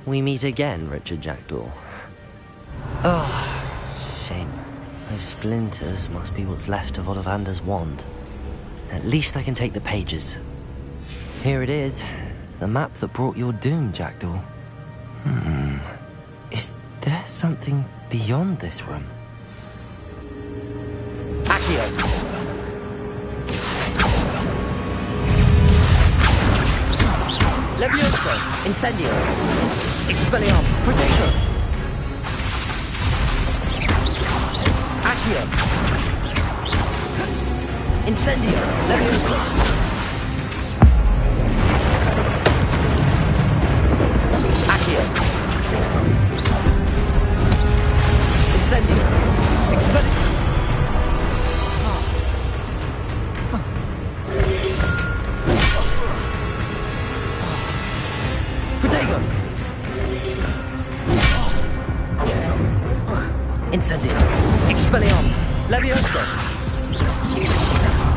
we meet again, Richard Jackdaw. Oh, shame. Those splinters must be what's left of Ollivander's wand. At least I can take the pages. Here it is, the map that brought your doom, Jackdaw. Is there something beyond this room? Accio! Levioso! Incendio! Expelliarmus! Protego! Accio! Incendio! Levioso! Accio! Incendio! Expelliarmus! Protego! Incendio! Expelliarmus! Levioso!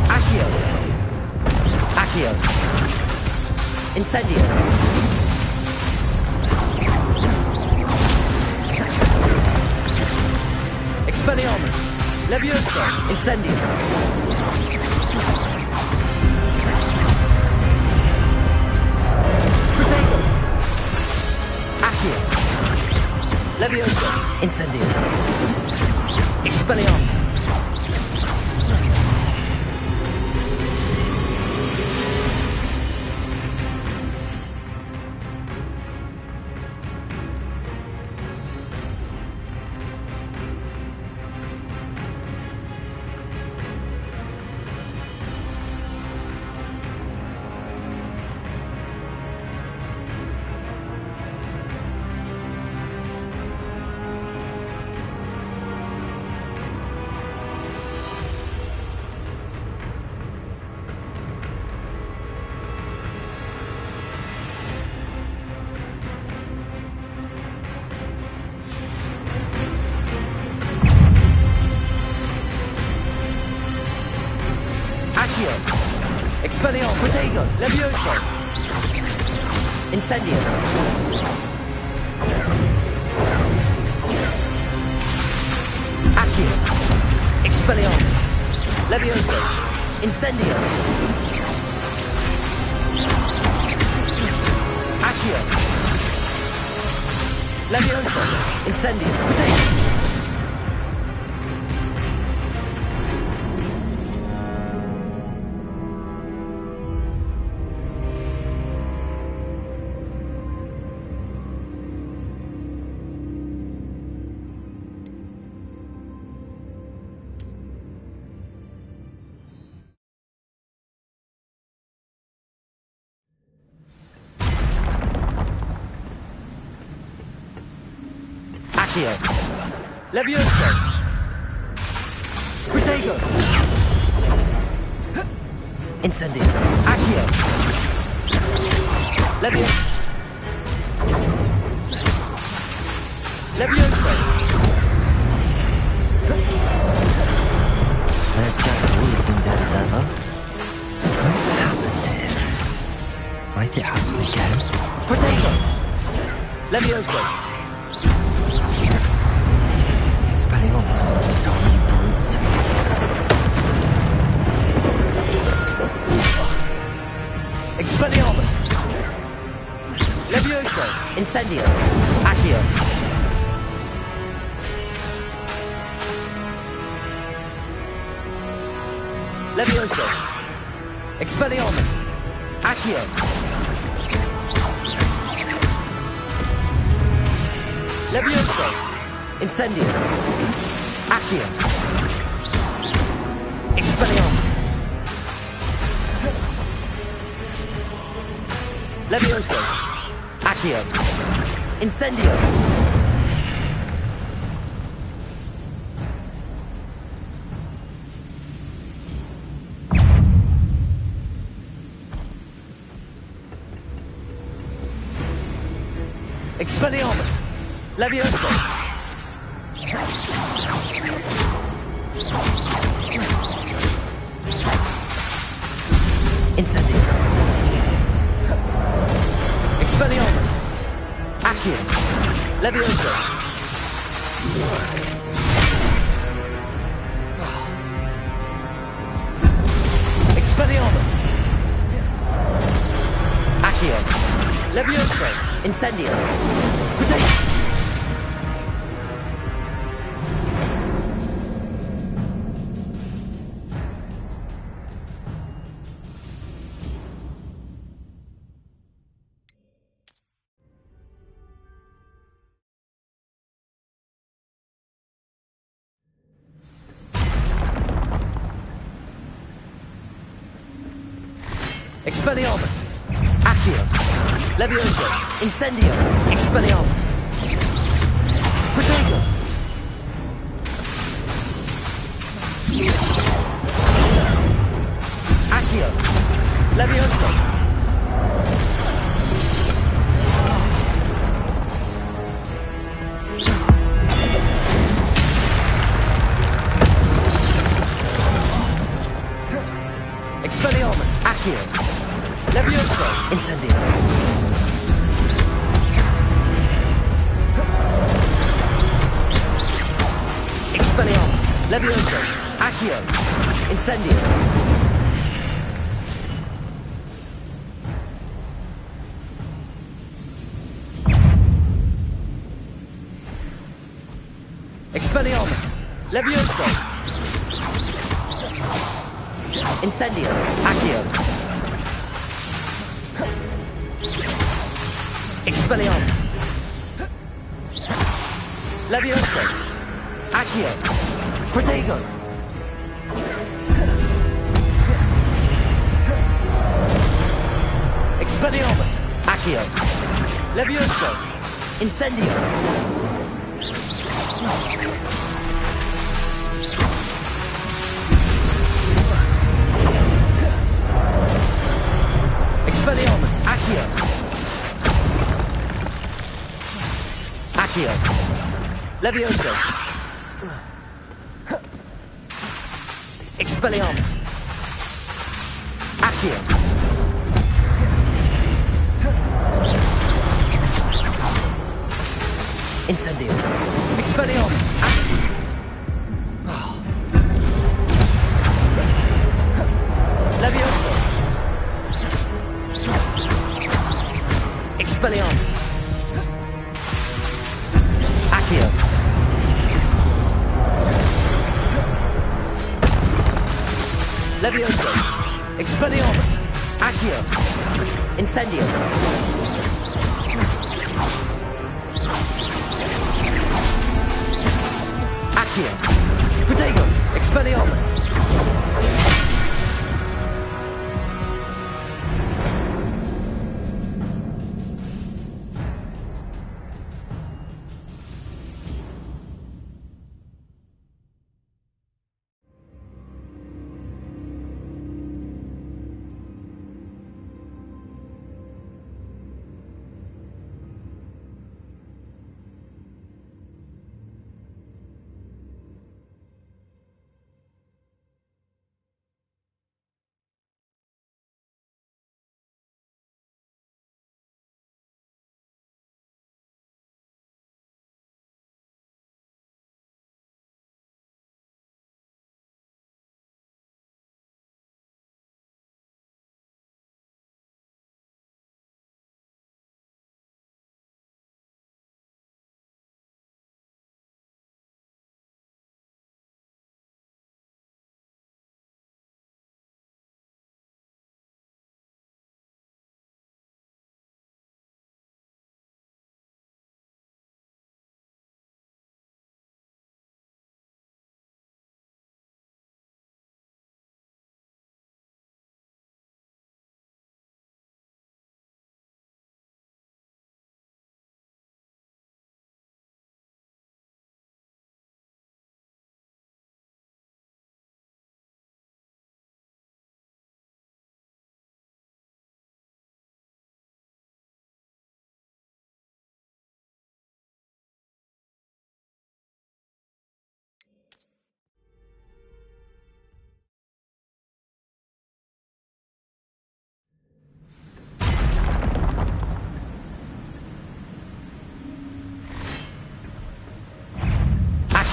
Accio! Accio! Incendio! Expelliarmus! Levioso! Incendio! Protego! Accio! Levioso! Incendio! Expelliarmus! Expelliarmus! Protego! Levioso! Incendio! Accio! Expelliarmus! Levioso! Incendio! Accio! Levioso! Incendio! Protego! Accio! Levioso! Protego! Incendio! Accio! Levioso! Levioso! There's Jackdaw looking dead as ever. What happened here? Might it happen again? Protego! Levioso! Expelliarmus, so many brutes. Expelliarmus! Levioso! Incendio! Accio! Levioso! Expelliarmus! Accio! Levioso! Incendio! Accio! Expelliarmus! Levioso! Accio! Incendio! Expelliarmus! Levioso! Incendio! Expelliarmus! Accio! Levioso! Expelliarmus! Accio! Levioso! Incendio! Potato! Expelliarmus! Accio! Levioso! Incendio! Expelliarmus! Protego! Accio! Levioso! Expelliarmus! Accio! Levioso! Incendio! Expelliarmus! Levioso! Accio! Incendio! Expelliarmus! Levioso! Incendio! Accio! Expelliarmus! Levioso! Accio! Protego! Expelliarmus! Accio! Levioso! Incendio! Expelliarmus! Accio! Accio! Levioso! Expelliarmus! Accio! Incendio! Expelliarmus! Levioso! Expelliarmus! Accio! Levioso! Expelliarmus! Accio! Incendio! Accio! Protego! Expelliarmus!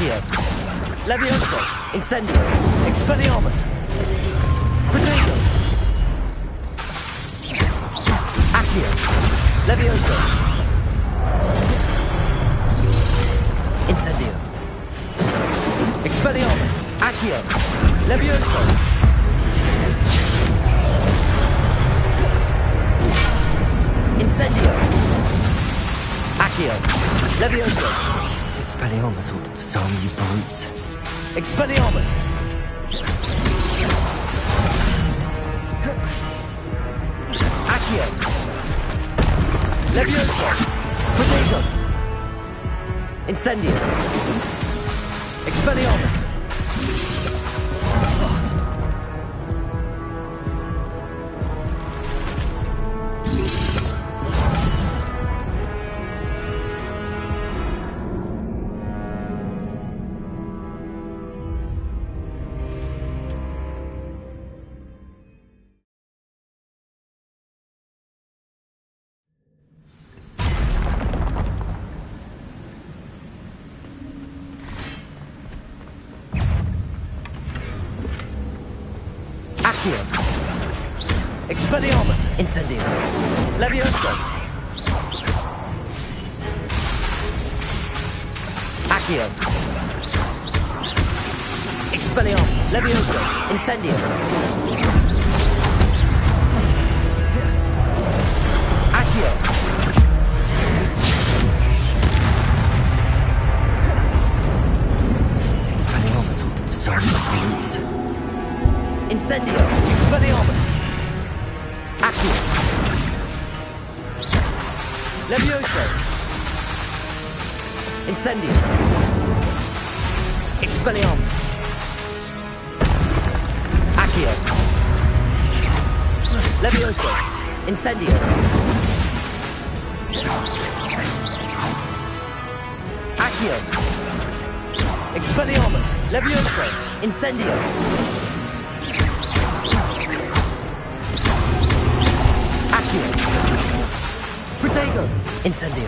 Accio. Levioso. Incendio. Expelliarmus. Protego. Accio. Levioso. Incendio. Expelliarmus. Accio. Levioso. Incendio. Accio. Levioso. Expelliarmus ought to disarm you brutes. Expelliarmus. Accio. Levioso. Protego. Incendio. Expelliarmus. Accio. Expelliarmus. Incendio. Levioso. Accio. Expelliarmus. Levioso. Incendio. Accio. Expelliarmus ought to disarm the brutes. Incendio. Expelliarmus. Accio. Levioso. Incendio. Expelliarmus. Accio. Levioso. Incendio. Accio. Expelliarmus. Levioso. Incendio. Accio. Protego. Incendio.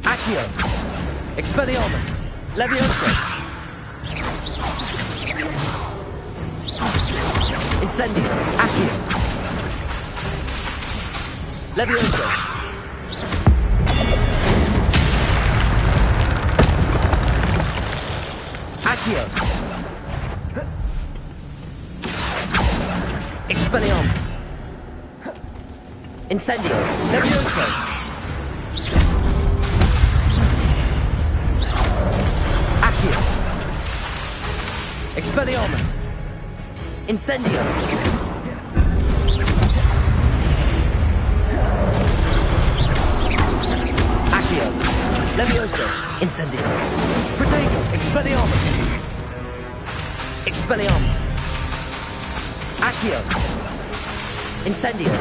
Accio. Expelliarmus. Levioso. Incendio. Accio. Levioso. Accio. Expelliarmus. Incendio. Levioso. Accio. Expelliarmus. Incendio. Accio. Levioso. Incendio. Protego. Expelliarmus. Expelliarmus. Accio. Incendio.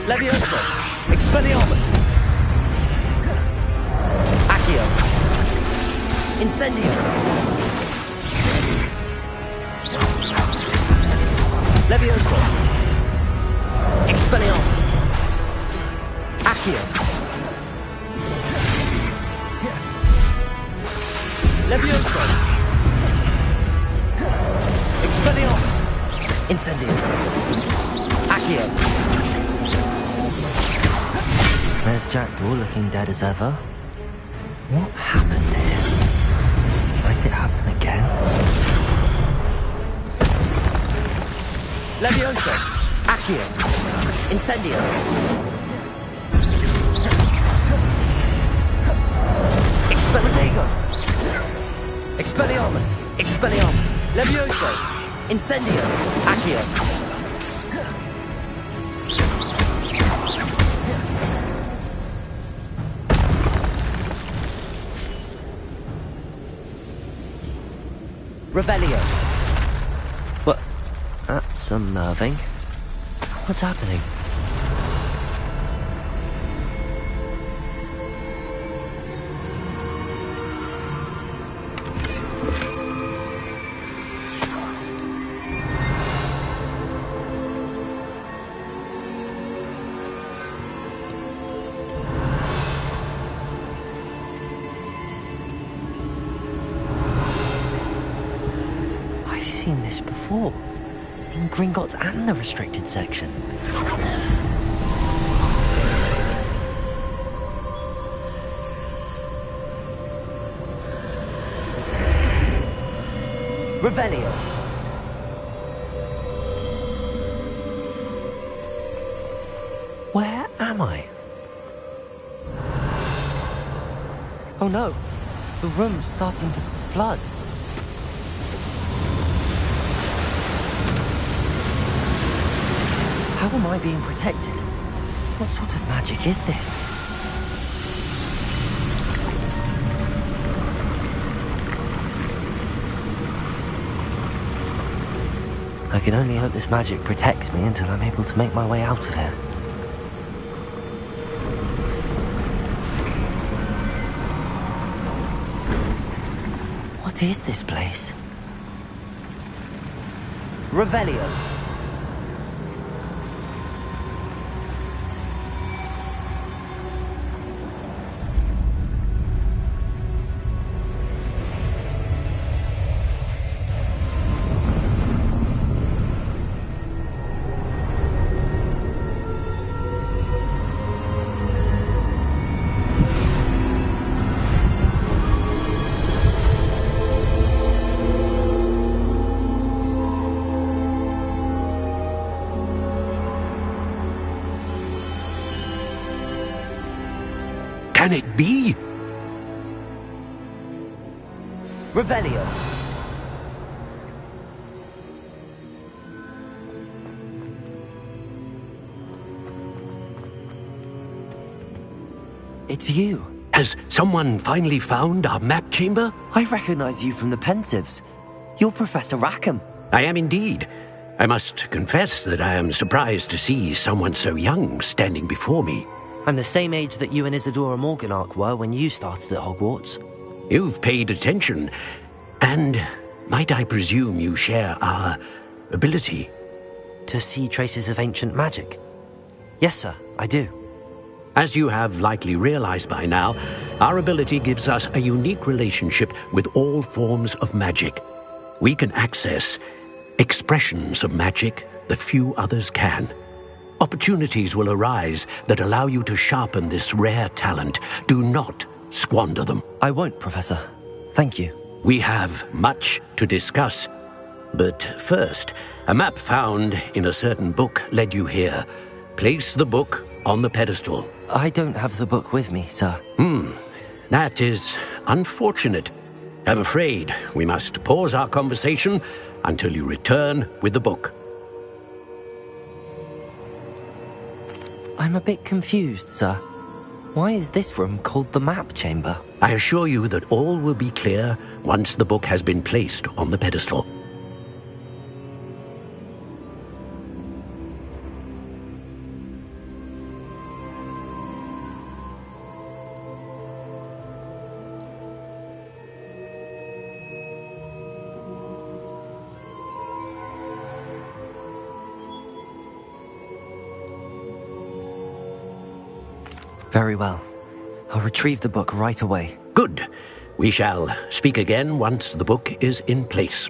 Levioso. Expelliarmus. Accio. Incendio. Levioso. Expelliarmus. Accio. Levioso. Expelliarmus. Incendio. Accio. There's Jackdaw looking dead as ever. What happened here? Might it happen again? Levioso. Accio. Incendio. Protego. Expelliarmus. Expelliarmus. Levioso. Incendio. Accio. Revelio. What? That's unnerving. What's happening? before. In Gringotts and the restricted section. Revelio. Where am I? Oh no, the room's starting to flood. How am I being protected? What sort of magic is this? I can only hope this magic protects me until I'm able to make my way out of here. What is this place? Revelio. Can it be? Revelio. It's you. Has someone finally found our map chamber? I recognize you from the Pensives. You're Professor Rackham. I am indeed. I must confess that I am surprised to see someone so young standing before me. I'm the same age that you and Isadora Morganach were when you started at Hogwarts. You've paid attention, and might I presume you share our ability? To see traces of ancient magic? Yes, sir, I do. As you have likely realized by now, our ability gives us a unique relationship with all forms of magic. We can access expressions of magic that few others can. Opportunities will arise that allow you to sharpen this rare talent. Do not squander them. I won't, Professor. Thank you. We have much to discuss. But first, a map found in a certain book led you here. Place the book on the pedestal. I don't have the book with me, sir. That is unfortunate. I'm afraid we must pause our conversation until you return with the book. I'm a bit confused, sir. Why is this room called the map chamber? I assure you that all will be clear once the book has been placed on the pedestal. Very well. I'll retrieve the book right away. Good. We shall speak again once the book is in place.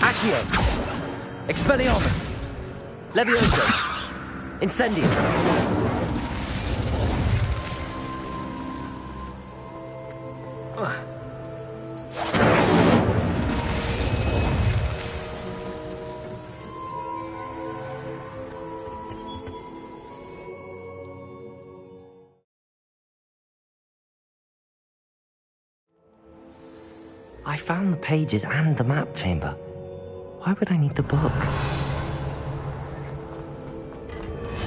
Accio! Expelliarmus! Levioso! Incendio! I found the pages and the map chamber. Why would I need the book?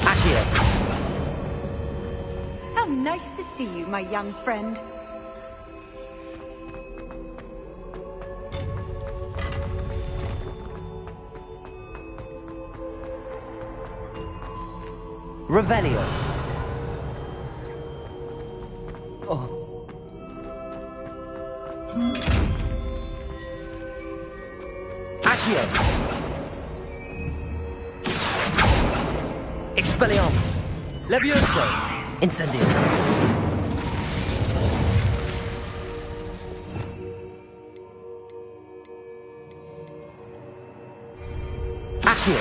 Accio! How nice to see you, my young friend. Revelio! Oh. Accio! Expelliarmus! Levioso! Incendio! Accio!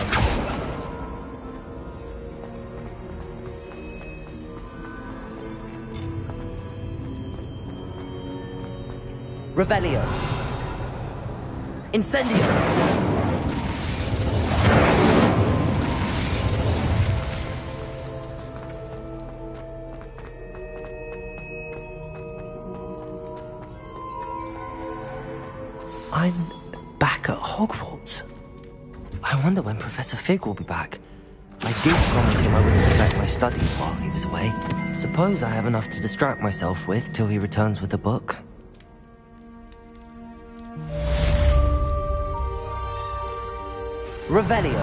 Revelio! Incendio! I'm back at Hogwarts. I wonder when Professor Fig will be back. I did promise him I wouldn't neglect my studies while he was away. Suppose I have enough to distract myself with till he returns with the book. Revelio.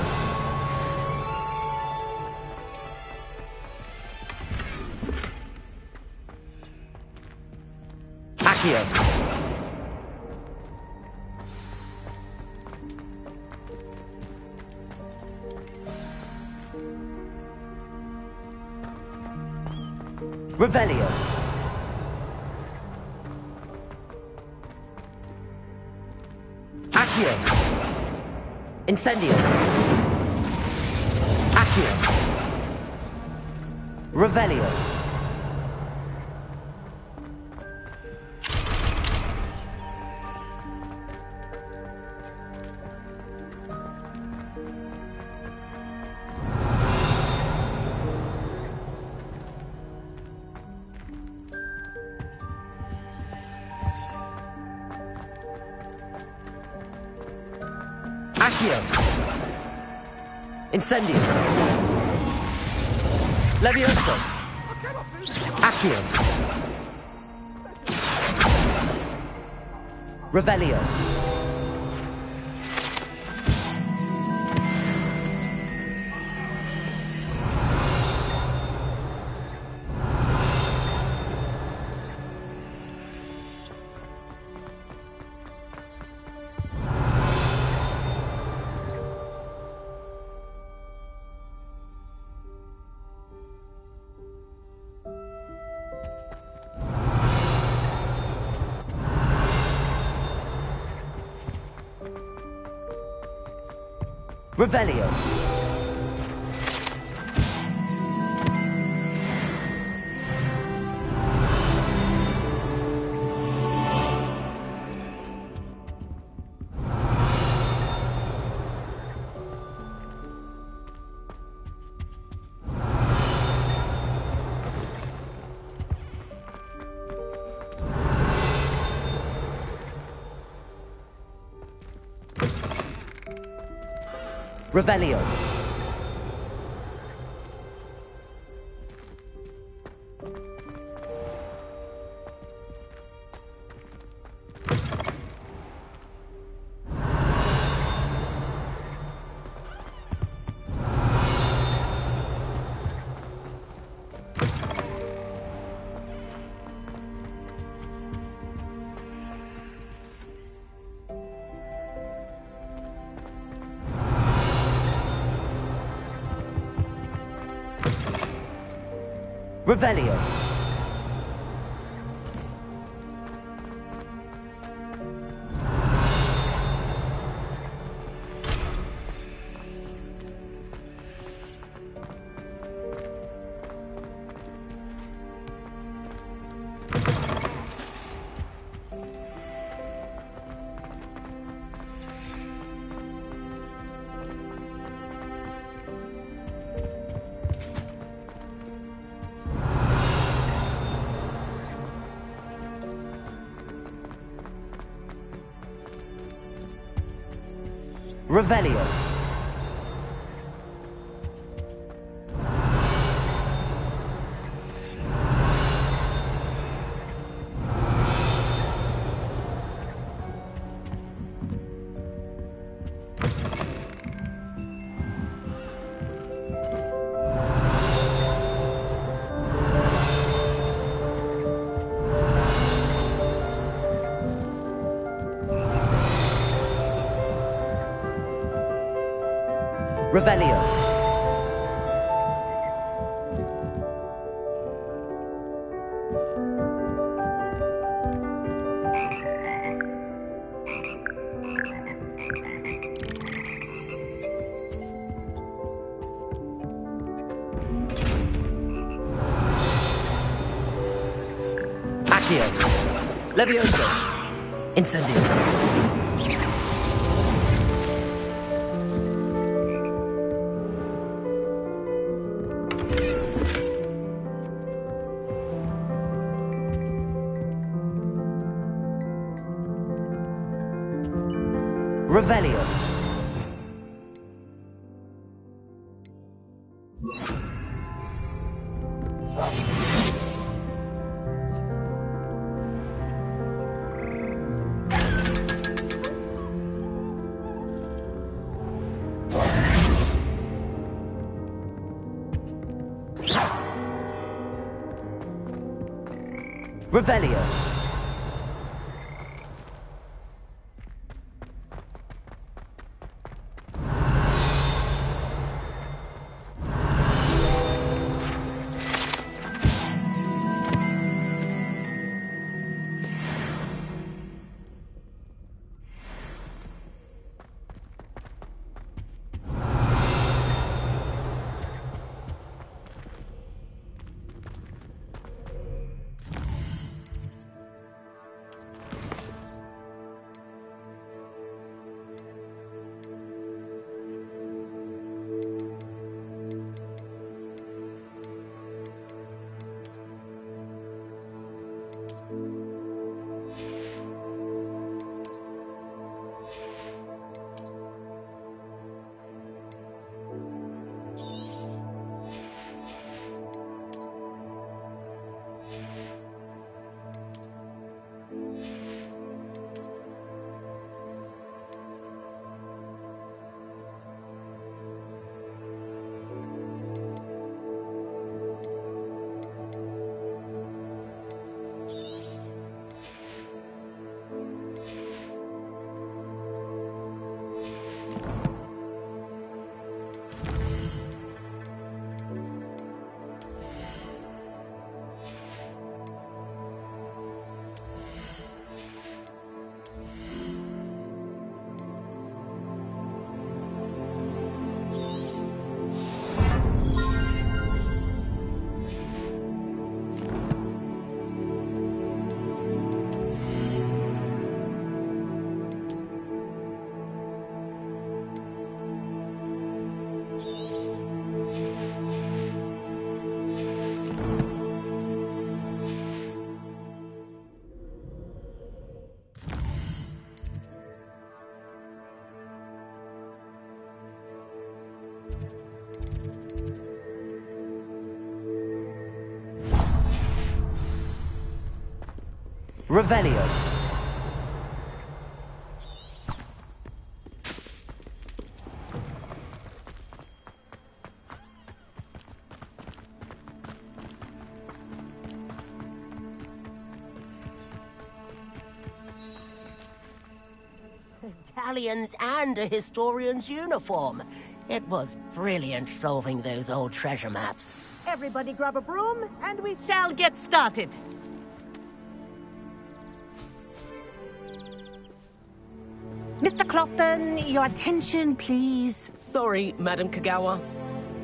Accio. Revelio. Accio. Incendio. Accio. Revelio. Accio. Incendio. Levioso. Accio. Revelio. Revelio. Revelio. Revelio. Revelio. Revelio. Accio. Levioso. Incendio. Revelio. Revelio. Revelio. Galleons and a historian's uniform. It was brilliant solving those old treasure maps. Everybody grab a broom, and we shall get started. Mr. Clopton, your attention, please. Sorry, Madam Kagawa.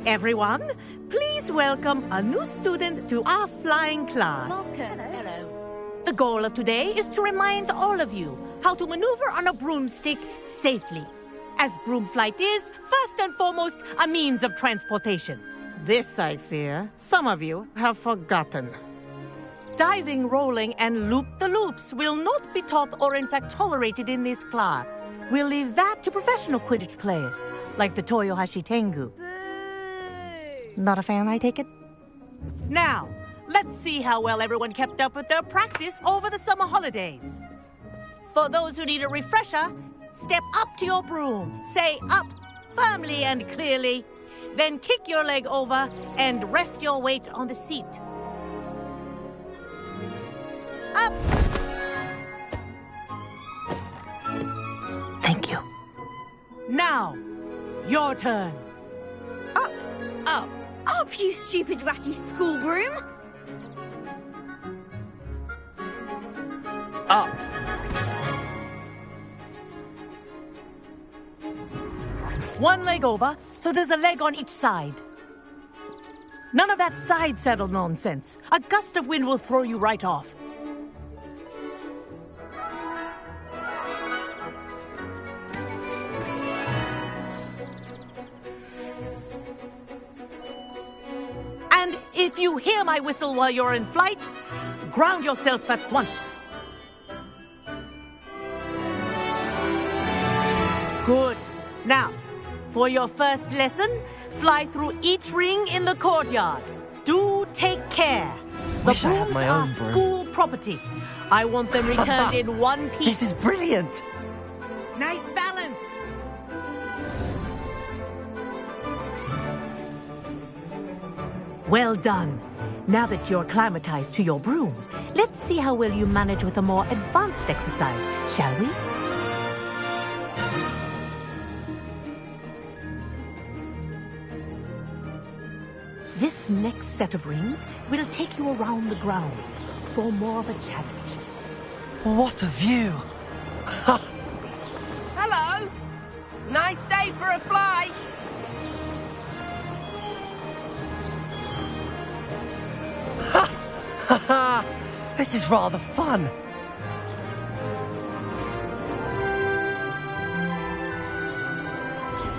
Everyone, please welcome a new student to our flying class. Hello. The goal of today is to remind all of you how to maneuver on a broomstick safely, as broom flight is, first and foremost, a means of transportation. This, I fear, some of you have forgotten. Diving, rolling, and loop-the-loops will not be taught or in fact tolerated in this class. We'll leave that to professional Quidditch players, like the Toyohashi Tengu. Not a fan, I take it? Now, let's see how well everyone kept up with their practice over the summer holidays. For those who need a refresher, step up to your broom, say up firmly and clearly, then kick your leg over and rest your weight on the seat. Up! Thank you. Now, your turn. Up! Up! Up, you stupid ratty school broom! Up. One leg over, so there's a leg on each side. None of that side saddle nonsense. A gust of wind will throw you right off. And if you hear my whistle while you're in flight, ground yourself at once. Good. Now, for your first lesson, fly through each ring in the courtyard. Do take care. The Wish I had brooms my are own broom. school property. I want them returned in one piece. This is brilliant. Nice balance. Well done. Now that you're acclimatized to your broom, let's see how well you manage with a more advanced exercise, shall we? This next set of rings will take you around the grounds for more of a challenge. What a view. Hello. Nice day for a flight. This is rather fun.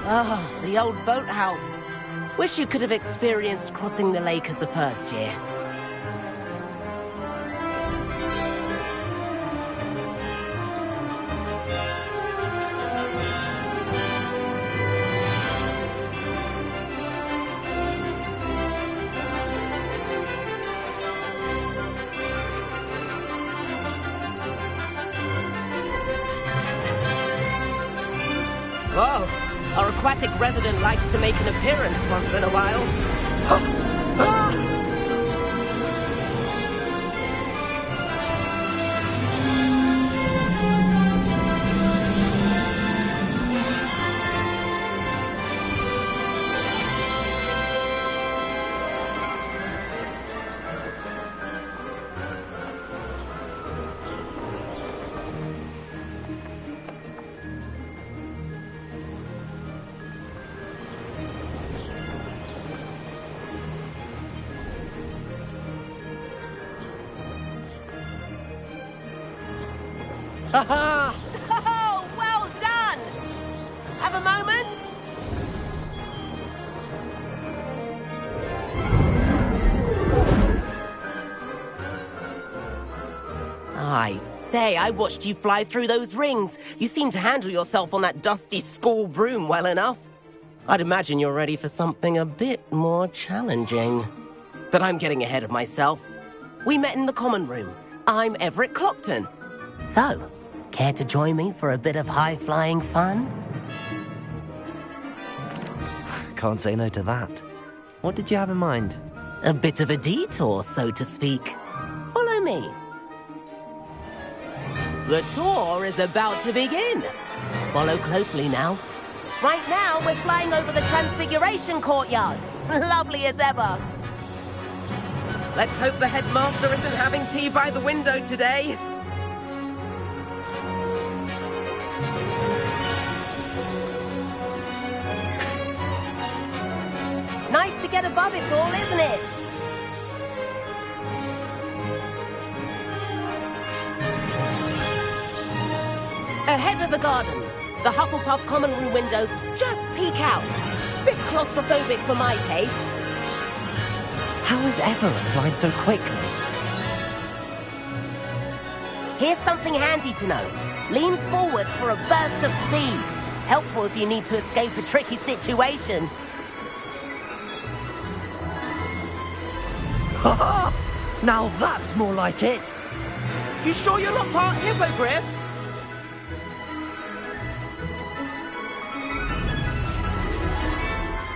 Ah, the old boathouse. Wish you could have experienced crossing the lake as the first year. Whoa, our aquatic resident likes to make an appearance once in a while. Oh, well done! Have a moment? I say, I watched you fly through those rings. You seem to handle yourself on that dusty school broom well enough. I'd imagine you're ready for something a bit more challenging. But I'm getting ahead of myself. We met in the common room. I'm Everett Clopton. So, care to join me for a bit of high-flying fun? Can't say no to that. What did you have in mind? A bit of a detour, so to speak. Follow me. The tour is about to begin. Follow closely now. Right now, we're flying over the Transfiguration Courtyard. Lovely as ever. Let's hope the headmaster isn't having tea by the window today. Nice to get above it all, isn't it? Ahead of the gardens, the Hufflepuff common room windows just peek out. Bit claustrophobic for my taste. How is Everett flying so quickly? Here's something handy to know. Lean forward for a burst of speed. Helpful if you need to escape a tricky situation. Ha! Now that's more like it! You sure you're not part hippogriff?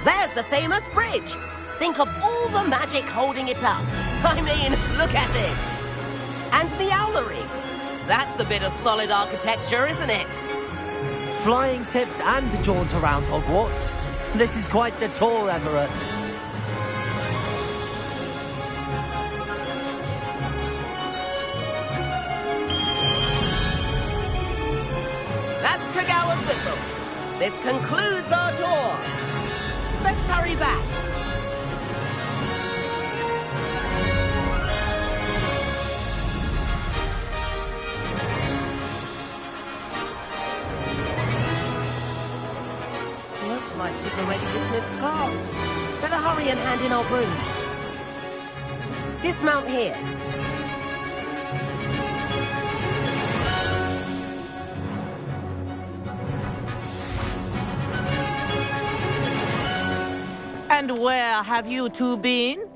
There's the famous bridge. Think of all the magic holding it up. I mean, look at it. And the owlery. That's a bit of solid architecture, isn't it? Flying tips and a jaunt around Hogwarts. This is quite the tour, Everett. That's Kagawa's whistle. This concludes our tour. Best hurry back. Looks like she's already dismissed class. Better hurry and hand in our brooms. Dismount here. And where have you two been?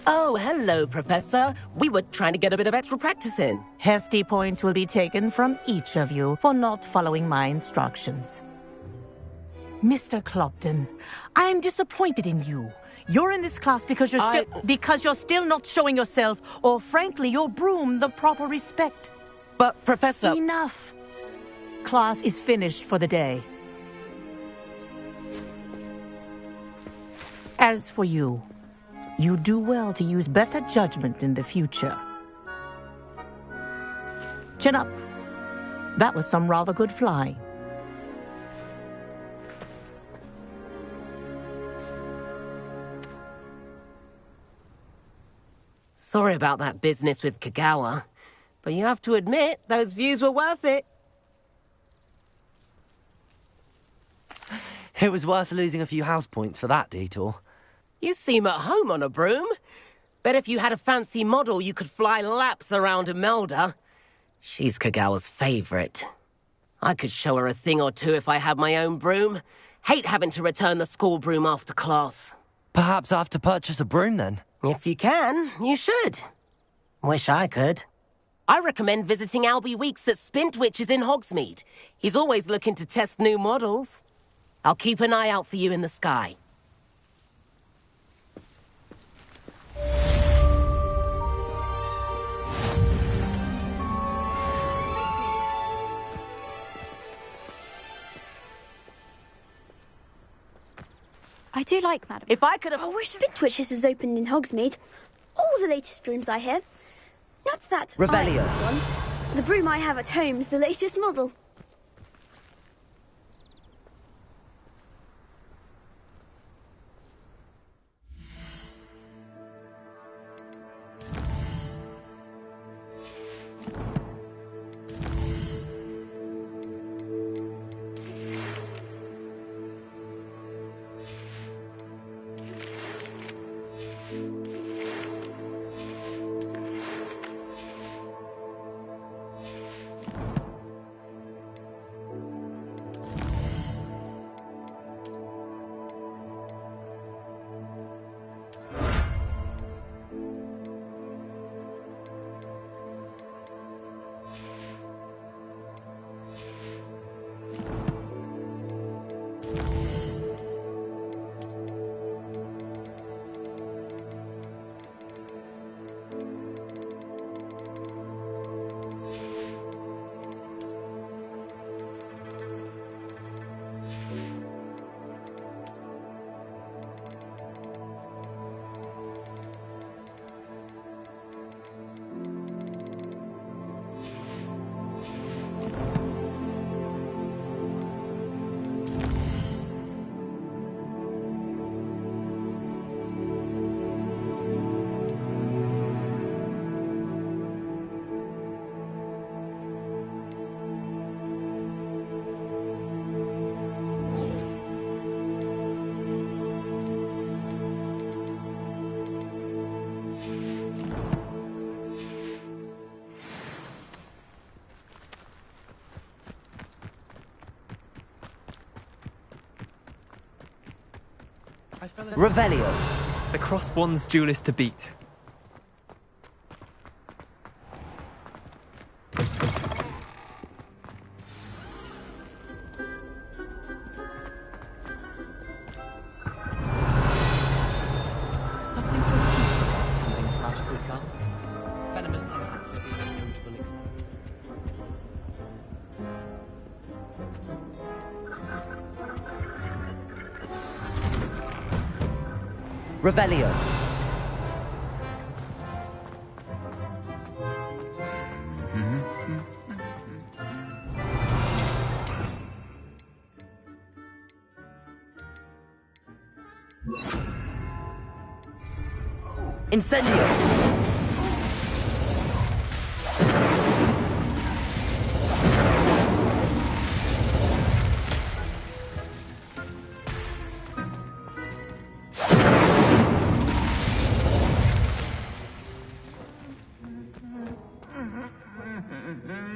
Oh, hello, Professor. We were trying to get a bit of extra practice in. Hefty points will be taken from each of you for not following my instructions. Mr. Clopton, I'm disappointed in you. You're in this class because you're still not showing yourself, or frankly, your broom the proper respect. But, Professor... Enough. Class is finished for the day. As for you, you do well to use better judgment in the future. Chin up. That was some rather good flying. Sorry about that business with Kagawa, but you have to admit, those views were worth it. It was worth losing a few house points for that detour. You seem at home on a broom. Bet if you had a fancy model, you could fly laps around Imelda. She's Kagawa's favorite. I could show her a thing or two if I had my own broom. Hate having to return the school broom after class. Perhaps I have to purchase a broom then. If you can, you should. Wish I could. I recommend visiting Albie Weeks at Spintwitches in Hogsmeade. He's always looking to test new models. I'll keep an eye out for you in the sky. I do like, madam. If I could have... I wish Spintwitches has opened in Hogsmeade. All the latest brooms I hear. Note that Revelio. I have one. The broom I have at home is the latest model. Revelio. The crossbond's duelist to beat. Something so peaceful about tending to magical plants. Venomous tends not to be notable. Revelio. Incendio.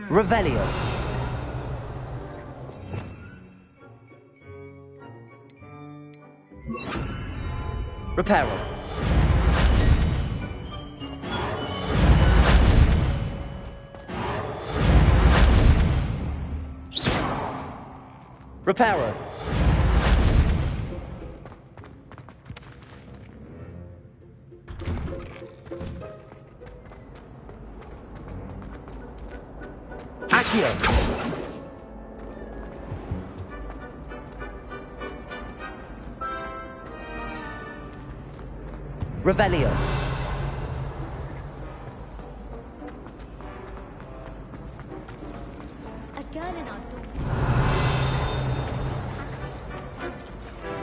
Revelio. Reparo. Reparo. Accio. Revelio. A girl in our dorm.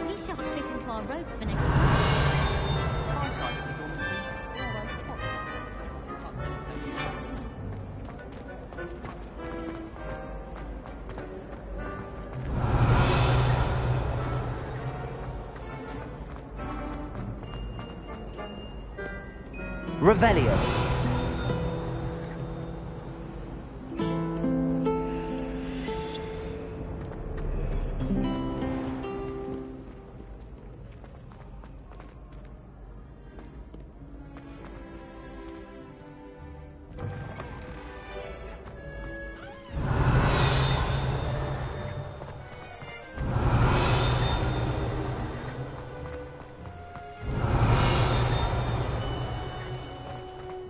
We should fit into our robes for next Revelio.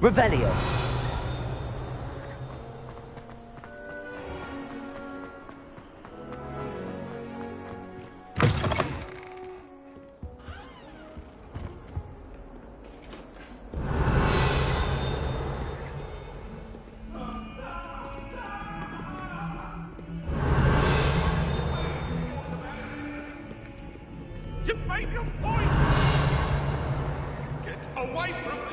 Revelio. You make a point! Get away from me!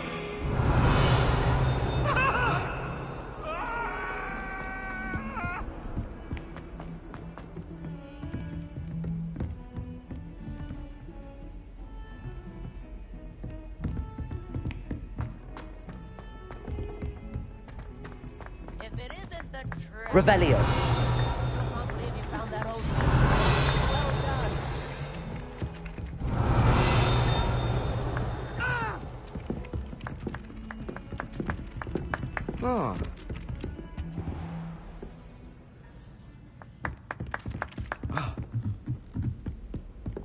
If it isn't the trap. Revelio. I can't believe you found that old. Well done. Oh.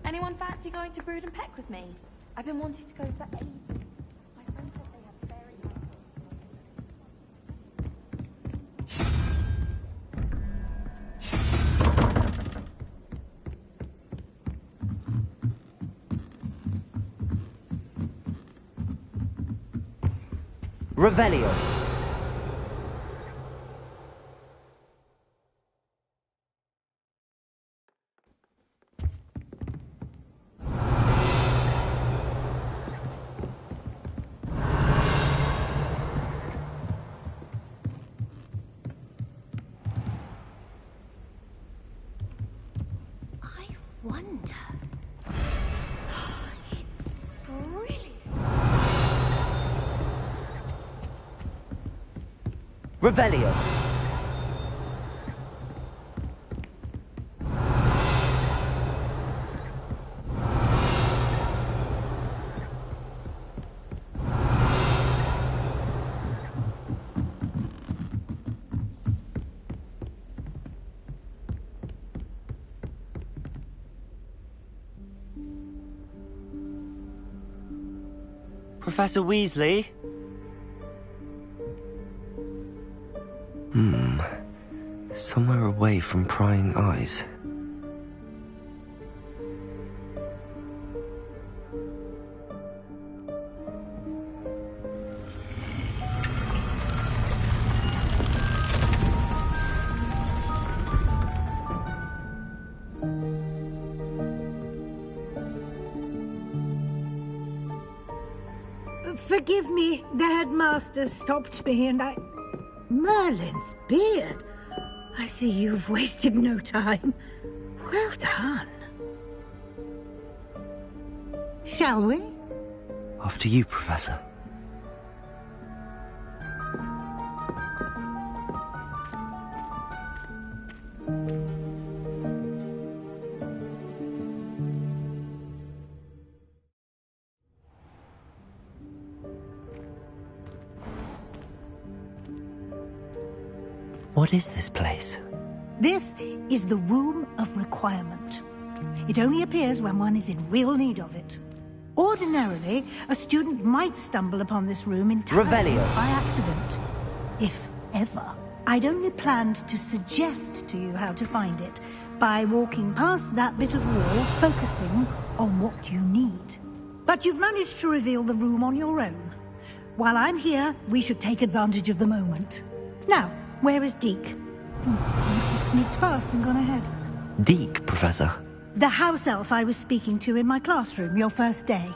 Anyone fancy going to Brood and Peck with me? I've been wanting to go for ages. My friend said they have very Revelio. I wonder. It's brilliant. Revelio. Professor Weasley? Somewhere away from prying eyes. Forgive me, the headmaster stopped me and I... Merlin's beard. I see you've wasted no time. Well done. Shall we? After you, Professor. What is this place? This is the Room of Requirement. It only appears when one is in real need of it. Ordinarily, a student might stumble upon this room entirely Revelio. by accident. If ever. I'd only planned to suggest to you how to find it by walking past that bit of wall, focusing on what you need. But you've managed to reveal the room on your own. While I'm here, we should take advantage of the moment. Now, where is Deke? He must have sneaked past and gone ahead. Deke, Professor. The house elf I was speaking to in my classroom your first day.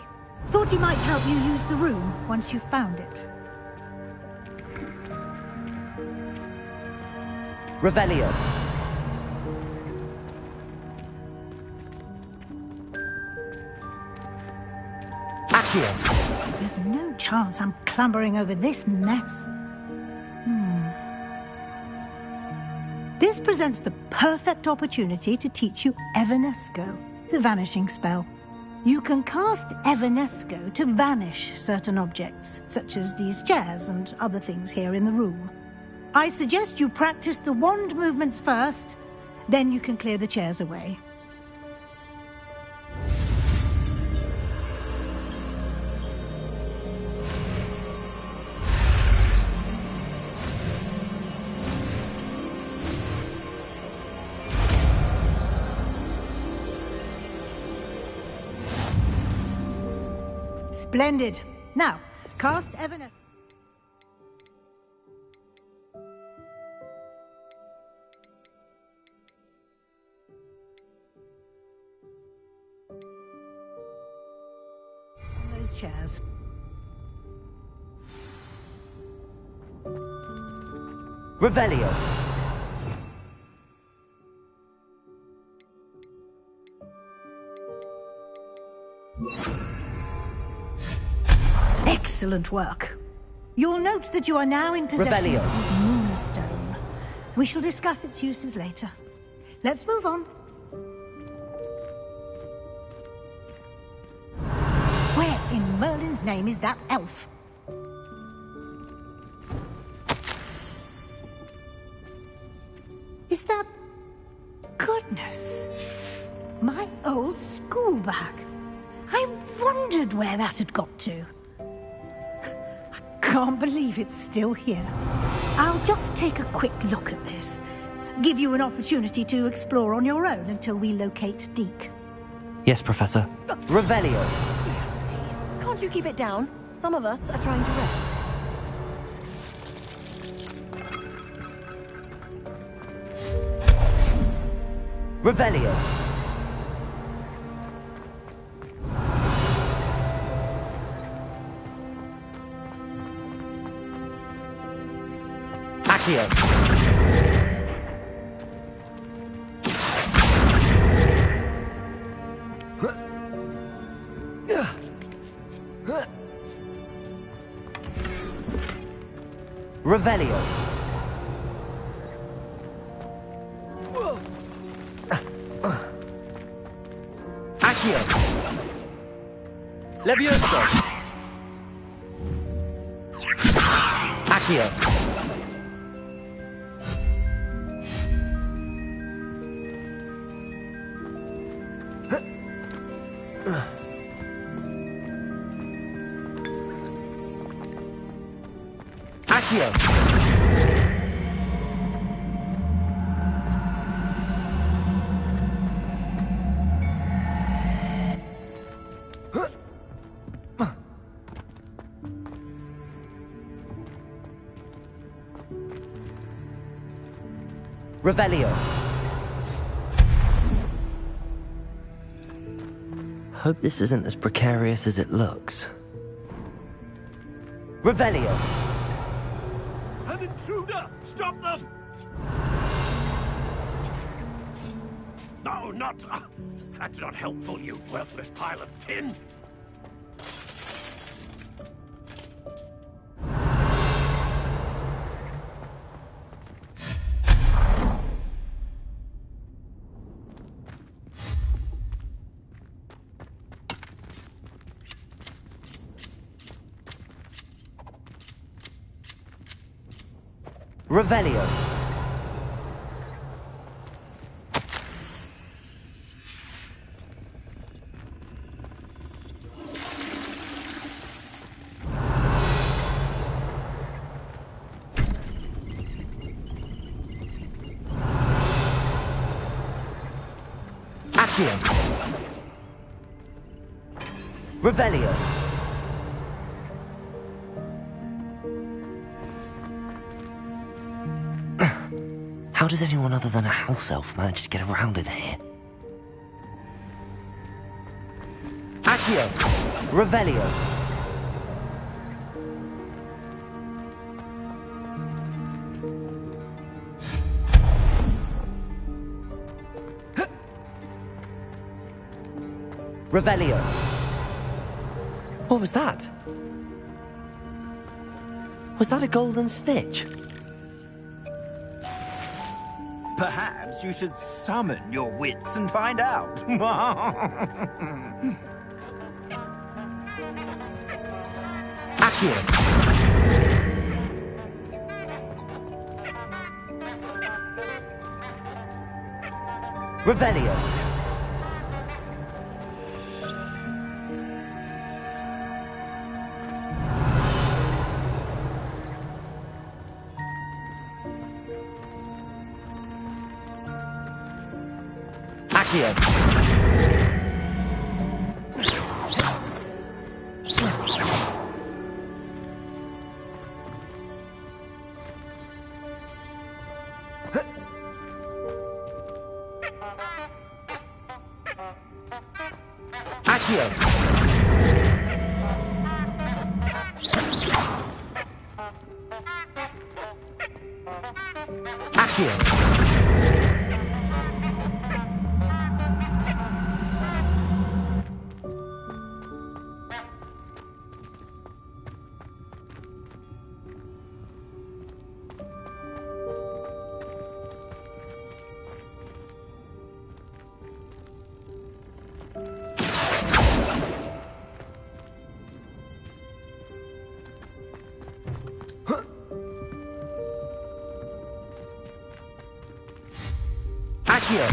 Thought he might help you use the room once you found it. Revelio. Accio. There's no chance I'm clambering over this mess. This presents the perfect opportunity to teach you Evanesco, the vanishing spell. You can cast Evanesco to vanish certain objects, such as these chairs and other things here in the room. I suggest you practice the wand movements first, then you can clear the chairs away. Splendid. Now, cast Evanesco. On those chairs. Revelio. Excellent work. You'll note that you are now in possession Revelio. of Moonstone. We shall discuss its uses later. Let's move on. Where in Merlin's name is that elf? Is that... Goodness. My old school bag. I wondered where that had got to. Can't believe it's still here. I'll just take a quick look at this. Give you an opportunity to explore on your own until we locate Deke. Yes, Professor. Revelio. Can't you keep it down? Some of us are trying to rest. Revelio. Accio. Revelio. Accio. Levioso. Accio. Accio! Revelio. Hope this isn't as precarious as it looks. Revelio. An intruder! Stop them! No, not... that's not helpful, you worthless pile of tin! Revelio. Accio. Revelio. How does anyone other than a house elf manage to get around in here? Accio! Revelio! Revelio! What was that? Was that a golden snitch? Perhaps you should summon your wits and find out. Accio! Revelio! Accio! Accio! Accio! Accio!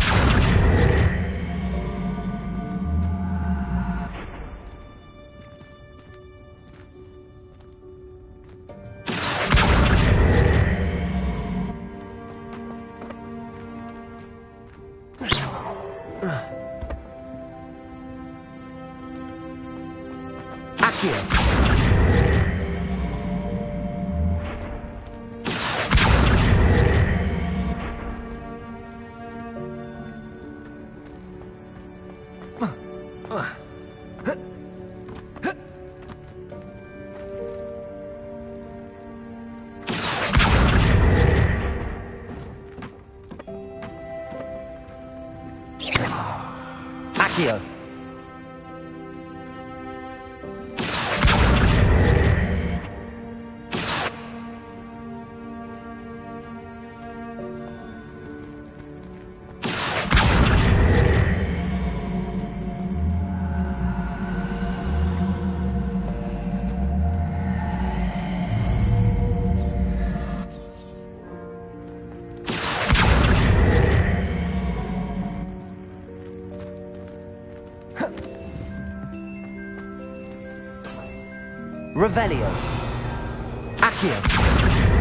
Accio! Accio! Revelio. Accio.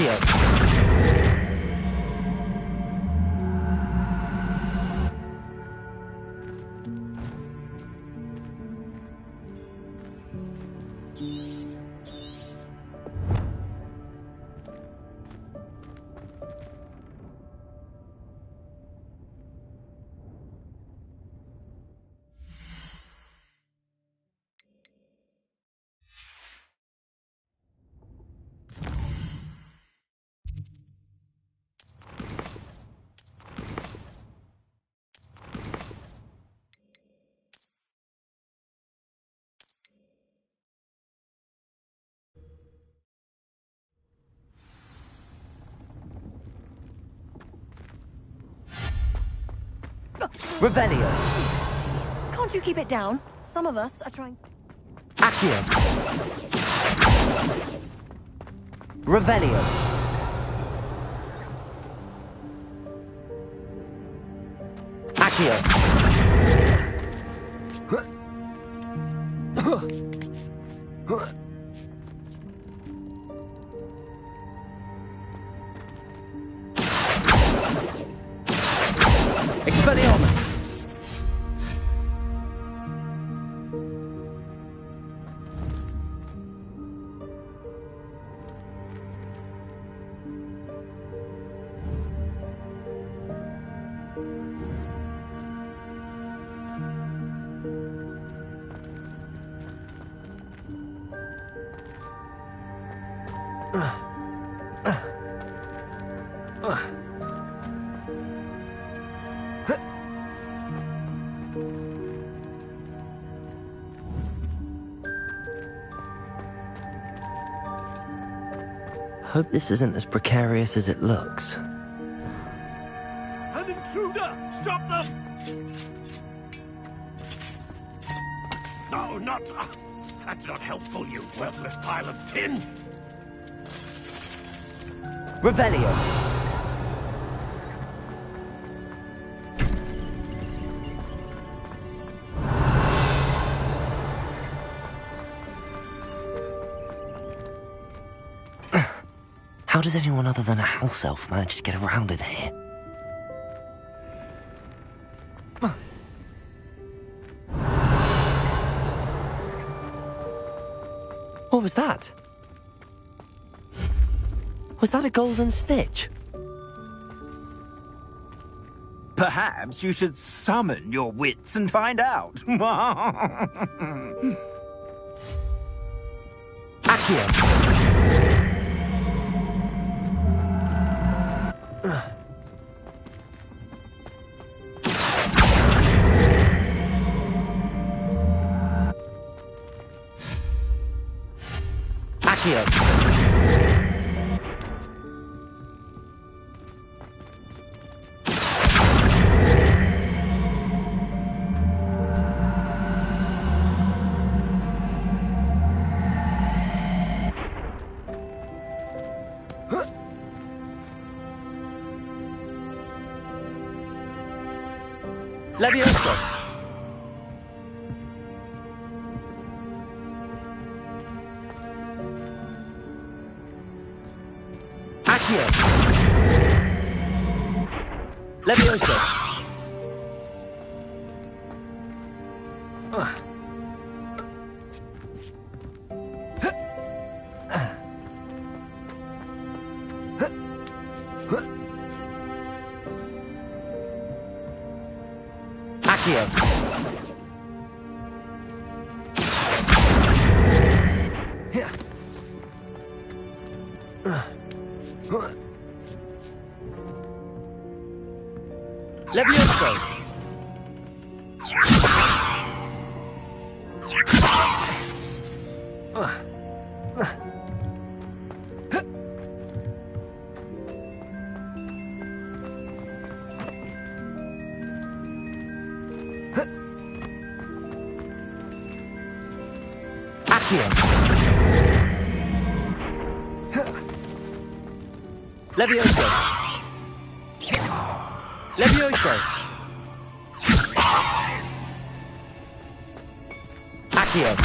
Accio. Revelio. Can't you keep it down? Some of us are trying... Accio. Revelio. Accio. Expelliarmus! Hope this isn't as precarious as it looks. An intruder! Stop them! No, not... that's not helpful, you worthless pile of tin! Revelio. How does anyone other than a house elf manage to get around in here? What was that? Was that a golden snitch? Perhaps you should summon your wits and find out. Accio. Accio. Levioso. Accio. Levioso. Accio. Levioso. Accio. Levioso. Levioso. Accio.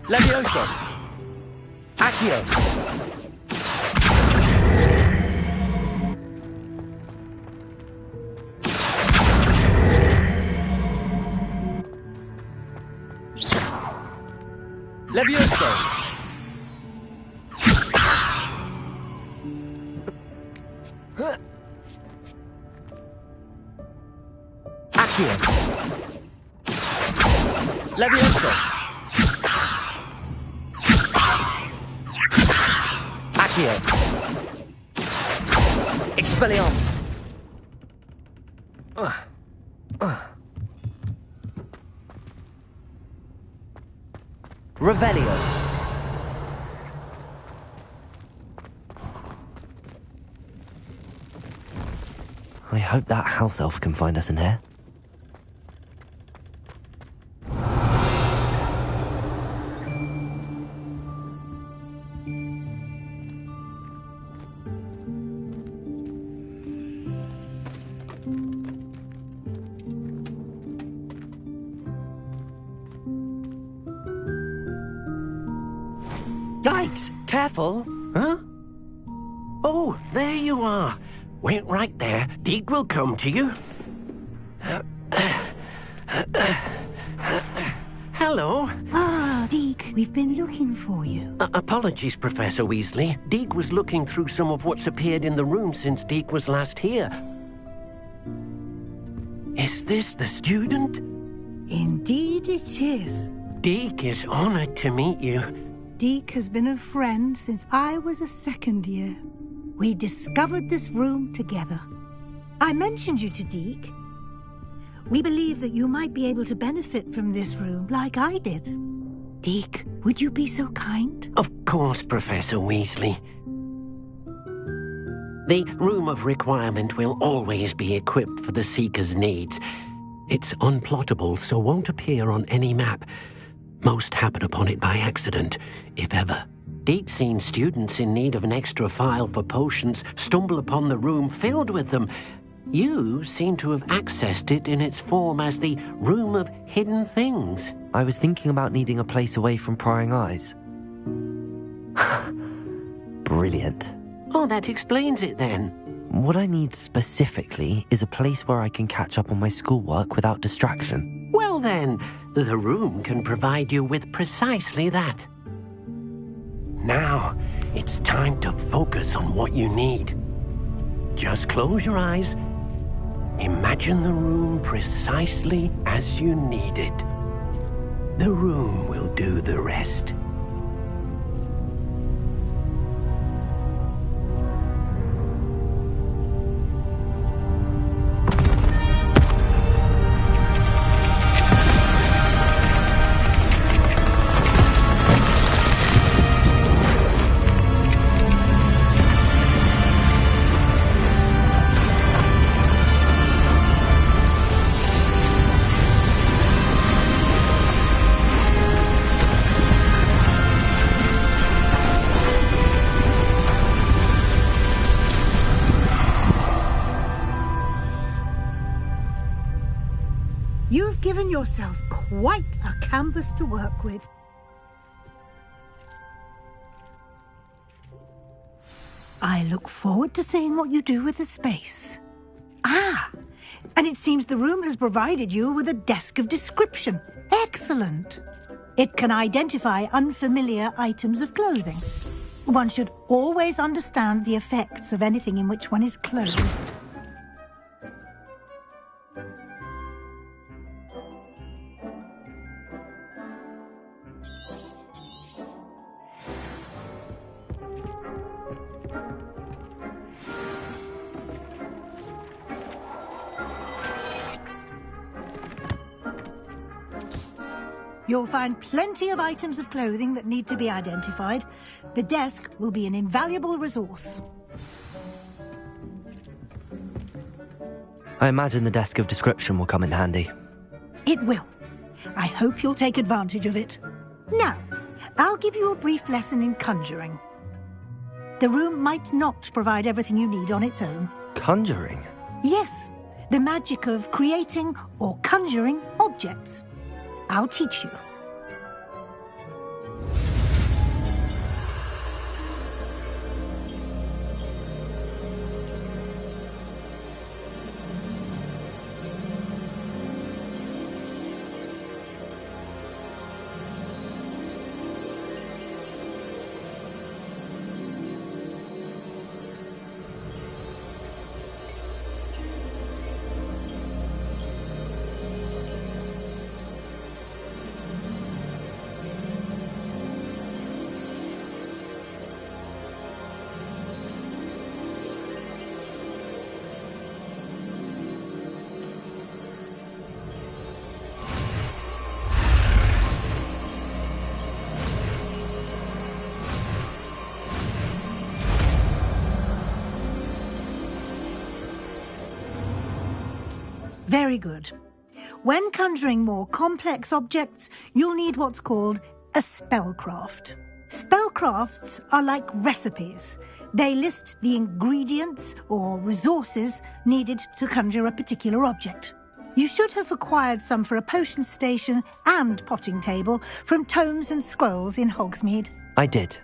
Levioso! Accio! Levioso! Accio! Levioso! Accio! Expelliarmus! Revelio! I hope that house elf can find us in here. Yikes! Careful! Huh? Oh, there you are. Wait right there. Deke will come to you. Hello. Ah, Deke, we've been looking for you. Apologies, Professor Weasley. Deke was looking through some of what's appeared in the room since Deke was last here. Is this the student? Indeed it is. Deke is honored to meet you. Deke has been a friend since I was a second year. We discovered this room together. I mentioned you to Deke. We believe that you might be able to benefit from this room like I did. Deke, would you be so kind? Of course, Professor Weasley. The Room of Requirement will always be equipped for the Seeker's needs. It's unplottable, so won't appear on any map. Most happen upon it by accident, if ever. Deke's seen students in need of an extra file for potions stumble upon the room filled with them. You seem to have accessed it in its form as the Room of Hidden Things. I was thinking about needing a place away from prying eyes. Brilliant. Oh, that explains it then. What I need specifically is a place where I can catch up on my schoolwork without distraction. Well then, the room can provide you with precisely that. Now, it's time to focus on what you need. Just close your eyes. Imagine the room precisely as you need it. The room will do the rest. You've given yourself quite a canvas to work with. I look forward to seeing what you do with the space. Ah, and it seems the room has provided you with a desk of description. Excellent. It can identify unfamiliar items of clothing. One should always understand the effects of anything in which one is clothed. You'll find plenty of items of clothing that need to be identified. The desk will be an invaluable resource. I imagine the desk of description will come in handy. It will. I hope you'll take advantage of it. Now, I'll give you a brief lesson in conjuring. The room might not provide everything you need on its own. Conjuring? Yes, the magic of creating or conjuring objects. I'll teach you. Very good. When conjuring more complex objects, you'll need what's called a spellcraft. Spellcrafts are like recipes. They list the ingredients or resources needed to conjure a particular object. You should have acquired some for a potion station and potting table from tomes and scrolls in Hogsmeade. I did.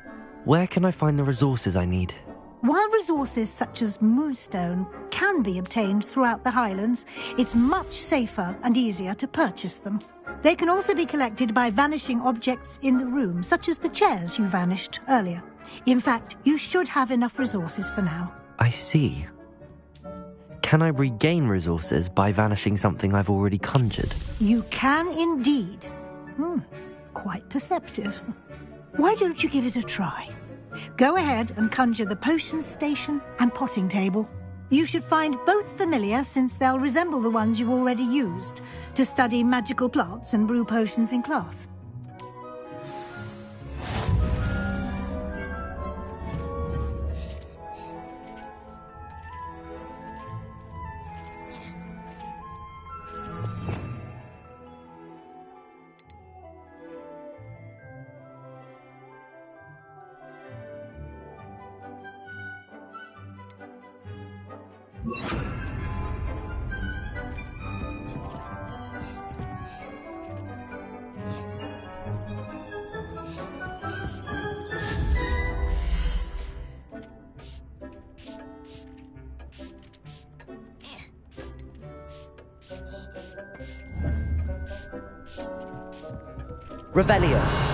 Where can I find the resources I need? While resources such as moonstone can be obtained throughout the Highlands, it's much safer and easier to purchase them. They can also be collected by vanishing objects in the room, such as the chairs you vanished earlier. In fact, you should have enough resources for now. I see. Can I regain resources by vanishing something I've already conjured? You can indeed. Quite perceptive. Why don't you give it a try? Go ahead and conjure the potion station and potting table. You should find both familiar, since they'll resemble the ones you've already used to study magical plants and brew potions in class. Revelio.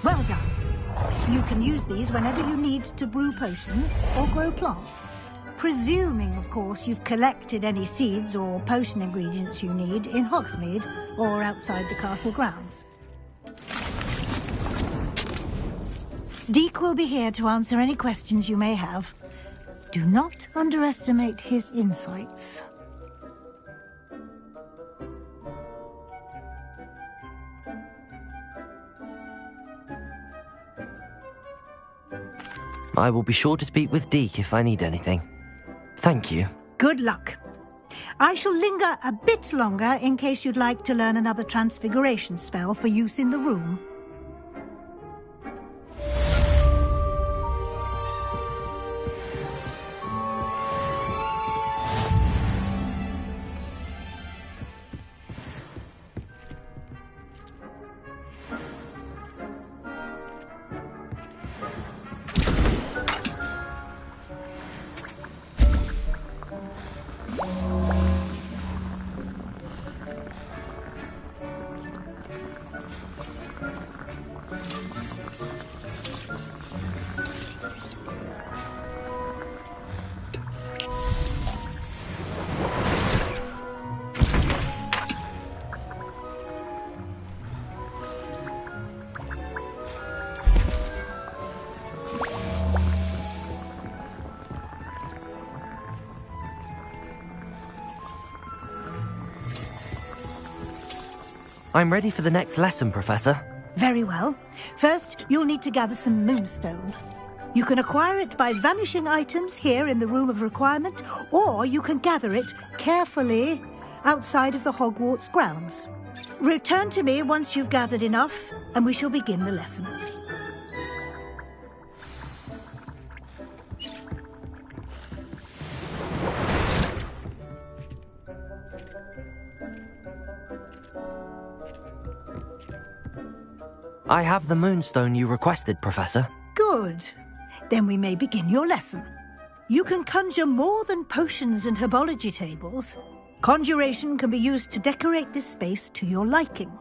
Well done. You can use these whenever you need to brew potions or grow plants. Presuming, of course, you've collected any seeds or potion ingredients you need in Hogsmeade or outside the castle grounds. Deke will be here to answer any questions you may have. Do not underestimate his insights. I will be sure to speak with Deke if I need anything. Thank you. Good luck. I shall linger a bit longer in case you'd like to learn another transfiguration spell for use in the room. I'm ready for the next lesson, Professor. Very well. First, you'll need to gather some moonstone. You can acquire it by vanishing items here in the Room of Requirement, or you can gather it carefully outside of the Hogwarts grounds. Return to me once you've gathered enough, and we shall begin the lesson. I have the moonstone you requested, Professor. Good. Then we may begin your lesson. You can conjure more than potions and herbology tables. Conjuration can be used to decorate this space to your liking.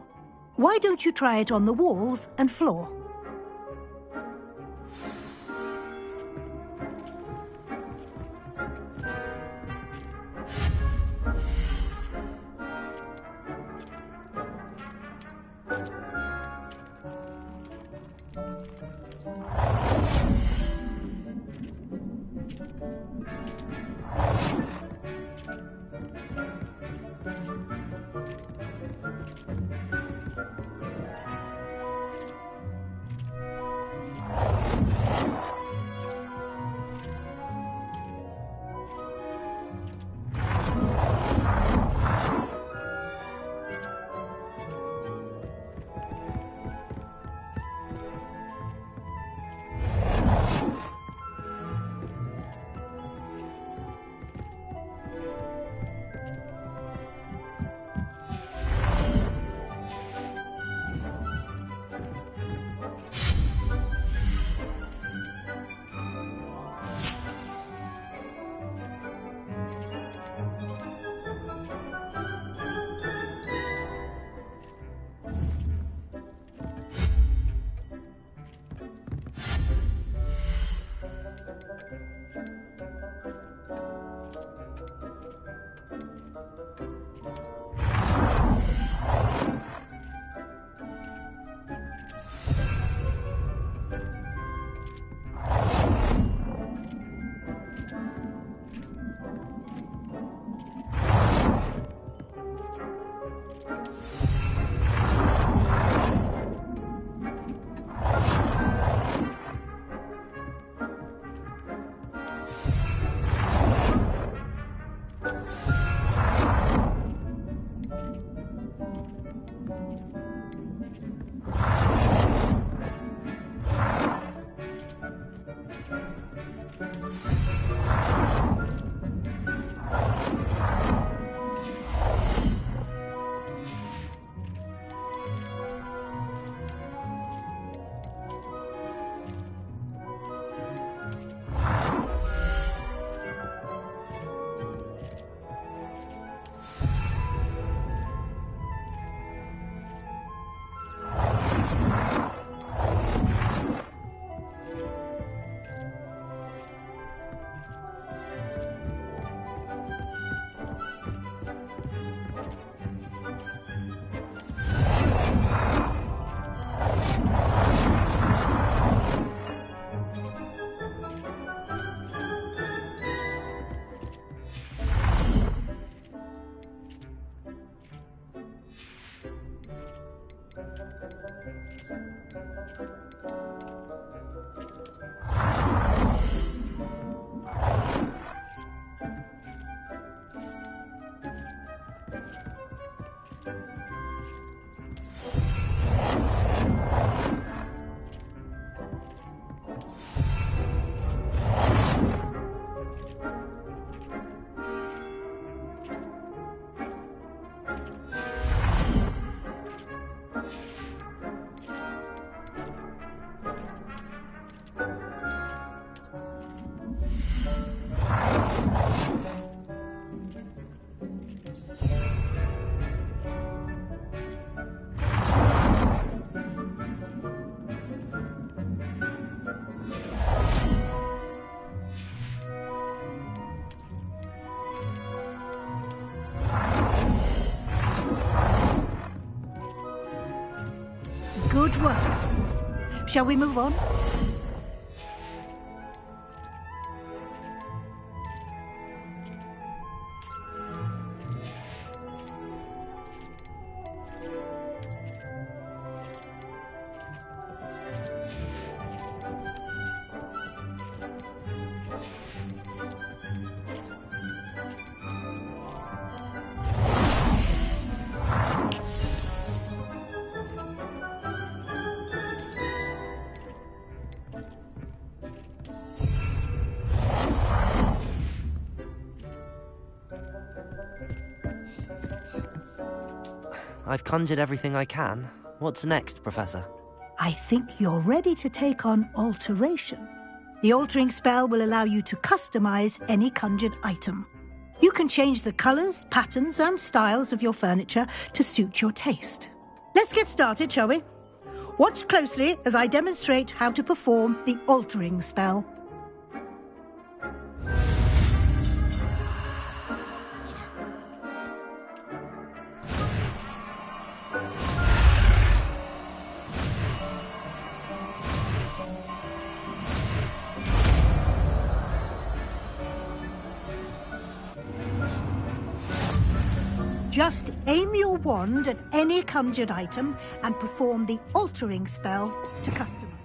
Why don't you try it on the walls and floor? Good work. Shall we move on? I've conjured everything I can. What's next, Professor? I think you're ready to take on alteration. The altering spell will allow you to customize any conjured item. You can change the colors, patterns, and styles of your furniture to suit your taste. Let's get started, shall we? Watch closely as I demonstrate how to perform the altering spell. Just aim your wand at any conjured item and perform the altering spell to customize.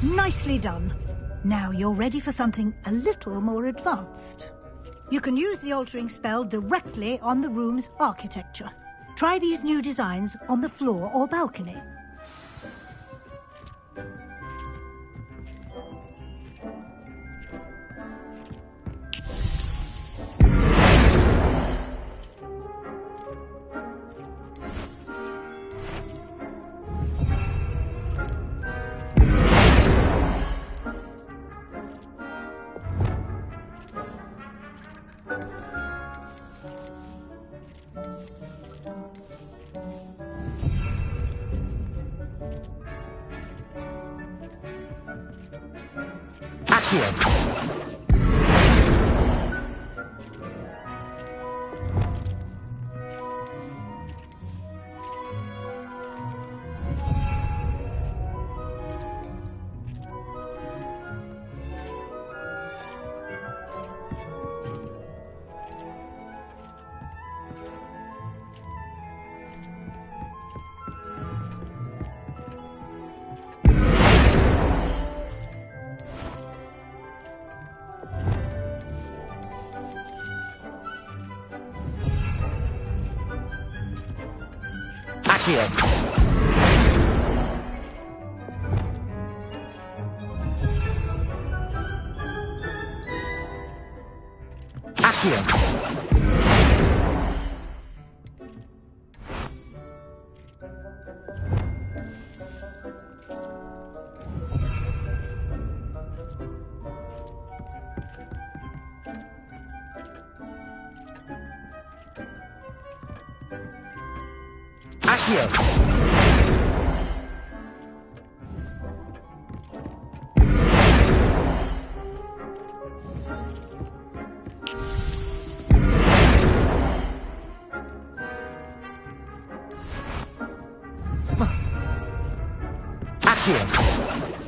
Nicely done. Now you're ready for something a little more advanced. You can use the altering spell directly on the room's architecture. Try these new designs on the floor or balcony.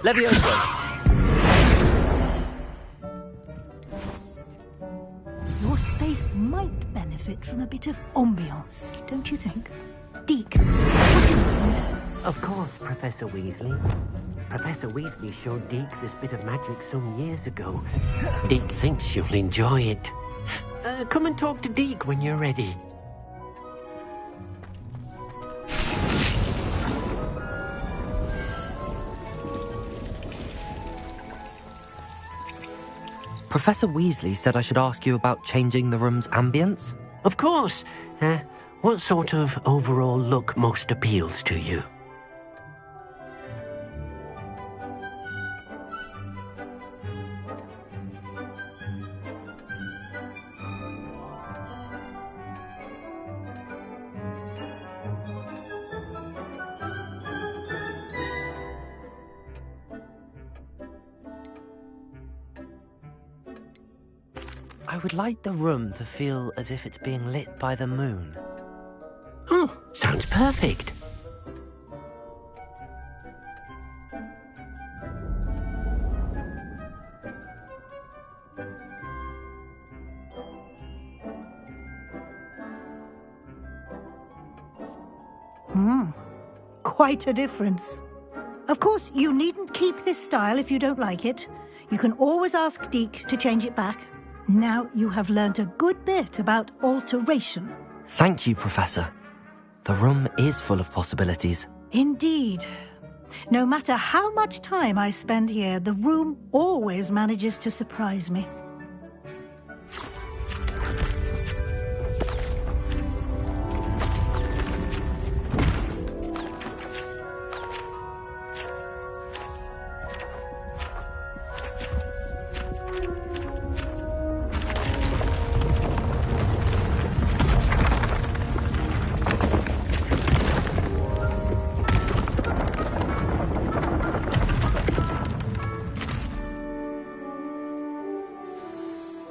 Leviosa! Your space might benefit from a bit of ambiance, don't you think? Deke, would you mind? Of course, Professor Weasley. Professor Weasley showed Deke this bit of magic some years ago. Deke thinks you'll enjoy it. Come and talk to Deke when you're ready. Professor Weasley said I should ask you about changing the room's ambience? Of course. What sort of overall look most appeals to you? I would like the room to feel as if it's being lit by the moon. Oh, sounds perfect. Quite a difference. Of course, you needn't keep this style if you don't like it. You can always ask Deke to change it back. Now you have learnt a good bit about alteration. Thank you, Professor. The room is full of possibilities. Indeed. No matter how much time I spend here, the room always manages to surprise me.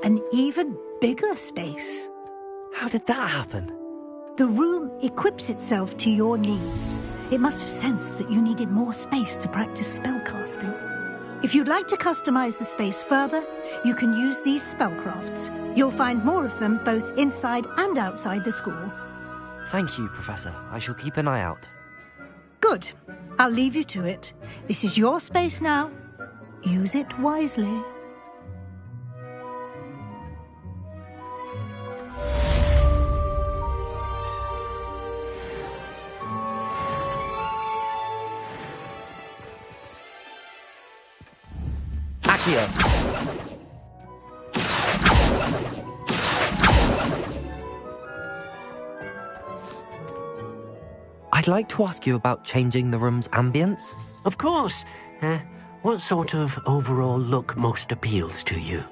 An even bigger space. How did that happen? The room equips itself to your needs. It must have sensed that you needed more space to practice spellcasting. If you'd like to customize the space further, you can use these spellcrafts. You'll find more of them both inside and outside the school. Thank you, Professor. I shall keep an eye out. Good. I'll leave you to it. This is your space now. Use it wisely. Accio. I'd like to ask you about changing the room's ambience. Of course. What sort of overall look most appeals to you?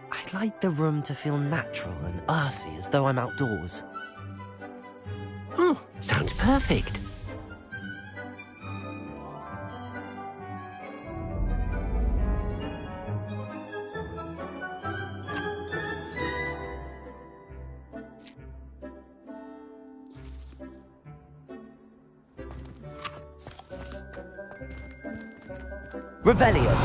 I'd like the room to feel natural and earthy, as though I'm outdoors. Oh, sounds perfect. Revelio.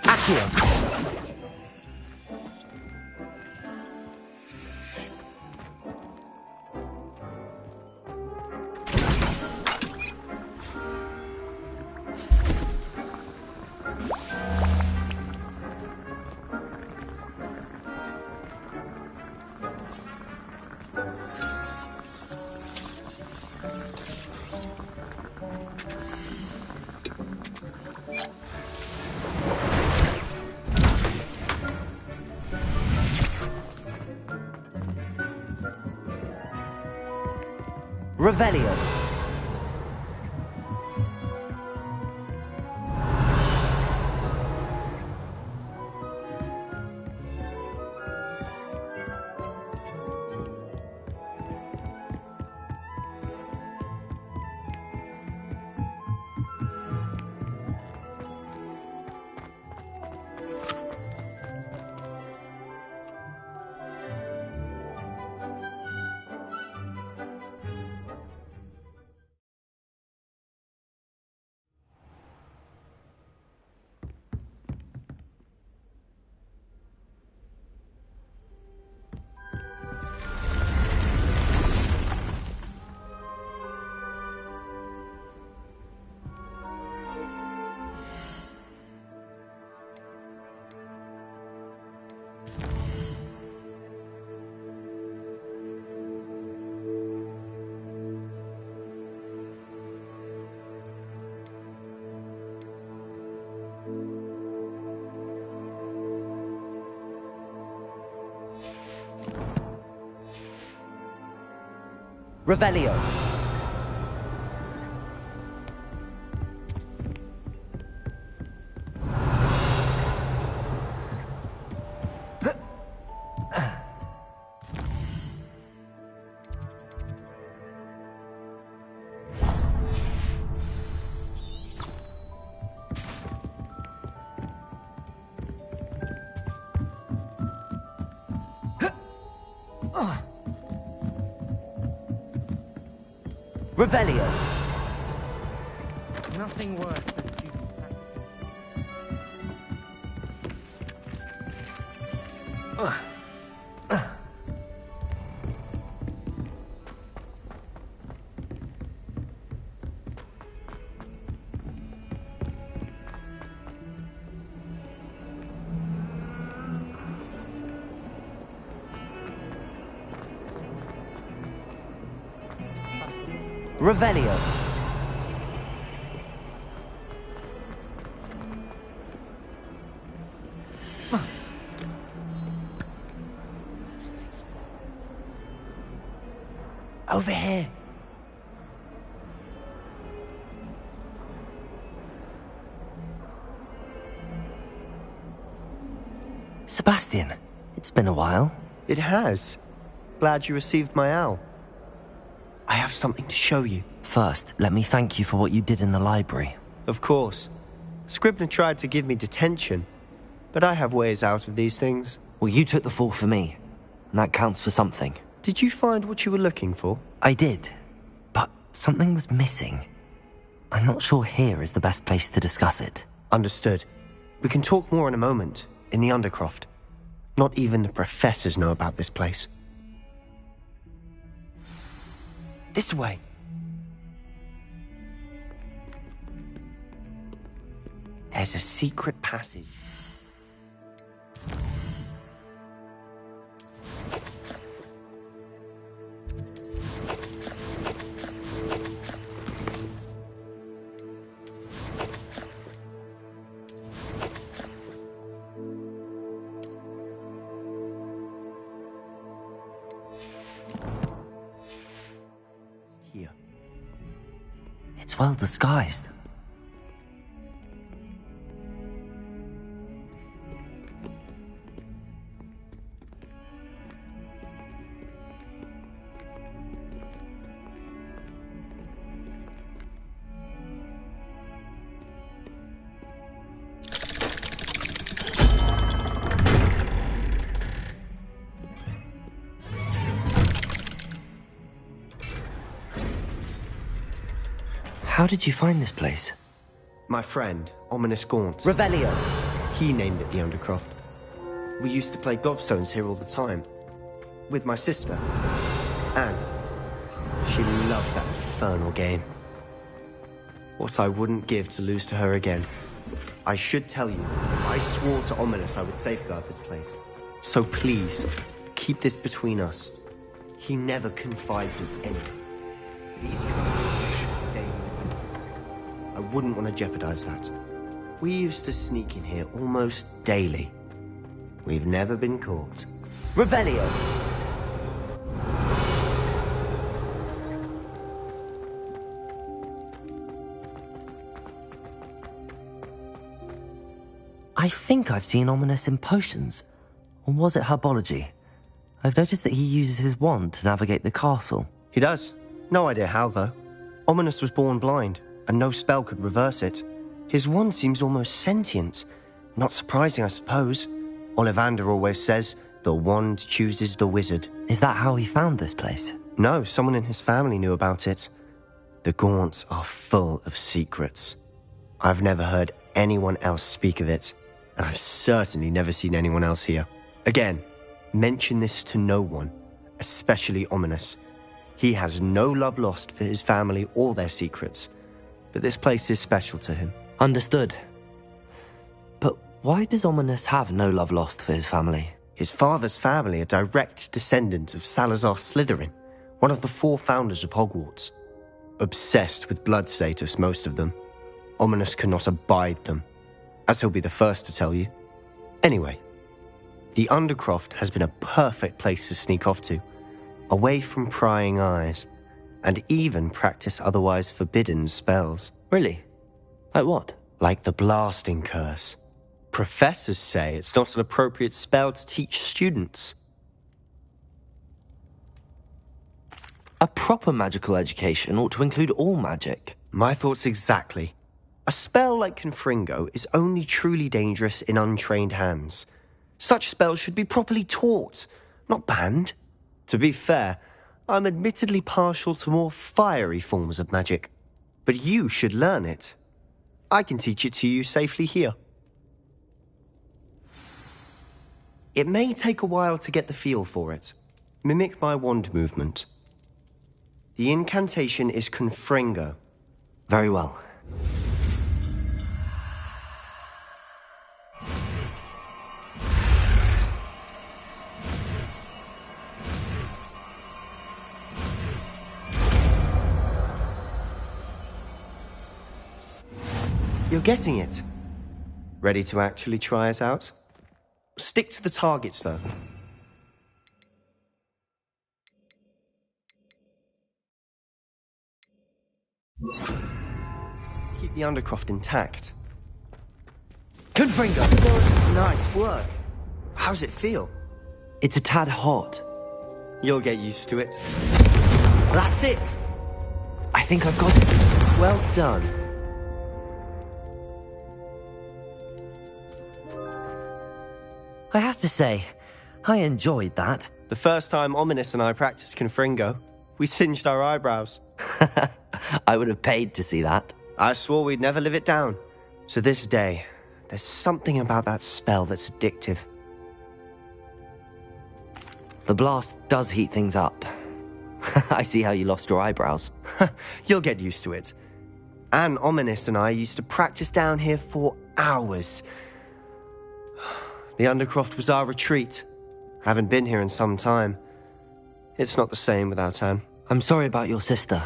Accio. Revelio. Revelio. Revelio. Nothing worse than stupid Revelio. Over here. Sebastian, it's been a while. It has. Glad you received my owl. I have something to show you. First, let me thank you for what you did in the library. Of course. Scribner tried to give me detention, but I have ways out of these things. Well, you took the fall for me, and that counts for something. Did you find what you were looking for? I did, but something was missing. I'm not sure here is the best place to discuss it. Understood. We can talk more in a moment, in the Undercroft. Not even the professors know about this place. This way. There's a secret passage. Here. It's well disguised. How did you find this place? My friend, Ominous Gaunt. Revelio. He named it the Undercroft. We used to play gobstones here all the time. With my sister, Anne. She loved that infernal game. What I wouldn't give to lose to her again. I should tell you, I swore to Ominous I would safeguard this place. So please, keep this between us. He never confides in anyone. These I wouldn't want to jeopardize that. We used to sneak in here almost daily. We've never been caught. Revelio. I think I've seen Ominous in potions. Or was it herbology? I've noticed that he uses his wand to navigate the castle. He does. No idea how, though. Ominous was born blind, and no spell could reverse it. His wand seems almost sentient. Not surprising, I suppose. Ollivander always says, the wand chooses the wizard. Is that how he found this place? No, someone in his family knew about it. The Gaunts are full of secrets. I've never heard anyone else speak of it, and I've certainly never seen anyone else here. Again, mention this to no one, especially Ominous. He has no love lost for his family or their secrets, but this place is special to him. Understood. But why does Ominous have no love lost for his family? His father's family are direct descendants of Salazar Slytherin, one of the 4 founders of Hogwarts. Obsessed with blood status, most of them. Ominous cannot abide them, as he'll be the first to tell you. Anyway, the Undercroft has been a perfect place to sneak off to, away from prying eyes, and even practice otherwise forbidden spells. Really? Like what? Like the blasting curse. Professors say it's not an appropriate spell to teach students. A proper magical education ought to include all magic. My thoughts exactly. A spell like Confringo is only truly dangerous in untrained hands. Such spells should be properly taught, not banned. To be fair, I'm admittedly partial to more fiery forms of magic. But you should learn it. I can teach it to you safely here. It may take a while to get the feel for it. Mimic my wand movement. The incantation is Confringo. Very well. You're getting it. Ready to actually try it out? Stick to the targets, though. Keep the Undercroft intact. Confringo! Nice work. How's it feel? It's a tad hot. You'll get used to it. That's it! I think I've got it. Well done. I have to say, I enjoyed that. The first time Ominous and I practiced Confringo, we singed our eyebrows. I would have paid to see that. I swore we'd never live it down. To this day, there's something about that spell that's addictive. The blast does heat things up. I see how you lost your eyebrows. You'll get used to it. Anne Ominous and I used to practice down here for hours. The Undercroft was our retreat. Haven't been here in some time. It's not the same without Anne. I'm sorry about your sister.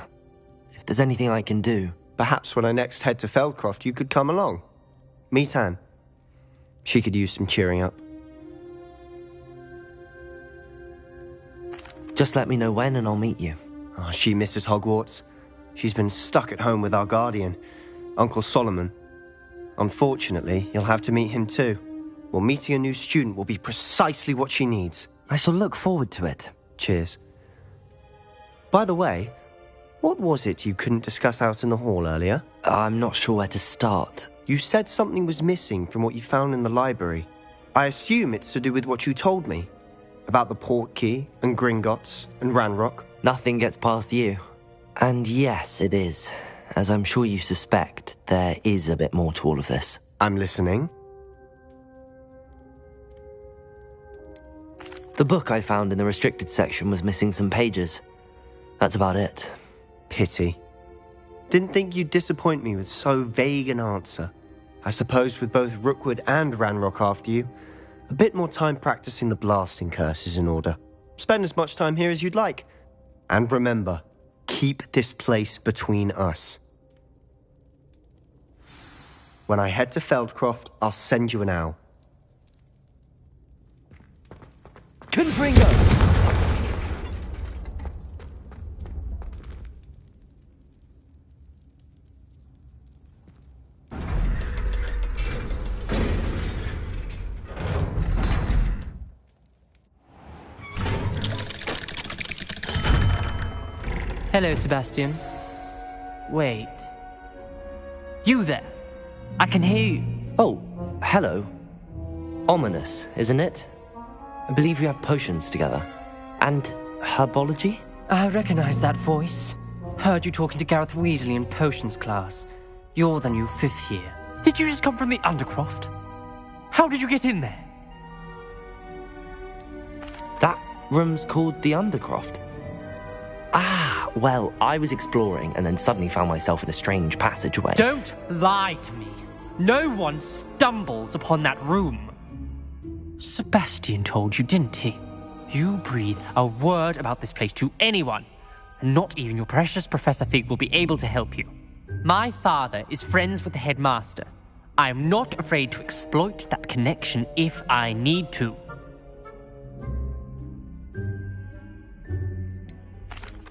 If there's anything I can do... Perhaps when I next head to Feldcroft, you could come along. Meet Anne. She could use some cheering up. Just let me know when and I'll meet you. Oh, she misses Hogwarts. She's been stuck at home with our guardian, Uncle Solomon. Unfortunately, you'll have to meet him too. Well, meeting a new student will be precisely what she needs. I shall look forward to it. Cheers. By the way, what was it you couldn't discuss out in the hall earlier? I'm not sure where to start. You said something was missing from what you found in the library. I assume it's to do with what you told me. About the Portkey, and Gringotts, and Ranrock. Nothing gets past you. And yes, it is. As I'm sure you suspect, there is a bit more to all of this. I'm listening. The book I found in the restricted section was missing some pages. That's about it. Pity. Didn't think you'd disappoint me with so vague an answer. I suppose with both Rookwood and Ranrock after you, a bit more time practicing the blasting curse is in order. Spend as much time here as you'd like. And remember, keep this place between us. When I head to Feldcroft, I'll send you an owl. Confringo! Hello, Sebastian. Wait. You there? I can hear you. Oh, hello. Ominous, isn't it? I believe we have potions together. And herbology? I recognize that voice. Heard you talking to Gareth Weasley in potions class. You're the new 5th year. Did you just come from the Undercroft? How did you get in there? That room's called the Undercroft. Ah, well, I was exploring and then suddenly found myself in a strange passageway. Don't lie to me. No one stumbles upon that room. Sebastian told you, didn't he? You breathe a word about this place to anyone, and not even your precious Professor Fig will be able to help you. My father is friends with the headmaster. I am not afraid to exploit that connection if I need to.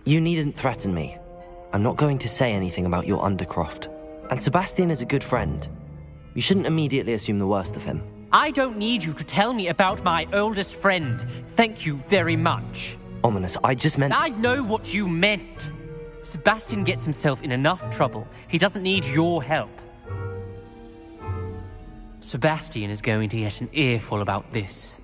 You needn't threaten me. I'm not going to say anything about your Undercroft. And Sebastian is a good friend. You shouldn't immediately assume the worst of him. I don't need you to tell me about my oldest friend. Thank you very much. Ominous, I just meant... I know what you meant. Sebastian gets himself in enough trouble. He doesn't need your help. Sebastian is going to get an earful about this.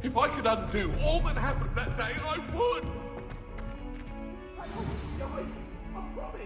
If I could undo all that happened that day, I would! I won't die, I promise!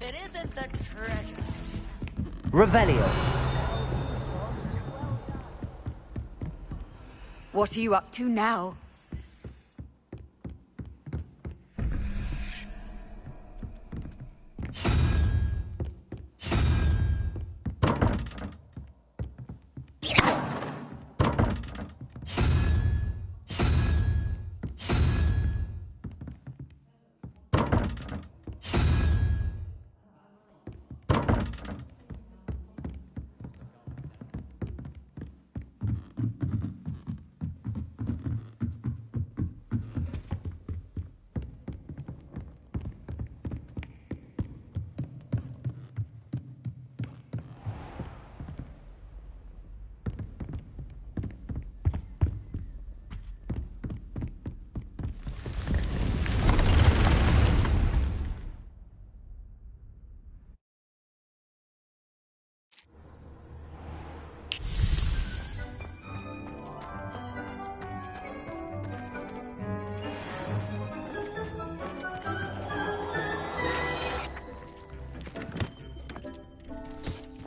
if it isn't the treasure. Revelio. What are you up to now?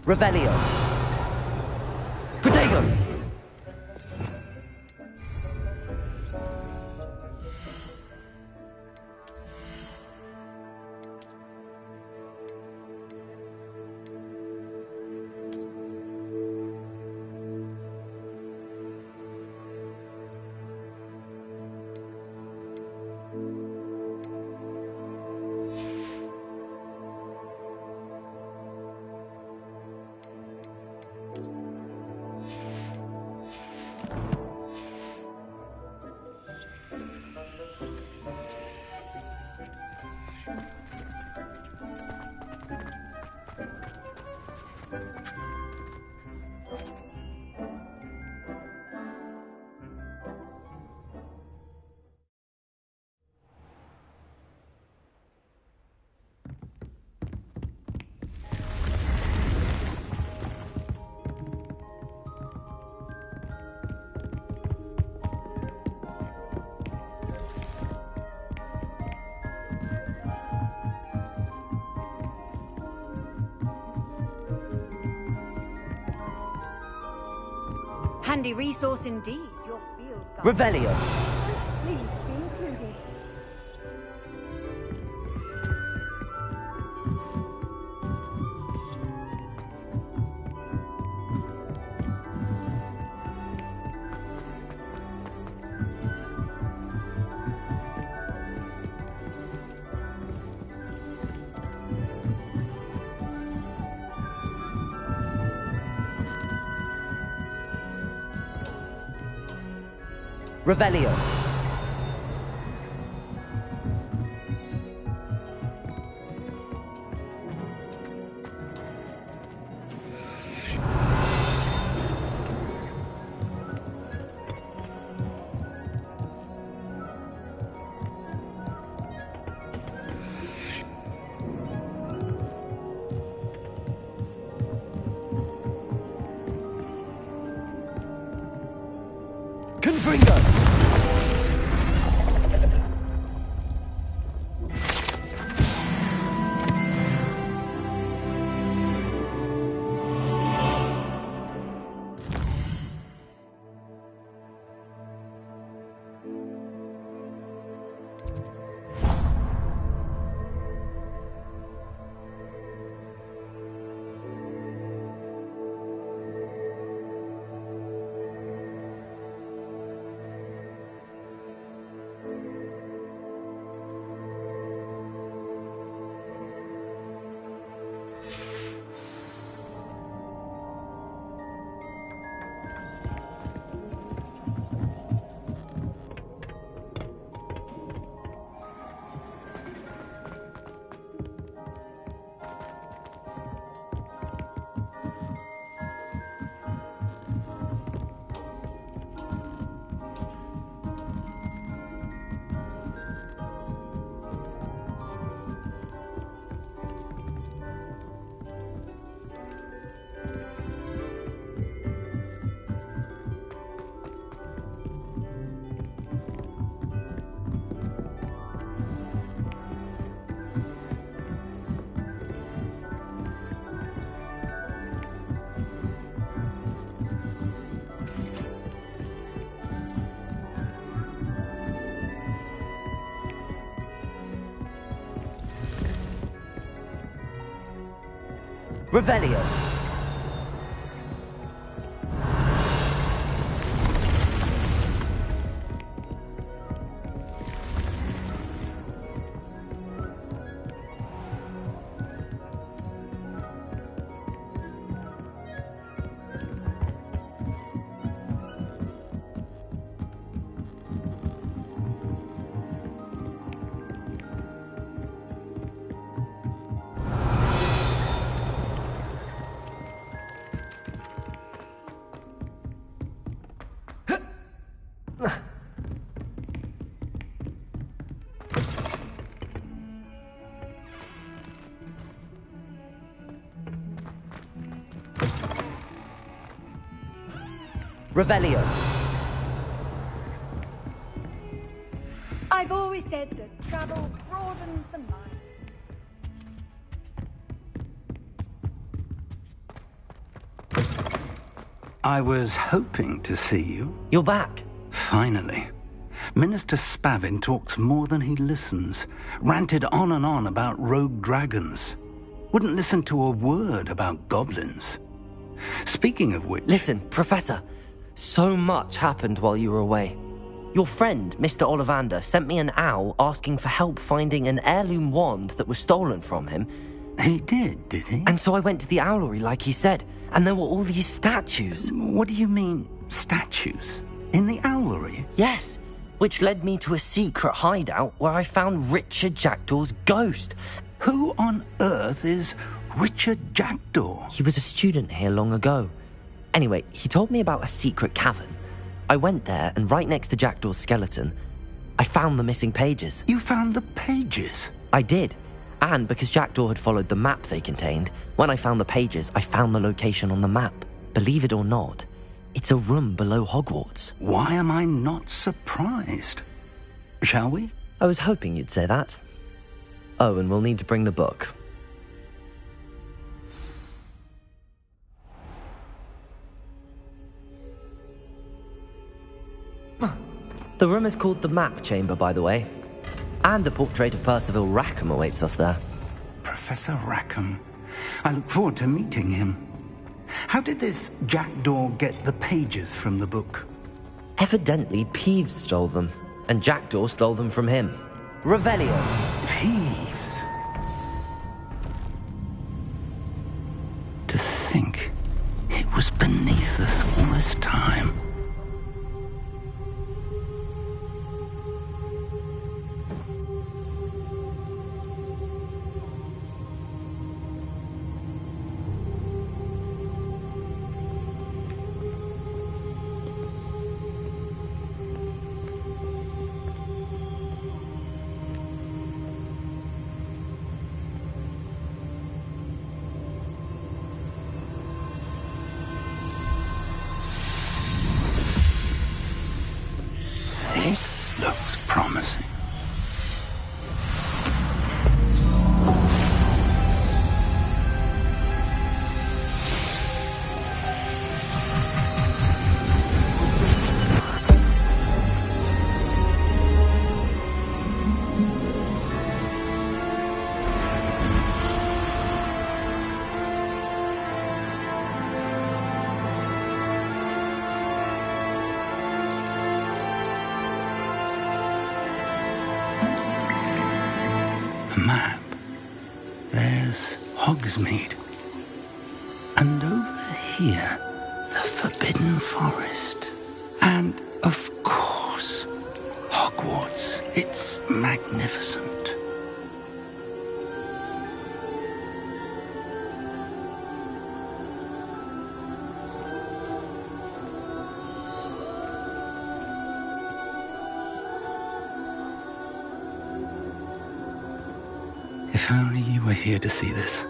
Revelio. Protego. Handy resource indeed, your field guide. Revelio. Please be included. Revelio. Confringo. Revelio. Revelio. I've always said that travel broadens the mind. I was hoping to see you. You're back. Finally. Minister Spavin talks more than he listens. Ranted on and on about rogue dragons. Wouldn't listen to a word about goblins. Speaking of which... Listen, Professor. So much happened while you were away. Your friend, Mr. Ollivander, sent me an owl asking for help finding an heirloom wand that was stolen from him. He did he? And so I went to the owlery like he said, and there were all these statues. What do you mean, statues? In the owlery? Yes, which led me to a secret hideout where I found Richard Jackdaw's ghost. Who on earth is Richard Jackdaw? He was a student here long ago. Anyway, he told me about a secret cavern. I went there, and right next to Jackdaw's skeleton, I found the missing pages. You found the pages? I did. And because Jackdaw had followed the map they contained, when I found the pages, I found the location on the map. Believe it or not, it's a room below Hogwarts. Why am I not surprised? Shall we? I was hoping you'd say that. Oh, and we'll need to bring the book. The room is called the Map Chamber, by the way. And a portrait of Percival Rackham awaits us there. Professor Rackham. I look forward to meeting him. How did this Jackdaw get the pages from the book? Evidently, Peeves stole them, and Jackdaw stole them from him. Revelio. Peeves. To think it was beneath us all this time. This looks promising. Map. There's Hogsmeade. And over here, the Forbidden Forest. And, of course, Hogwarts. It's magnificent. If only you were here to see this.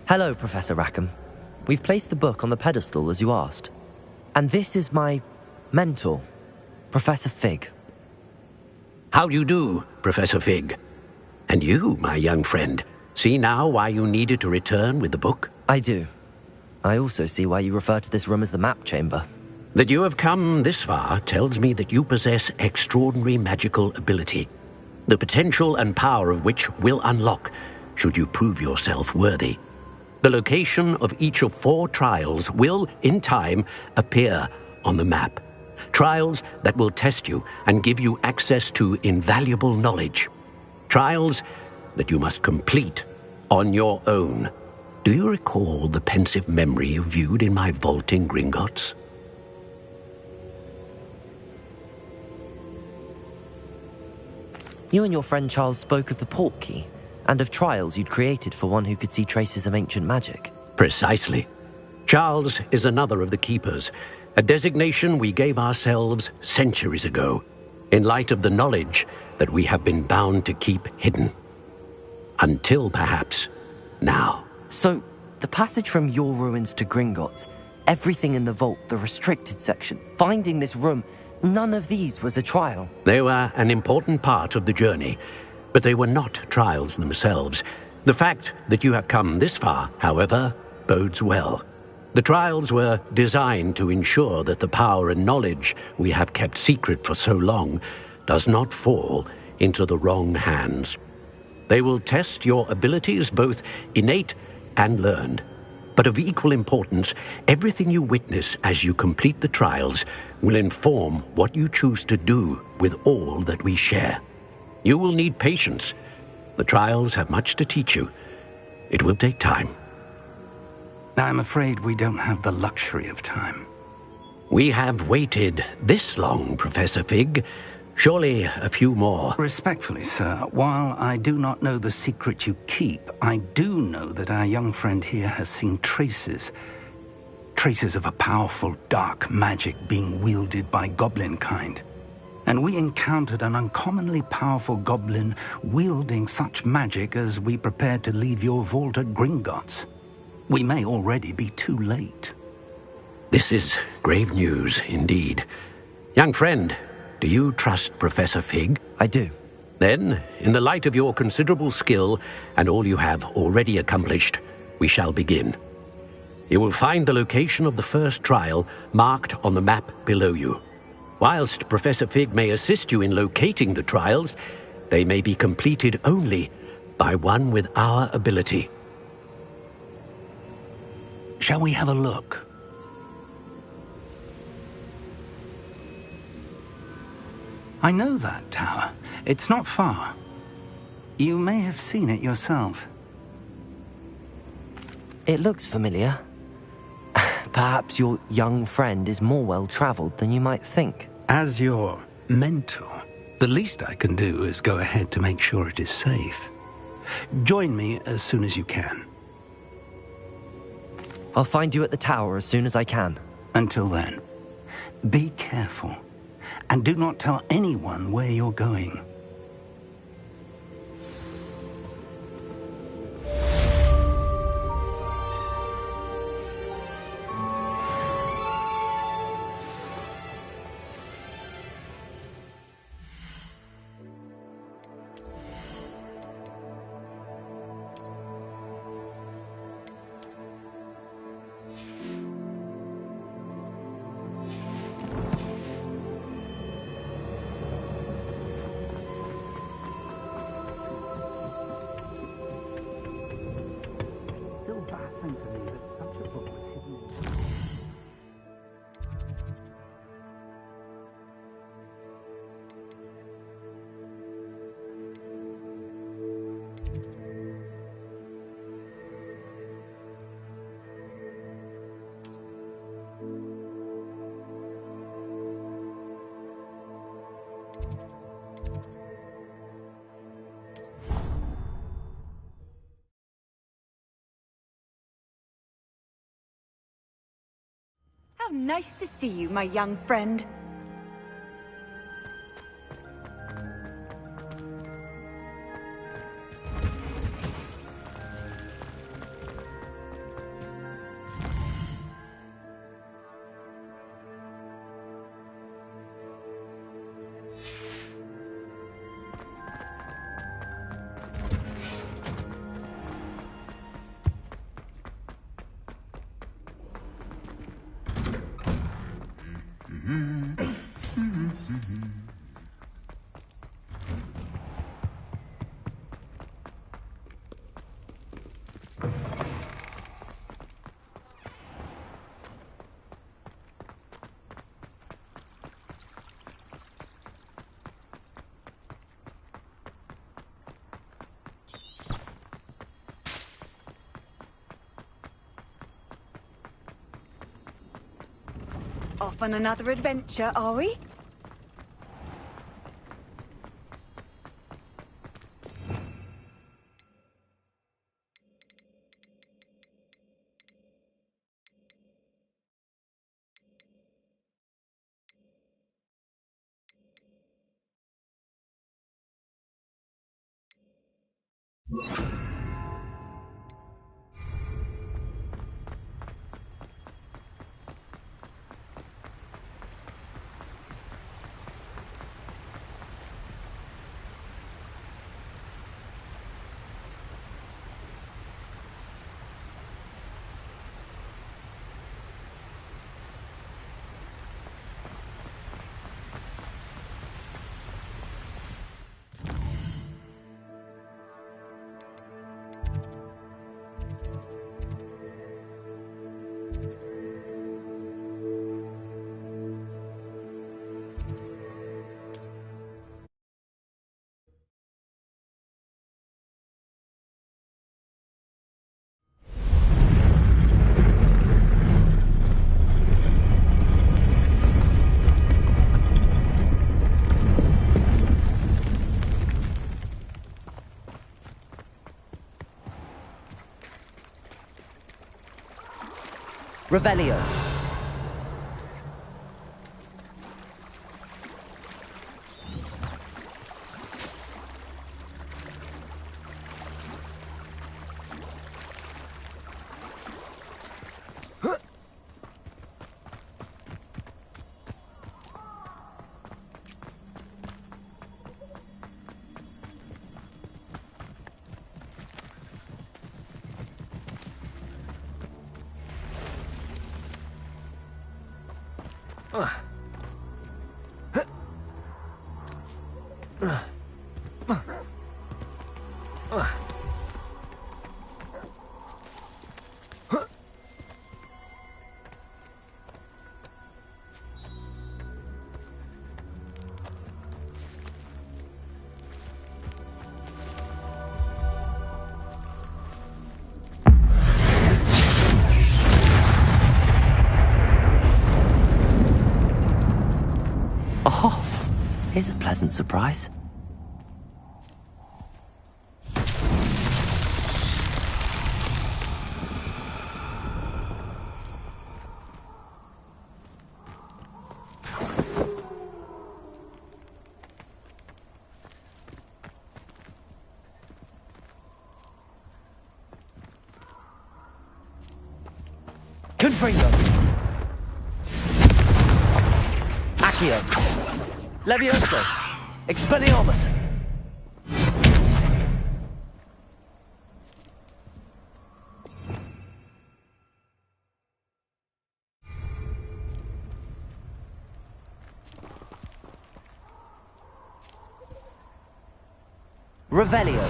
Hello, Professor Rackham. We've placed the book on the pedestal as you asked. And this is my mentor, Professor Fig. How do you do, Professor Fig? And you, my young friend, see now why you needed to return with the book? I do. I also see why you refer to this room as the map chamber. That you have come this far tells me that you possess extraordinary magical ability, the potential and power of which will unlock should you prove yourself worthy. The location of each of 4 trials will, in time, appear on the map. Trials that will test you and give you access to invaluable knowledge. Trials that you must complete on your own. Do you recall the pensive memory you viewed in my vault in Gringotts? You and your friend Charles spoke of the port key, and of trials you'd created for one who could see traces of ancient magic. Precisely. Charles is another of the keepers, a designation we gave ourselves centuries ago, in light of the knowledge that we have been bound to keep hidden. Until, perhaps, now. So, the passage from your ruins to Gringotts, everything in the vault, the restricted section, finding this room, none of these was a trial. They were an important part of the journey, but they were not trials themselves. The fact that you have come this far, however, bodes well. The trials were designed to ensure that the power and knowledge we have kept secret for so long does not fall into the wrong hands. They will test your abilities, both innate and learned. But of equal importance, everything you witness as you complete the trials will inform what you choose to do with all that we share. You will need patience. The trials have much to teach you. It will take time. I'm afraid we don't have the luxury of time. We have waited this long, Professor Fig. Surely a few more. Respectfully, sir, while I do not know the secret you keep, I do know that our young friend here has seen traces of a powerful dark magic being wielded by goblin kind. And we encountered an uncommonly powerful goblin wielding such magic as we prepared to leave your vault at Gringotts. We may already be too late. This is grave news indeed. Young friend, do you trust Professor Fig? I do. Then, in the light of your considerable skill and all you have already accomplished, we shall begin. You will find the location of the first trial marked on the map below you. Whilst Professor Fig may assist you in locating the trials, they may be completed only by one with our ability. Shall we have a look? I know that tower. It's not far. You may have seen it yourself. It looks familiar. Perhaps your young friend is more well-traveled than you might think. As your mentor, the least I can do is go ahead to make sure it is safe. Join me as soon as you can. I'll find you at the tower as soon as I can. Until then, be careful, and do not tell anyone where you're going. How nice to see you, my young friend. Off on another adventure, are we? Revelio. Oh, here's a pleasant surprise. Confringo. Accio. Levioso. Expelliarmus. Revelio.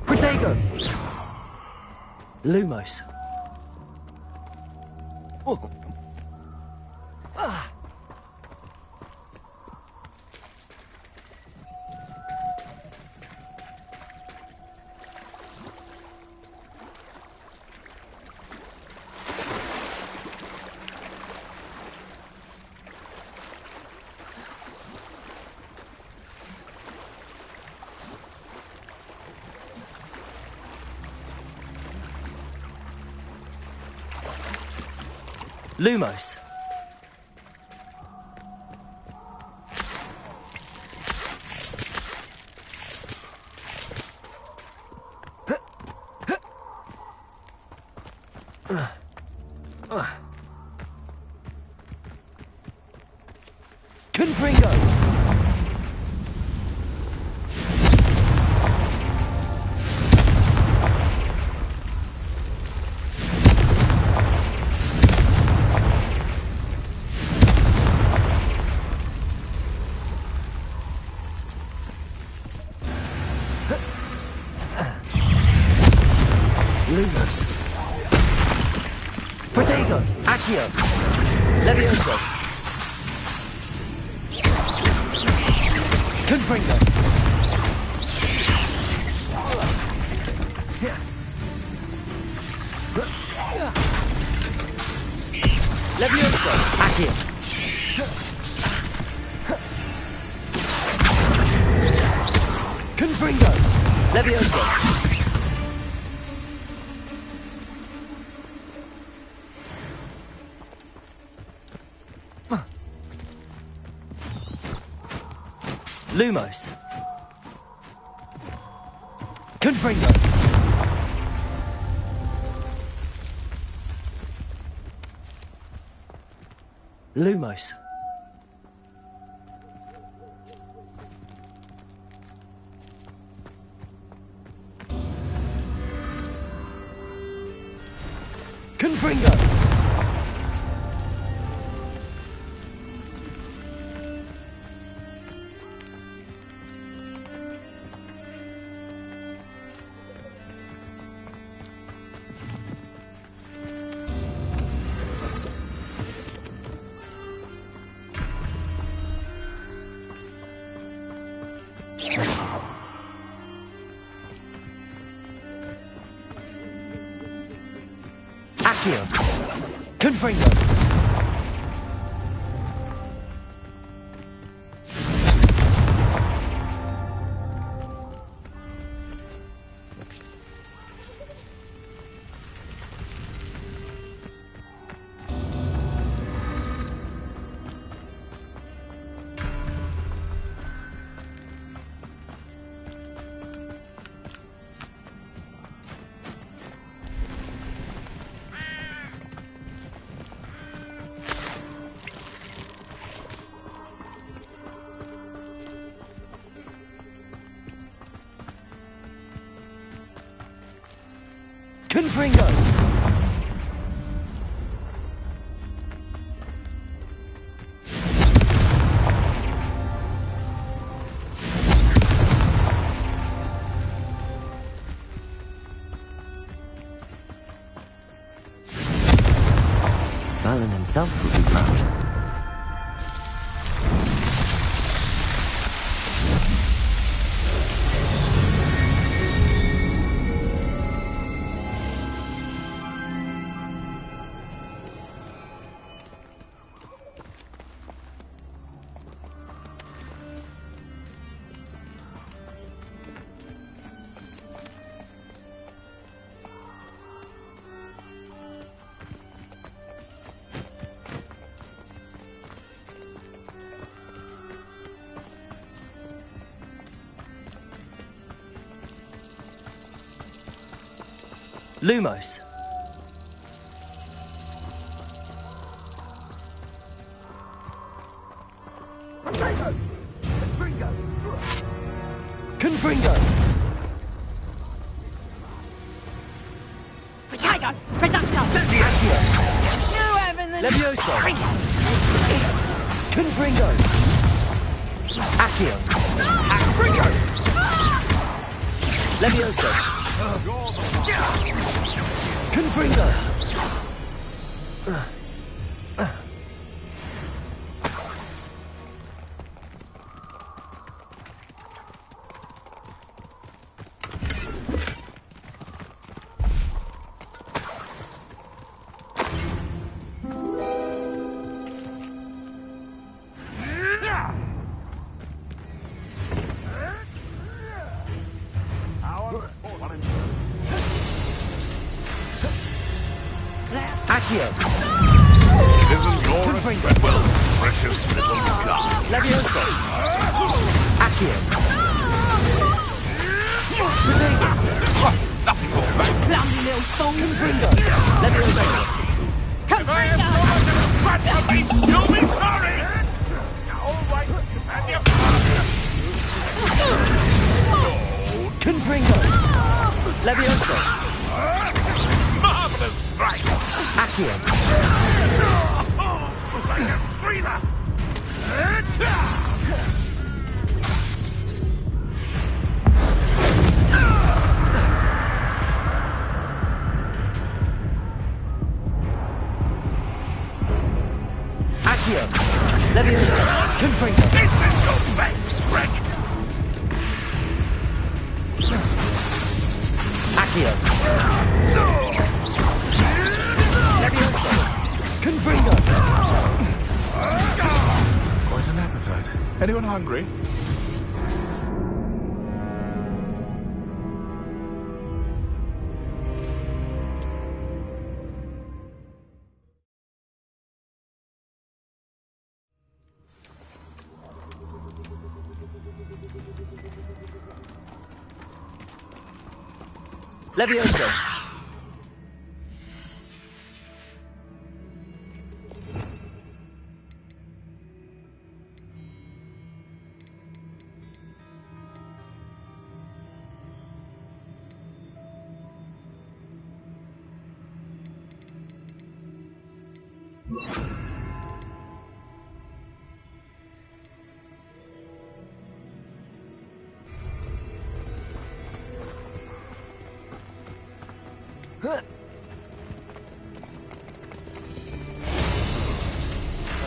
Protego. Lumos. Oh. Ah. Lumos. Confringo. Lumos. Protego. Accio. Levioso. Confringo. Levioso. Accio. Confringo. Levioso. Lumos. Confringo. Lumos. Confringo. Accio. Confringo. Confringo! Merlin himself would be proud. Lumos. Confringo. Protego! Reducto! Accio. You haven't the... Levioso. Confringo. Accio. Confringo. Levioso. Confringo. Accio. Isn't Laura Treadwell's precious little car? Levioso. Accio. Protego. Nothing more. Clumsy little fool! Confringo. Levioso. Confringo! You'll be sorry! All right, and your Confringo. Levioso. marvelous strike! Accio. Like a streamer! Confringo! Is this your best trick? Accio! Levioso! Confringo! Quite an appetite. Anyone hungry? Levioso!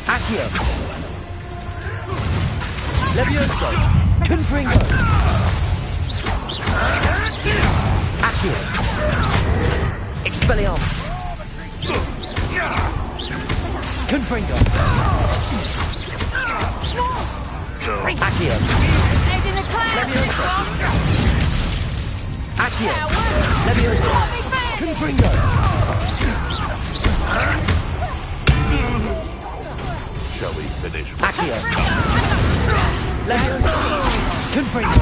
Accio! Levioso! Confringo! Accio! Expelliarmus! Confringo! Accio! Levioso! Accio! Levioso! Confringo! Shall we finish? Accio! Levioso! Confringo!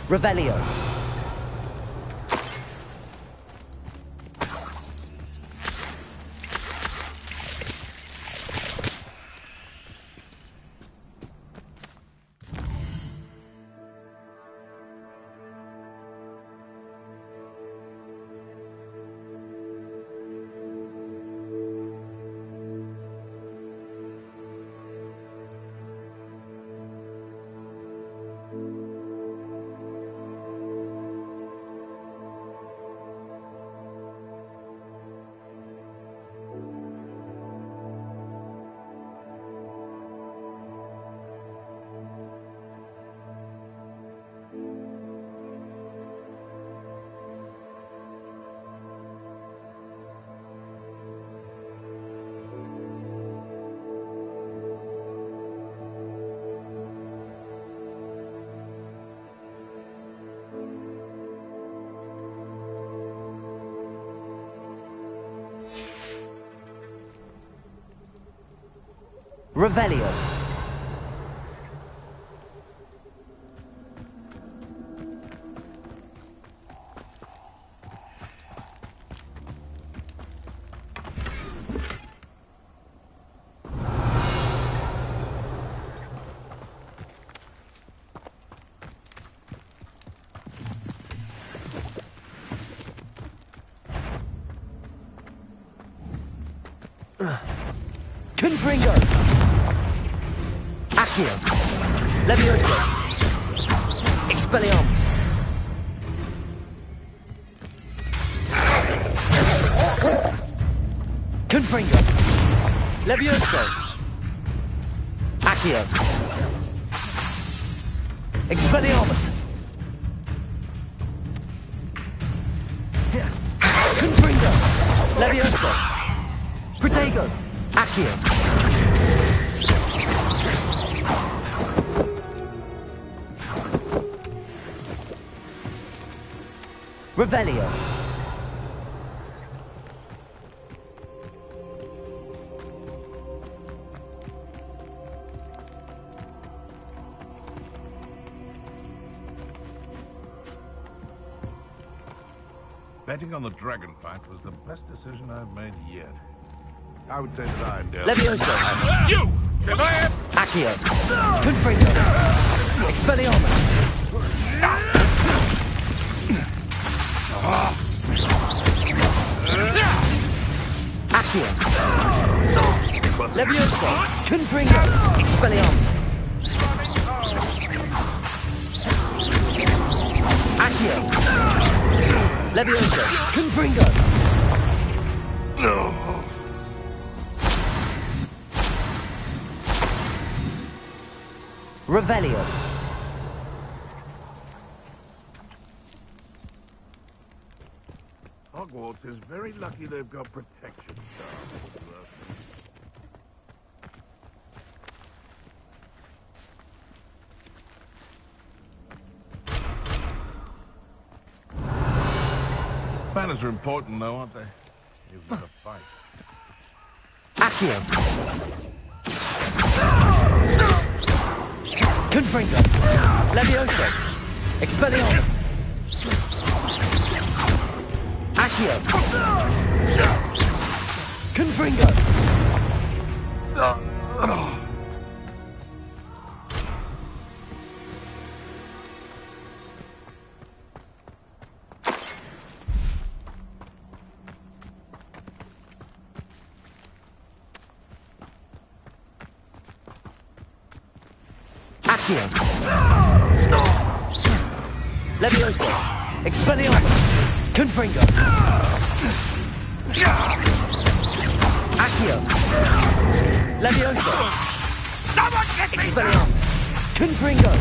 Revelio! Revelio! Confringo! Accio! Levioso! Expelliarmus! Confringo! Levioso! Accio! Expelliarmus! Confringo! Levioso! Protego! Accio! Revelio! Betting on the dragon fight was the best decision I've made yet. I would say that I dare. Levioso! You! Can I have... Accio! Confringo! Expelliarmus! Accio! Levioso! Confringo! Expelliarmus! Accio! Levioso! Confringo! No. Revelio! Hogwarts is very lucky they've got protection staff. Manners are important, though, aren't they? You've got to fight. Accio! Confringo! Levioso! Expelliarmus! Accio! Confringo! Accio! Levioso! Expelliarmus! Confringo! Accio! Levioso! Expelliarmus! Confringo!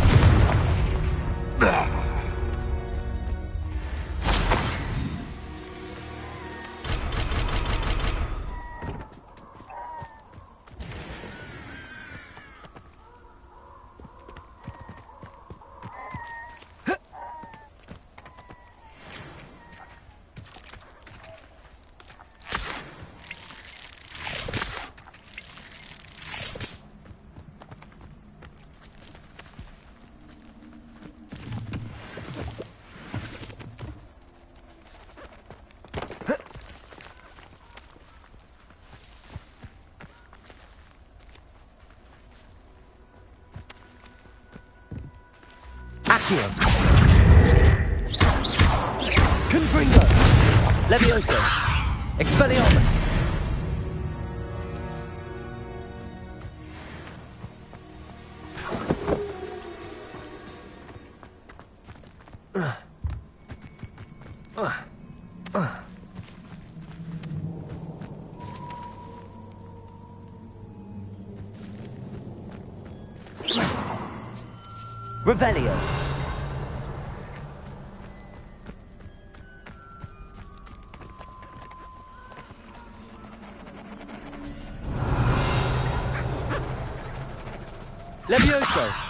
Accio! Confringo! Levioso! Expelliarmus! Revelio! Levioso!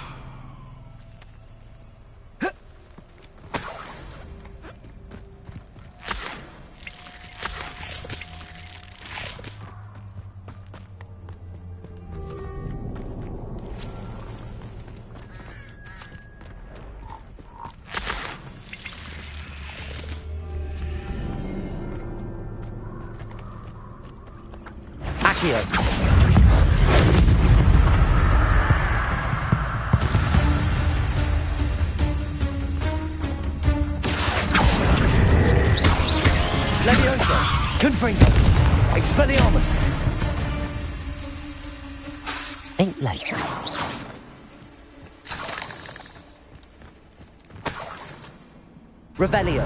Accio! Levioso! Confringo! Expelliarmus! Ain't late. Revelio!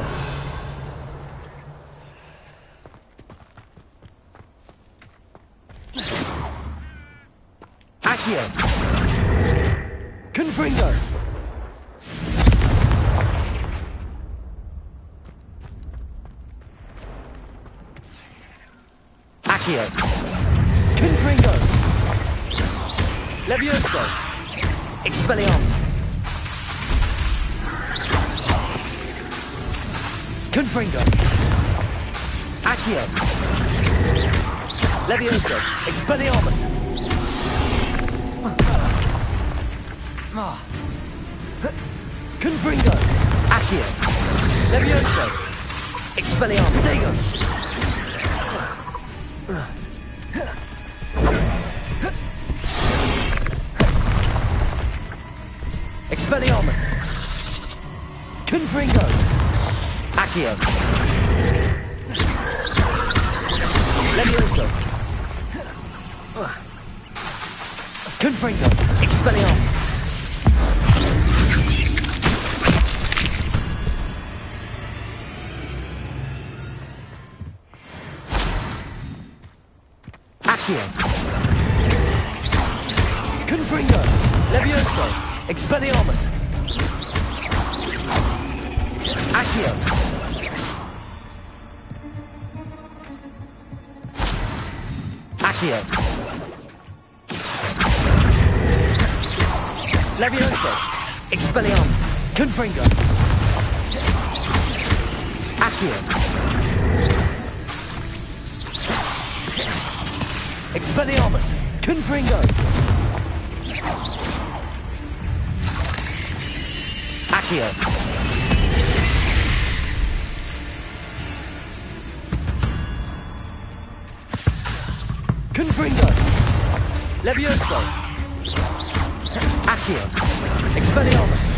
Accio! Confringo! Accio! Confringo! Levioso! Expelliarmus! Confringo! Accio! Levioso! Expelliarmus! Confringo! Accio! Levioso! Expelliarmus! There you go! Expelliarmus! Confringo! Accio! Levioso! Confringo! Expelliarmus! Confringo! Levioso! Expelliarmus! Accio! Accio! Levioso! Expelliarmus! Confringo! Accio! Expelliarmus! Confringo! Accio! Confringo! Levioso! Accio! Expelliarmus!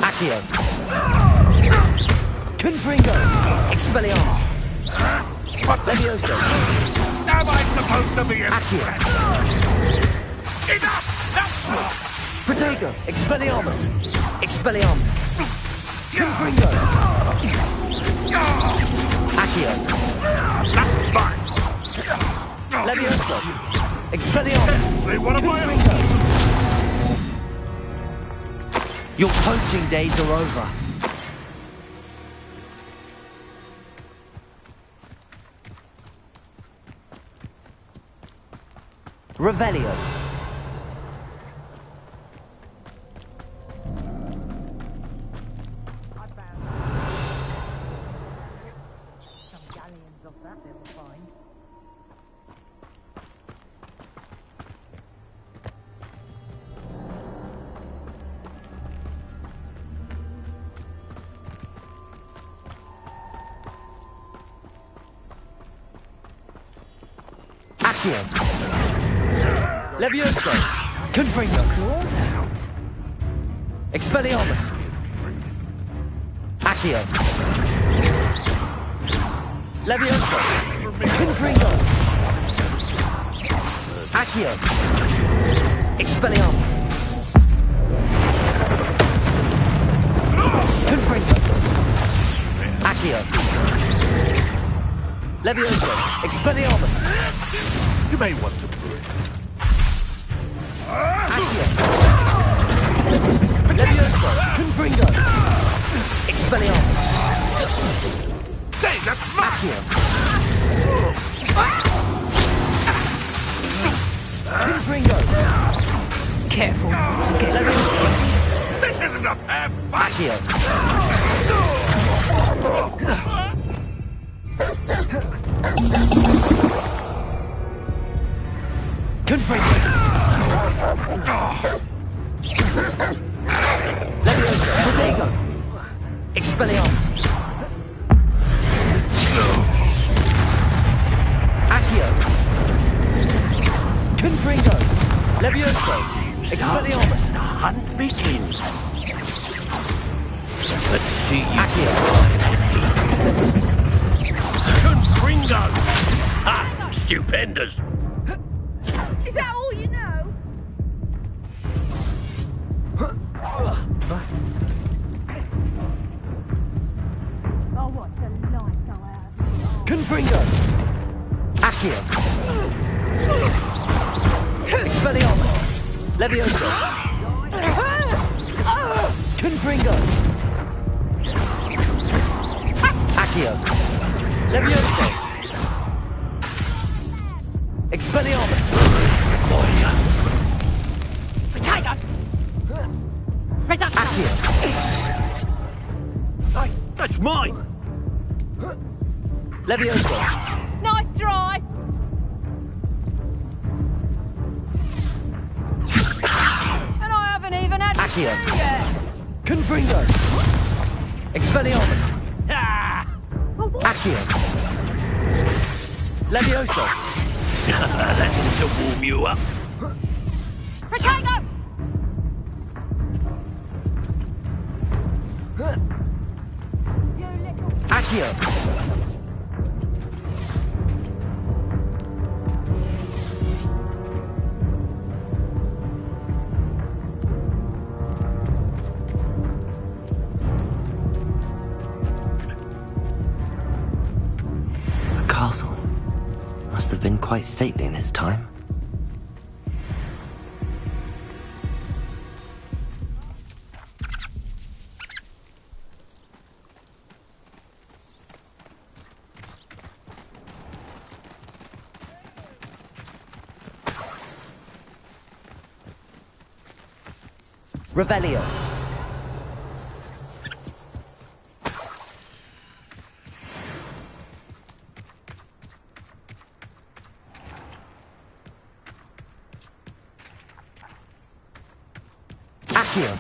Accio! Confringo! Expelliarmus! Levioso! Am I supposed to be Accio! Enough! Protego! Expelliarmus! Expelliarmus! Confringo! Accio! That's mine! Levioso! Expelliarmus! What am I? Your poaching days are over. Revelio. Accio. Levioso! Confringo! Expelliarmus! Accio! Levioso! Confringo! Accio! Expelliarmus! Confringo! Accio! Levioso! Expelliarmus! You may want to breathe. Levioso! Confringo! Expelliarmus! Hey, that's Accio! Confringo! Careful not to get Levioso! This isn't a fair fight! Accio! Confringo! Levioso! Protego! Expelliarmus! Accio! Confringo! Levioso! Expelliarmus! Hunt begins. Let's see you. Accio! Confringo! Ha! Stupendous! Is that all you know? Oh, what a light I have. Confringo! Accio! Expelliarmus! Levioso! Confringo! Accio! Levioso! Expelliarmus! Potato! Reduction! Accio! Hey, that's mine! Levioso! Nice try! And I haven't even had Accio! to do yet! Confringo! Expelliarmus! Ah! Accio! Levioso! That's to warm you up. Potato! Accio! Must have been quite stately in his time. Revelio. Accio.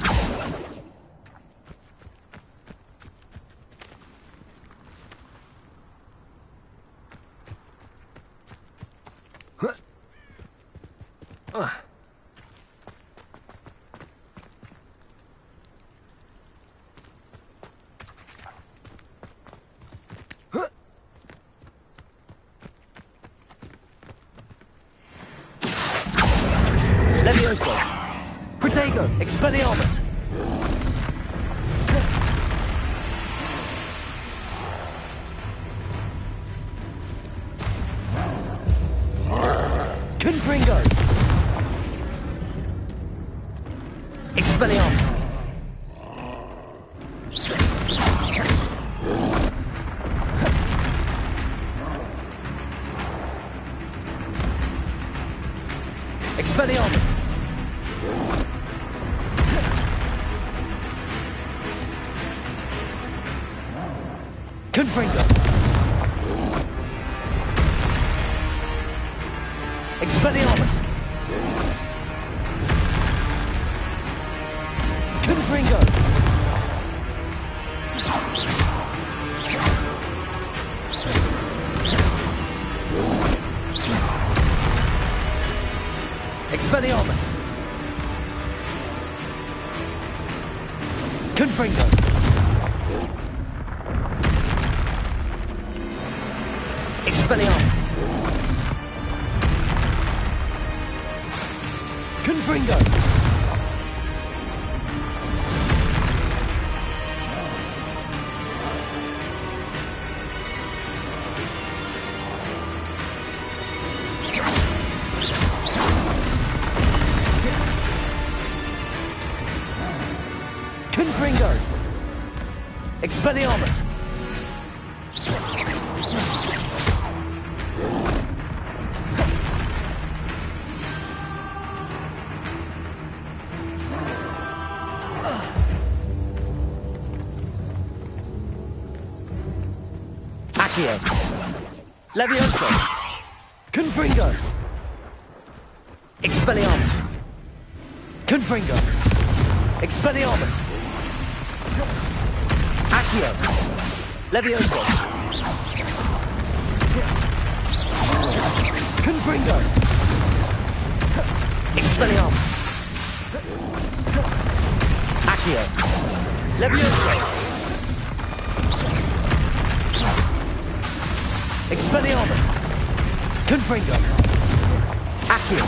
Levioso. Protego. Expelliarmus. Confringo. Expelliarmus. Expelliarmus. Confringo. Expelliarmus. Confringo. Expelliarmus. Confringo. Expelliarmus. Confringo. Confringo. Expelliarmus. Accio. Levioso. Confringo. Expelliarmus. Confringo. Expelliarmus. Accio. Levioso. Confringo. Expelliarmus. Accio. Levioso. Expelliarmus. Confringo. Accio.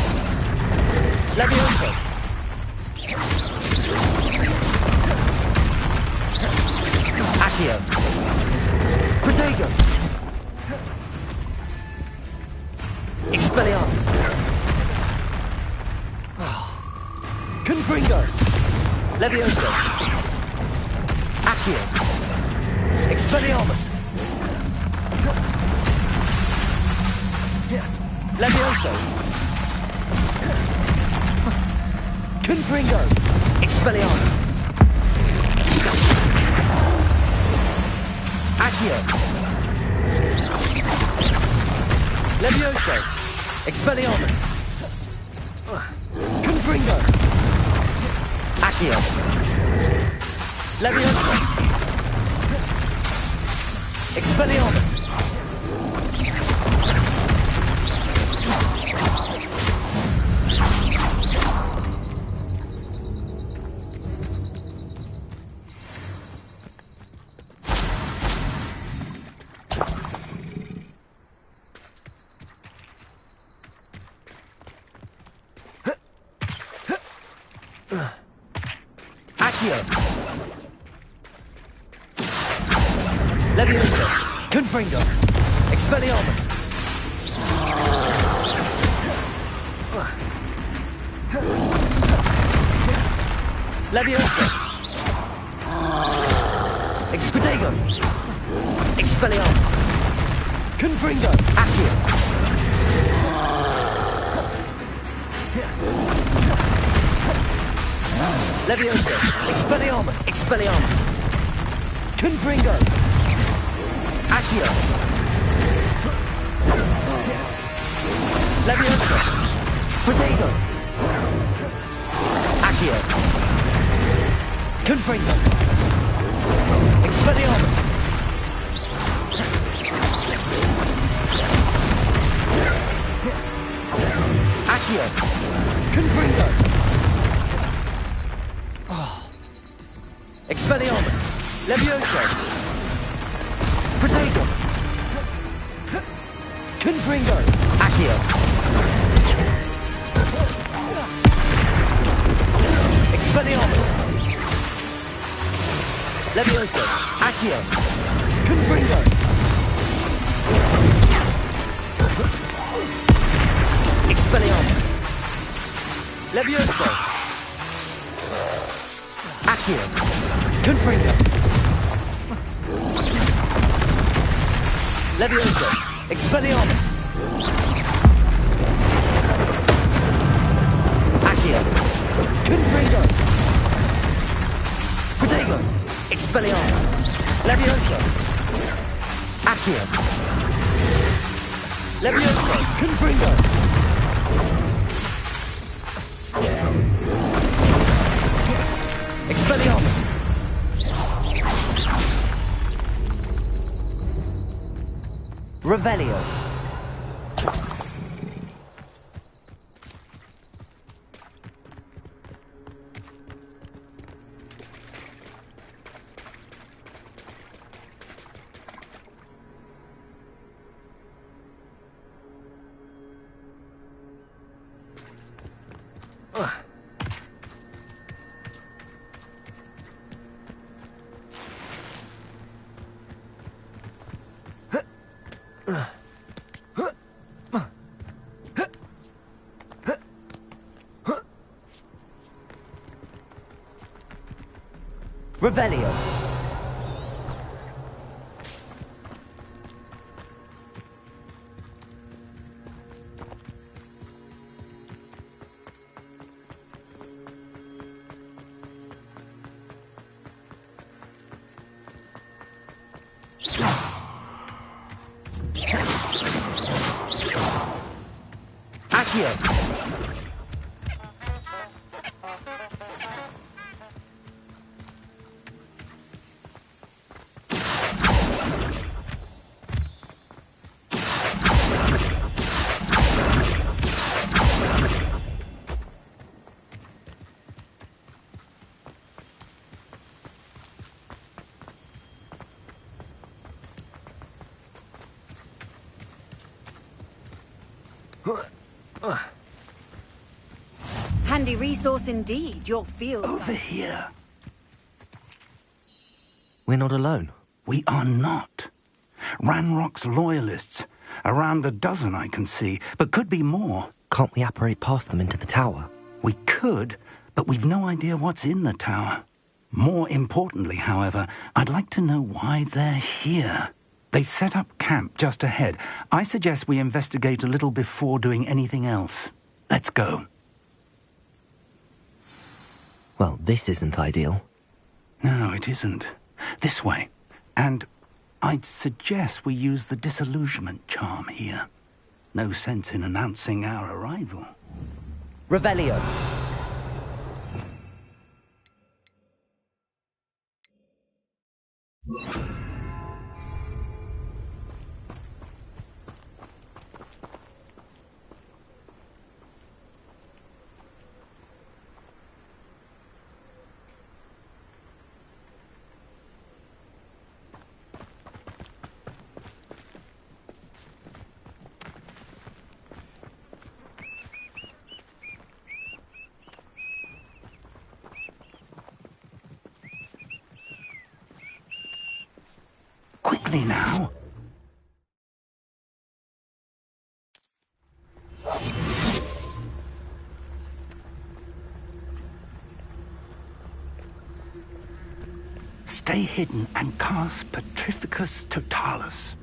Levioso. Accio. Protego. Expelliarmus. Confringo. Levioso. Accio. Expelliarmus. Levioso. Confringo. Expelliarmus. Accio. Levioso. Expelliarmus. Confringo. Accio. Levioso. Expelliarmus. Accio. Levioso. Confringo. Expelliarmus. Levioso! Expedego! Expelliarmus! Confringo! Accio! Levioso! Expelliarmus! Expelliarmus! Confringo! Accio! Levioso! Protego! Accio! Confringo! Expelliarmus! Accio! Confringo! Oh. Expelliarmus! Levioso! Protego! Confringo! Accio! Expelliarmus! Levioso! Accio! Confringo! Expelliarmus! Levioso! Accio! Confringo! Levioso! Expelliarmus! Accio! Confringo! Protego! Expelliarmus! Levioso! Accio! Levioso! Confringo! Expelliarmus! Revelio! Revelio! Accio! Handy resource indeed, your field. Over here. We're not alone. We are not. Ranrock's loyalists. Around a dozen I can see, but could be more. Can't we apparate past them into the tower? We could, but we've no idea what's in the tower. More importantly, however, I'd like to know why they're here. They've set up camp just ahead. I suggest we investigate a little before doing anything else. Let's go. Well, this isn't ideal. No, it isn't. This way. And I'd suggest we use the disillusionment charm here. No sense in announcing our arrival. Revelio! Quickly now. Stay hidden and cast Petrificus Totalis.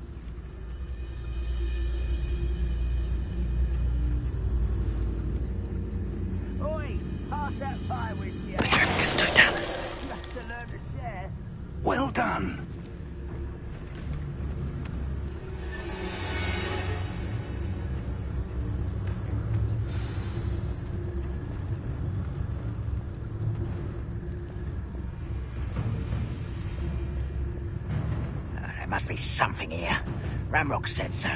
Oi, pass that pie with you. Petrificus Totalis. You have to learn to share. Well done. There must be something here. Ramrock said so.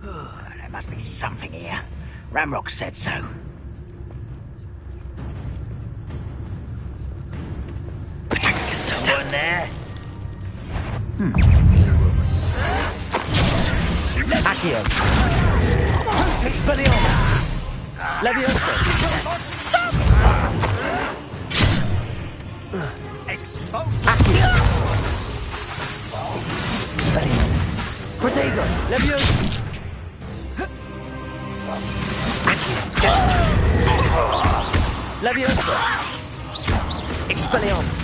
There must be something here. Ramrock said so. Petrificus Totalis. Someone there? Accio. Expelliarmus. Leviosa. Accio. Expelliarmus. Protego. Leviosa. Accio. Leviosa. Expelliarmus.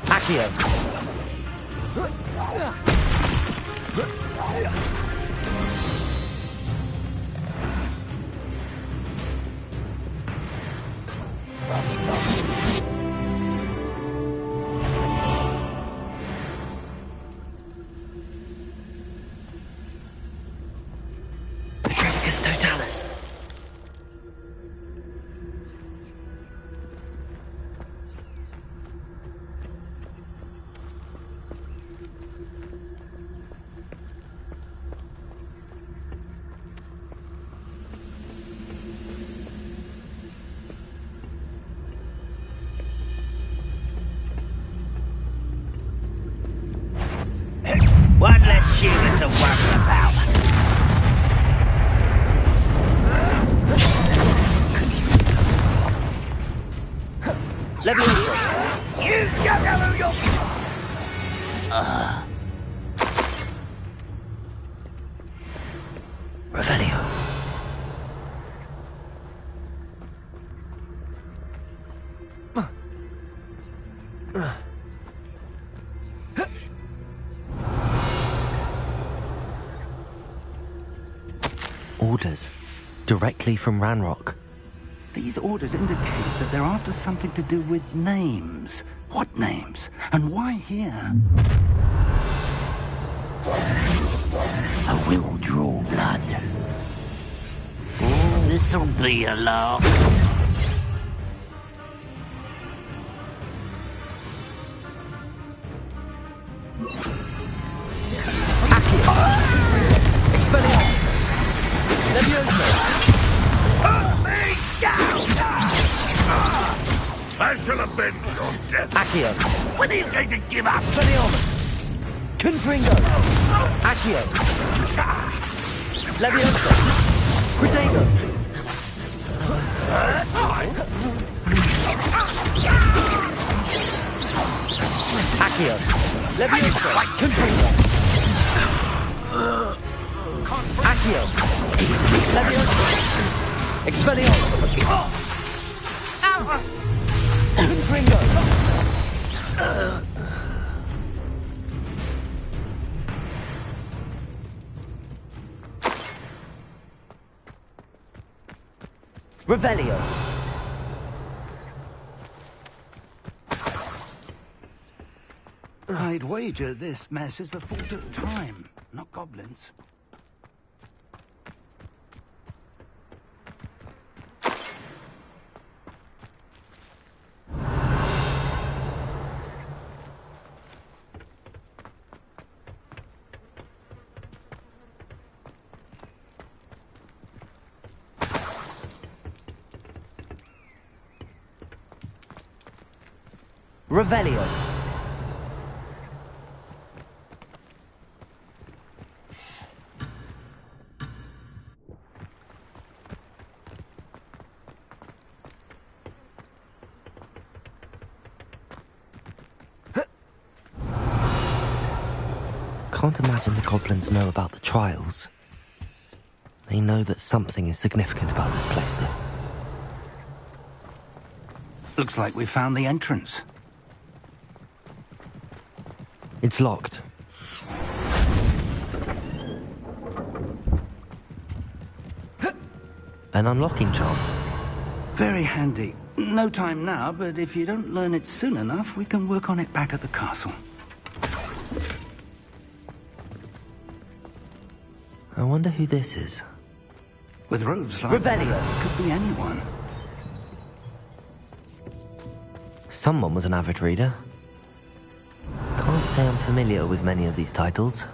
Accio. Petrificus Totalis. One less human to worry about. Leviosa. You don't know who you're... Revelio. Orders. Directly from Ranrock. These orders indicate that they're after something to do with names. What names? And why here? I will draw blood. This'll be a laugh. Expelliarmus. Leviosa. Put me down! I shall avenge your death. Accio. When are you going to give up? Expelliarmus. Confringo. Accio. Leviosa. Protego. Accio. Leviosa. Confringo. Accio. Leviosa. Expelliarmus. Confringo. Revelio. I'd wager this mess is the fault of time, not goblins. Revelio. Can't imagine the goblins know about the trials. They know that something is significant about this place, though. Looks like we found the entrance. It's locked. An unlocking charm. Very handy. No time now, but if you don't learn it soon enough, we can work on it back at the castle. I wonder who this is. With robes like that, it could be anyone. Someone was an avid reader. Can't say I'm familiar with many of these titles.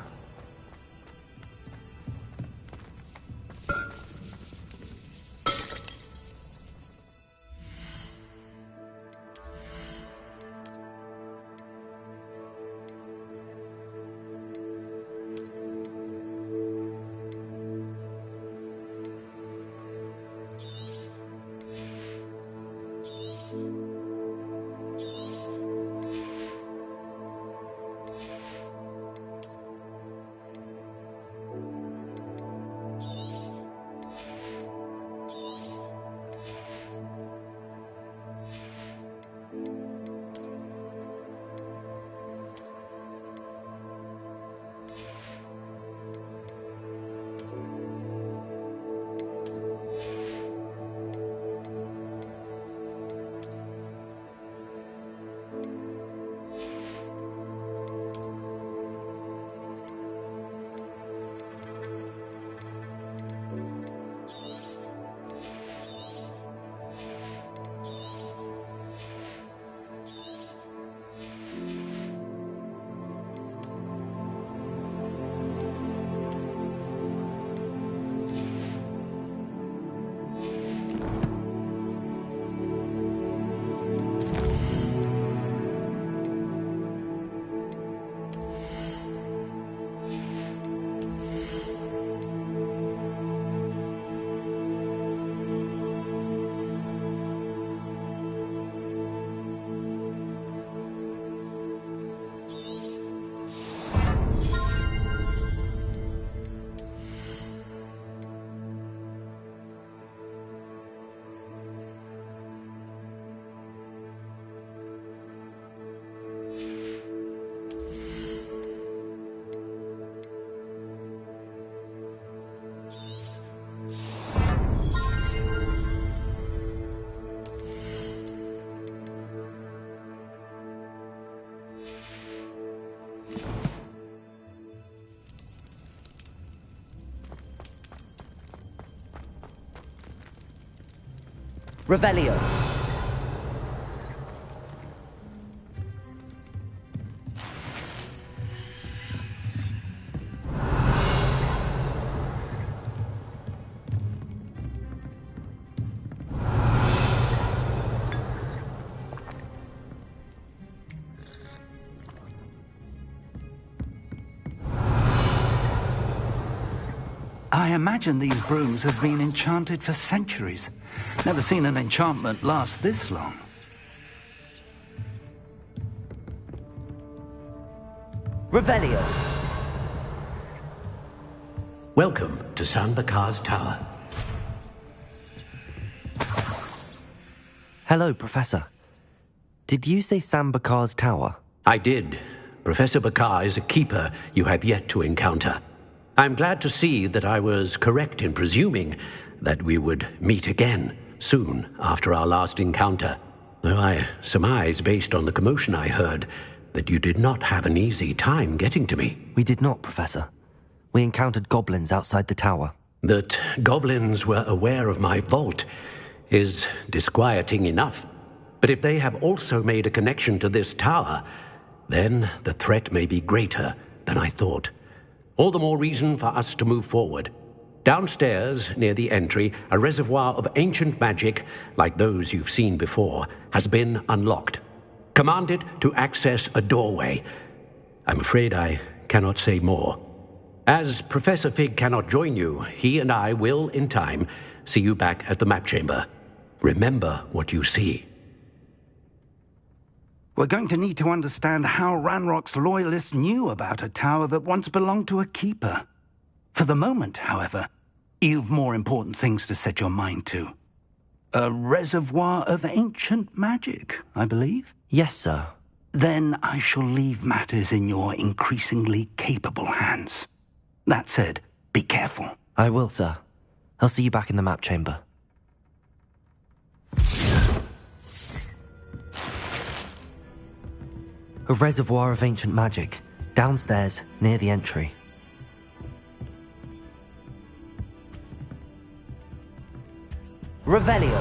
Revelio. I imagine these brooms have been enchanted for centuries. Never seen an enchantment last this long. Revelio. Welcome to Sanbakar's Tower. Hello, Professor. Did you say Sam Bakar's tower? I did. Professor Bakar is a keeper you have yet to encounter. I'm glad to see that I was correct in presuming that we would meet again soon after our last encounter, though I surmise, based on the commotion I heard, that you did not have an easy time getting to me. We did not, Professor. We encountered goblins outside the tower. That goblins were aware of my vault is disquieting enough. But if they have also made a connection to this tower, then the threat may be greater than I thought. All the more reason for us to move forward. Downstairs, near the entry, a reservoir of ancient magic, like those you've seen before, has been unlocked. Command it to access a doorway. I'm afraid I cannot say more. As Professor Fig cannot join you, he and I will, in time, see you back at the map chamber. Remember what you see. We're going to need to understand how Ranrock's loyalists knew about a tower that once belonged to a keeper. For the moment, however, you've more important things to set your mind to. A reservoir of ancient magic, I believe? Yes, sir. Then I shall leave matters in your increasingly capable hands. That said, be careful. I will, sir. I'll see you back in the map chamber. A reservoir of ancient magic, downstairs, near the entry. Revelio.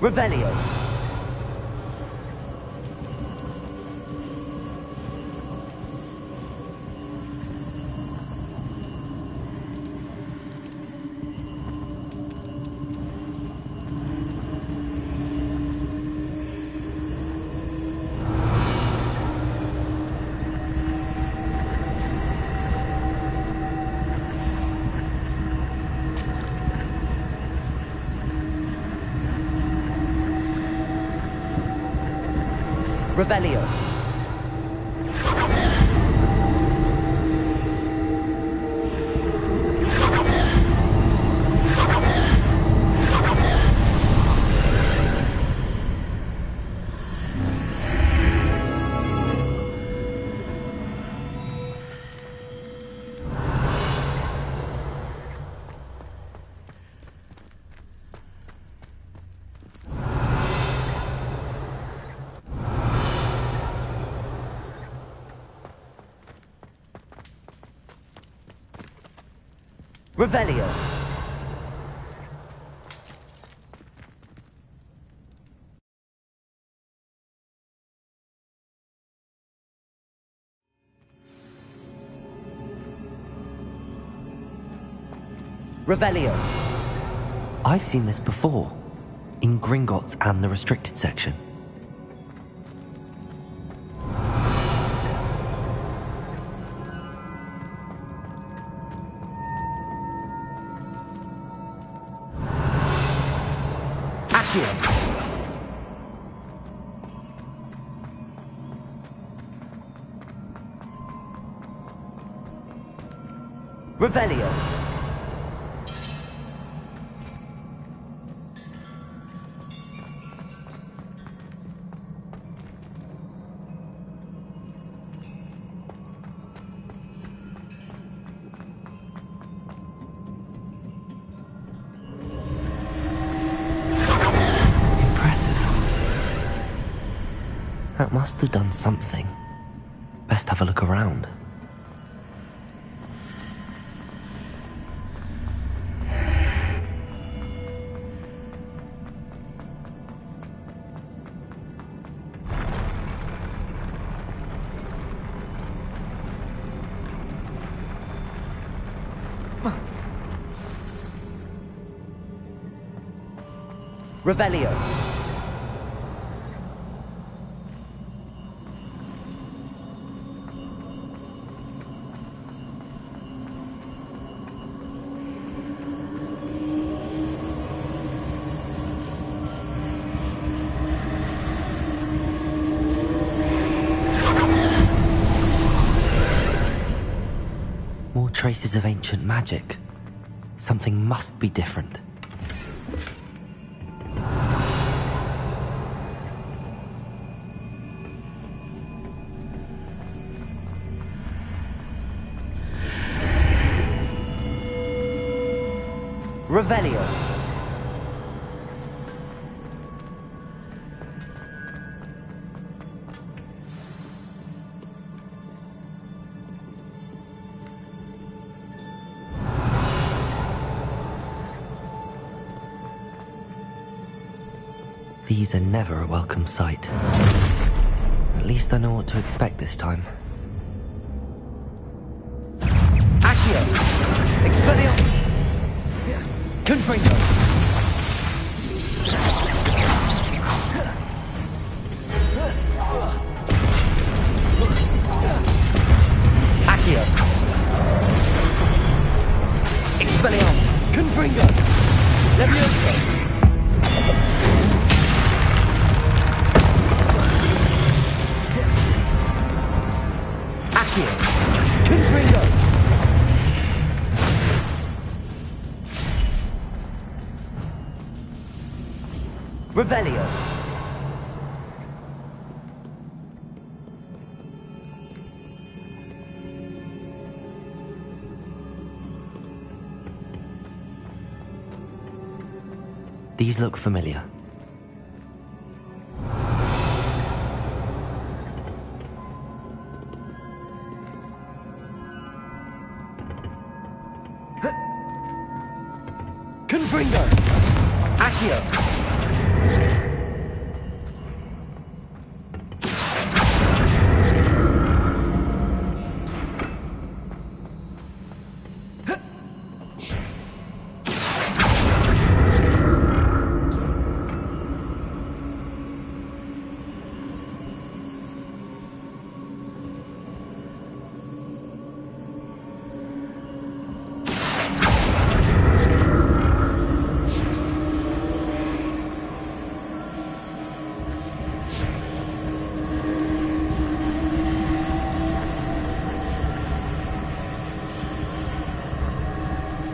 Revelio. Revelio. Revelio. Revelio. I've seen this before, in Gringotts and the restricted section. Revelio. Impressive. That must have done something. Best have a look around. Revelio. More traces of ancient magic. Something must be different. Revelio. These are never a welcome sight. At least I know what to expect this time. Accio! Expelliarmus! Confringo! Accio! Expelliarmus! Confringo! Levioso! Accio! Confringo! Revelio! These look familiar. Confringo! Accio!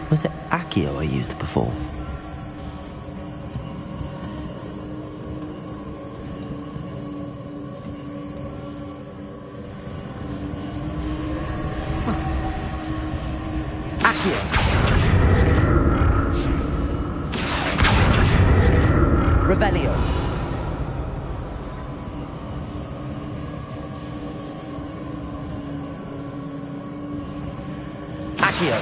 Was it Accio I used before? Accio! Revelio! Accio!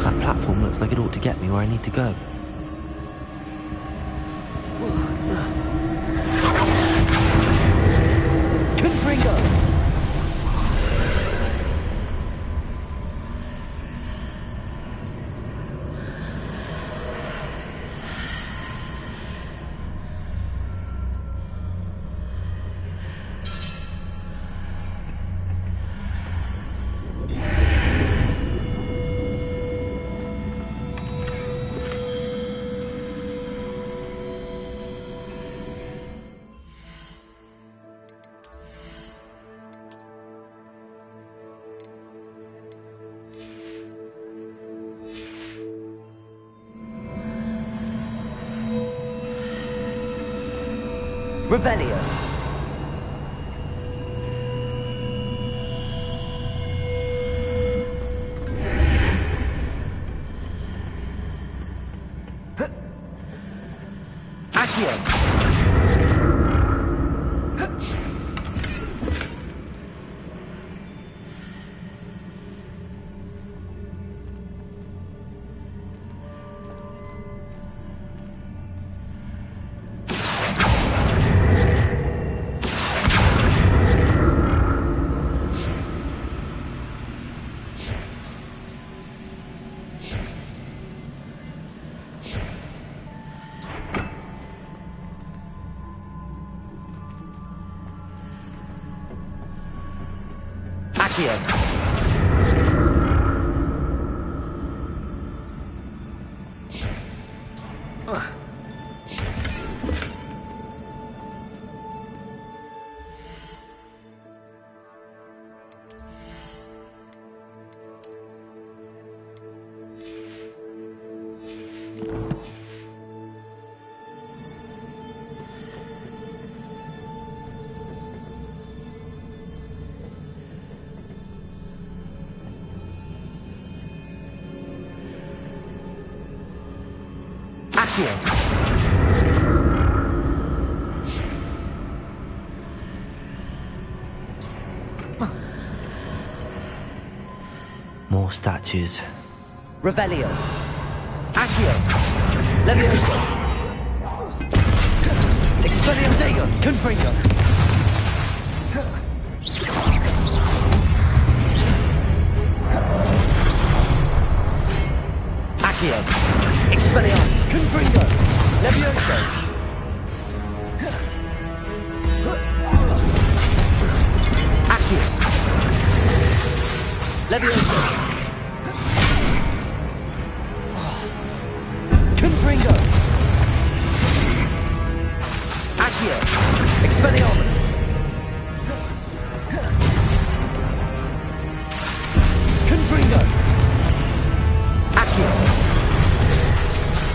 That platform looks like it ought to get me where I need to go. Confringo! Revelio! Accio! Accio! More statues. Revelio! Accio! Levioso! Expelliarmus! Confringo! Accio! Expelliarmus! Confringo! Levioso! Accio! Levioso! Confringo! Accio! Expelliarmus! Confringo! Accio!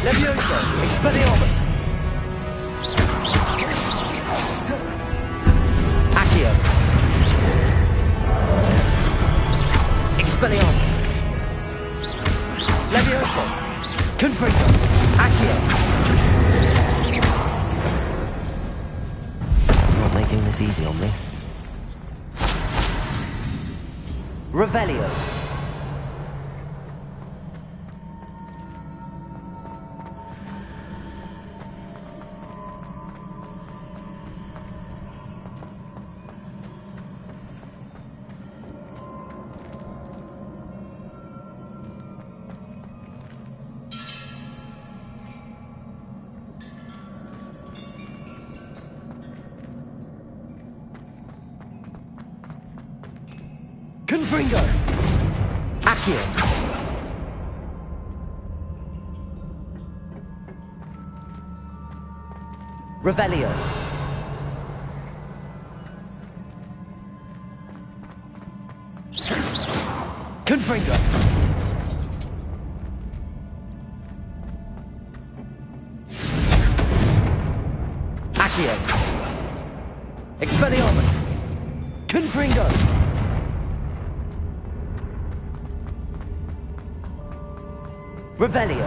Levioso! Expelliarmus! Accio! Expelliarmus! Levioso! Confringo! Accio! Not making this easy on me. Revelio! Confringo! Accio! Revelio! Confringo! Accio! Expelliarmus! Confringo! Revelio!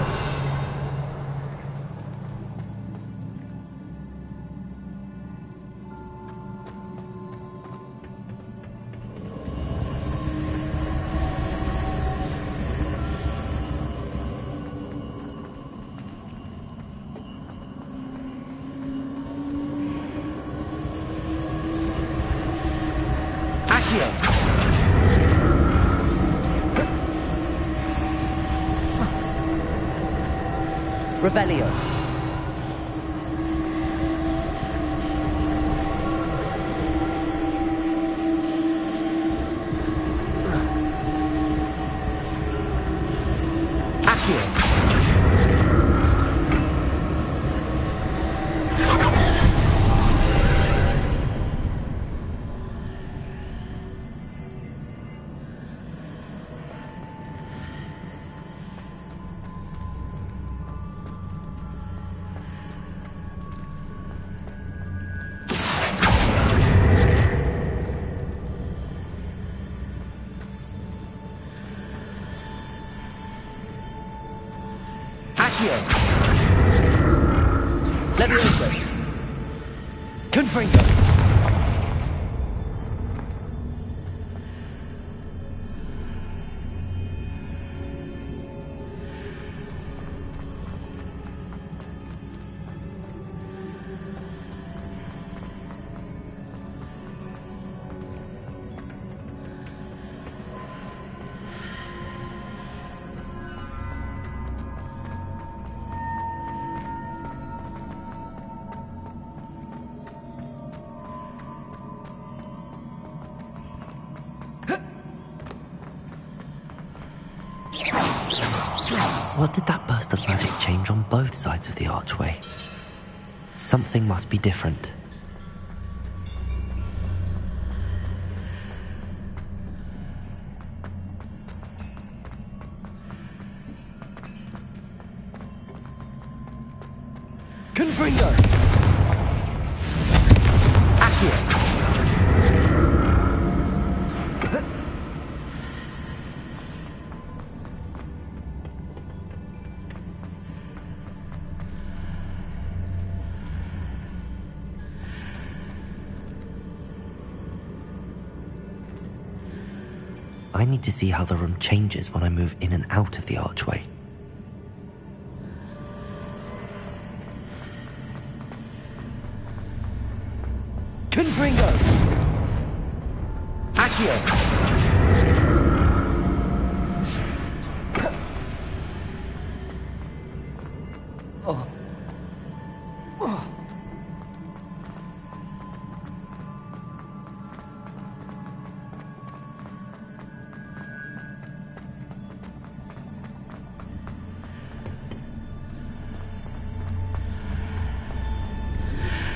Accio! Revelio! Accio! Accio! Levioso! Confringo! What did that burst of magic change on both sides of the archway? Something must be different. Confringo! Accio! I need to see how the room changes when I move in and out of the archway.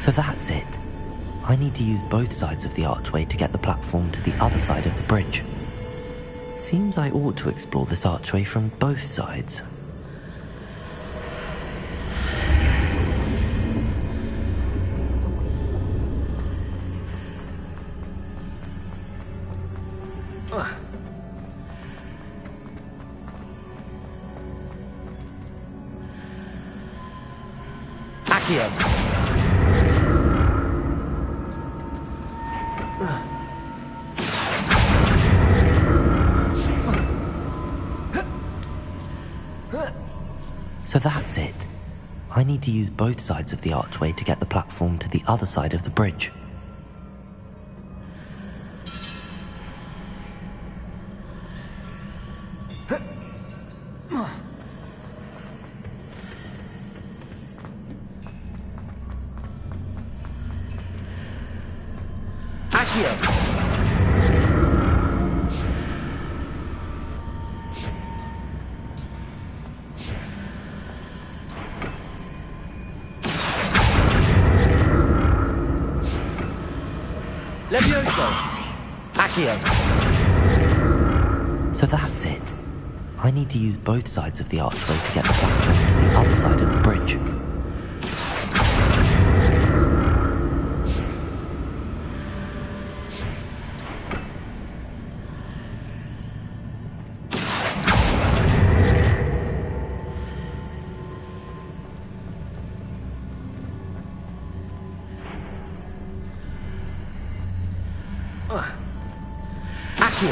So that's it. I need to use both sides of the archway to get the platform to the other side of the bridge. Seems I ought to explore this archway from both sides. Accio! So that's it. I need to use both sides of the archway to get the platform to the other side of the bridge. Accio! Levioso! Accio! So that's it. I need to use both sides of the archway to get the platform to the other side of the bridge. Accio!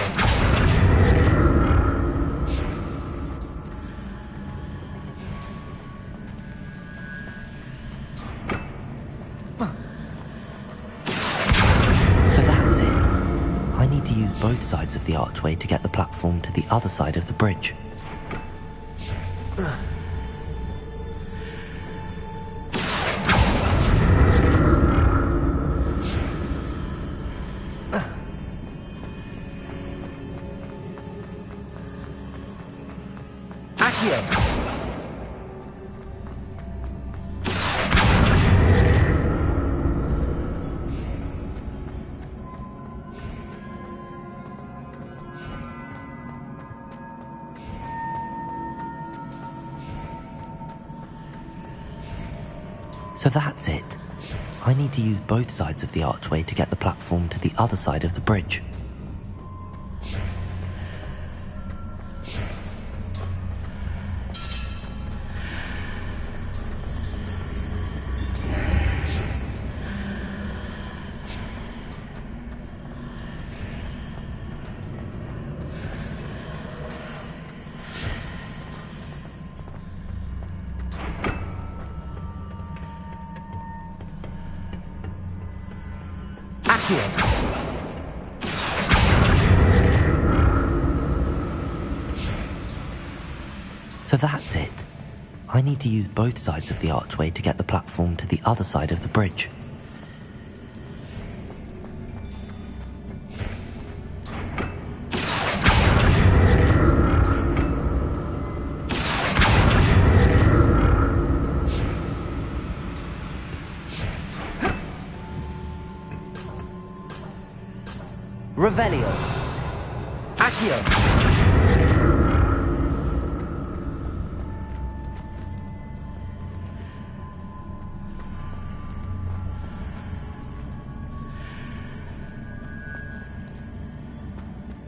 So that's it. I need to use both sides of the archway to get the platform to the other side of the bridge. Accio! So that's it. I need to use both sides of the archway to get the platform to the other side of the bridge. So that's it. I need to use both sides of the archway to get the platform to the other side of the bridge. Revelio! Accio!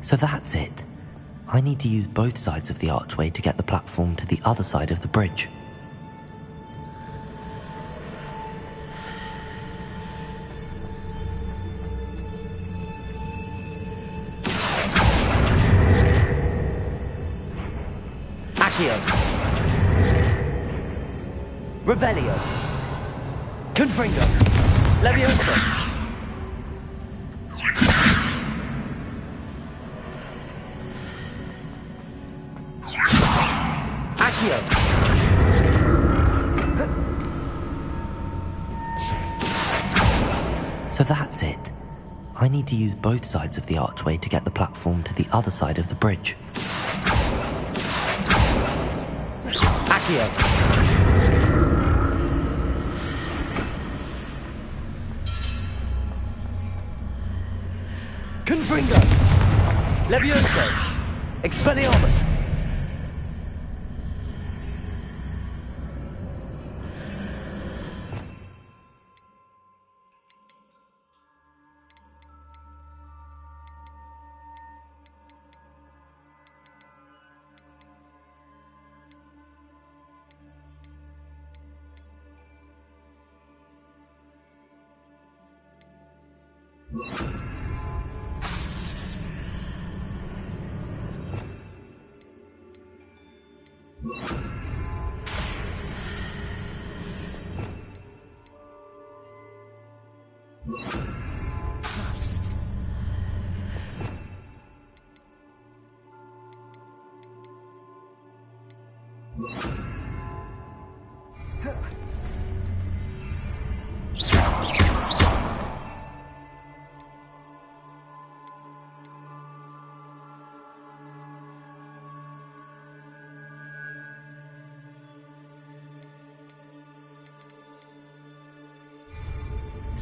So that's it. I need to use both sides of the archway to get the platform to the other side of the bridge. Accio! Revelio! Confringo! Levioso! So that's it. I need to use both sides of the archway to get the platform to the other side of the bridge. Accio! Confringo! Levioso! Expelliarmus!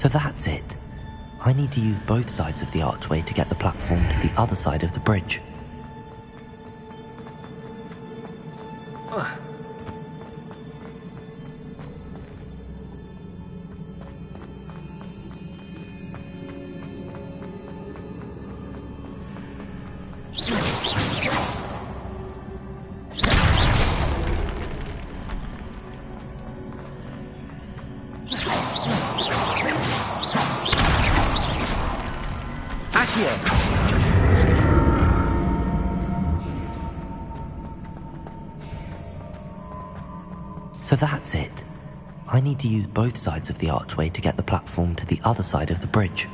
So that's it. I need to use both sides of the archway to get the platform to the other side of the bridge. So that's it. I need to use both sides of the archway to get the platform to the other side of the bridge.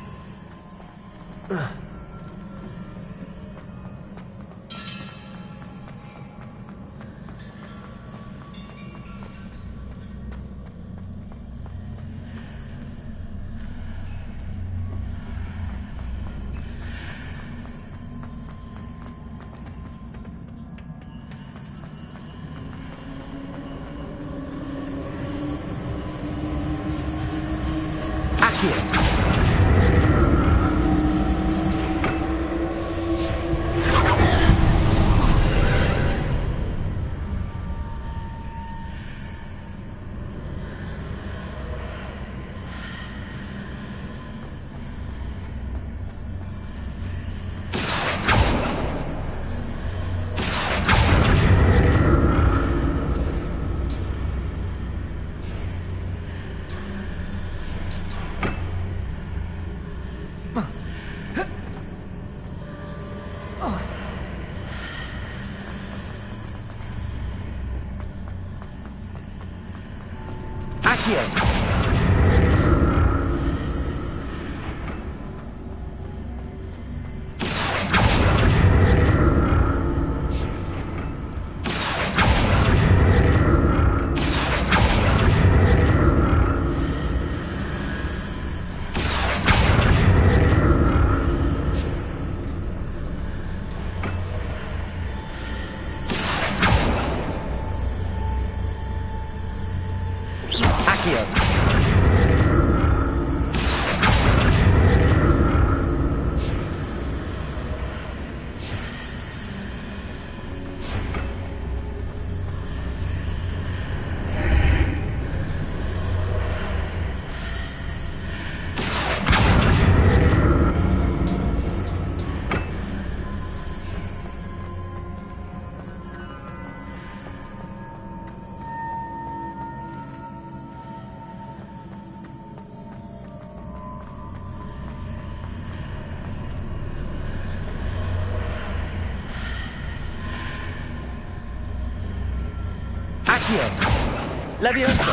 Levioso!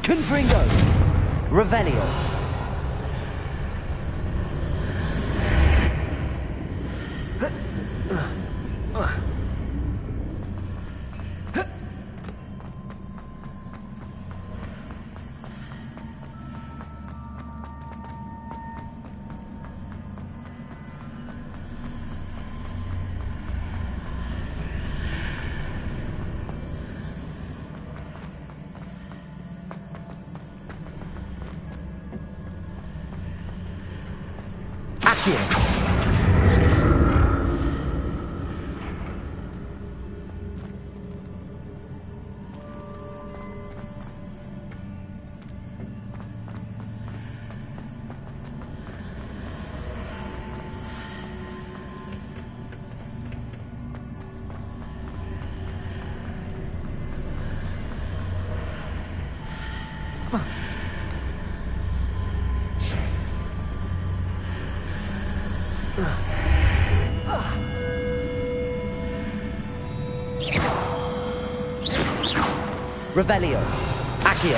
Confringo! Revelio! Revelio. Accio.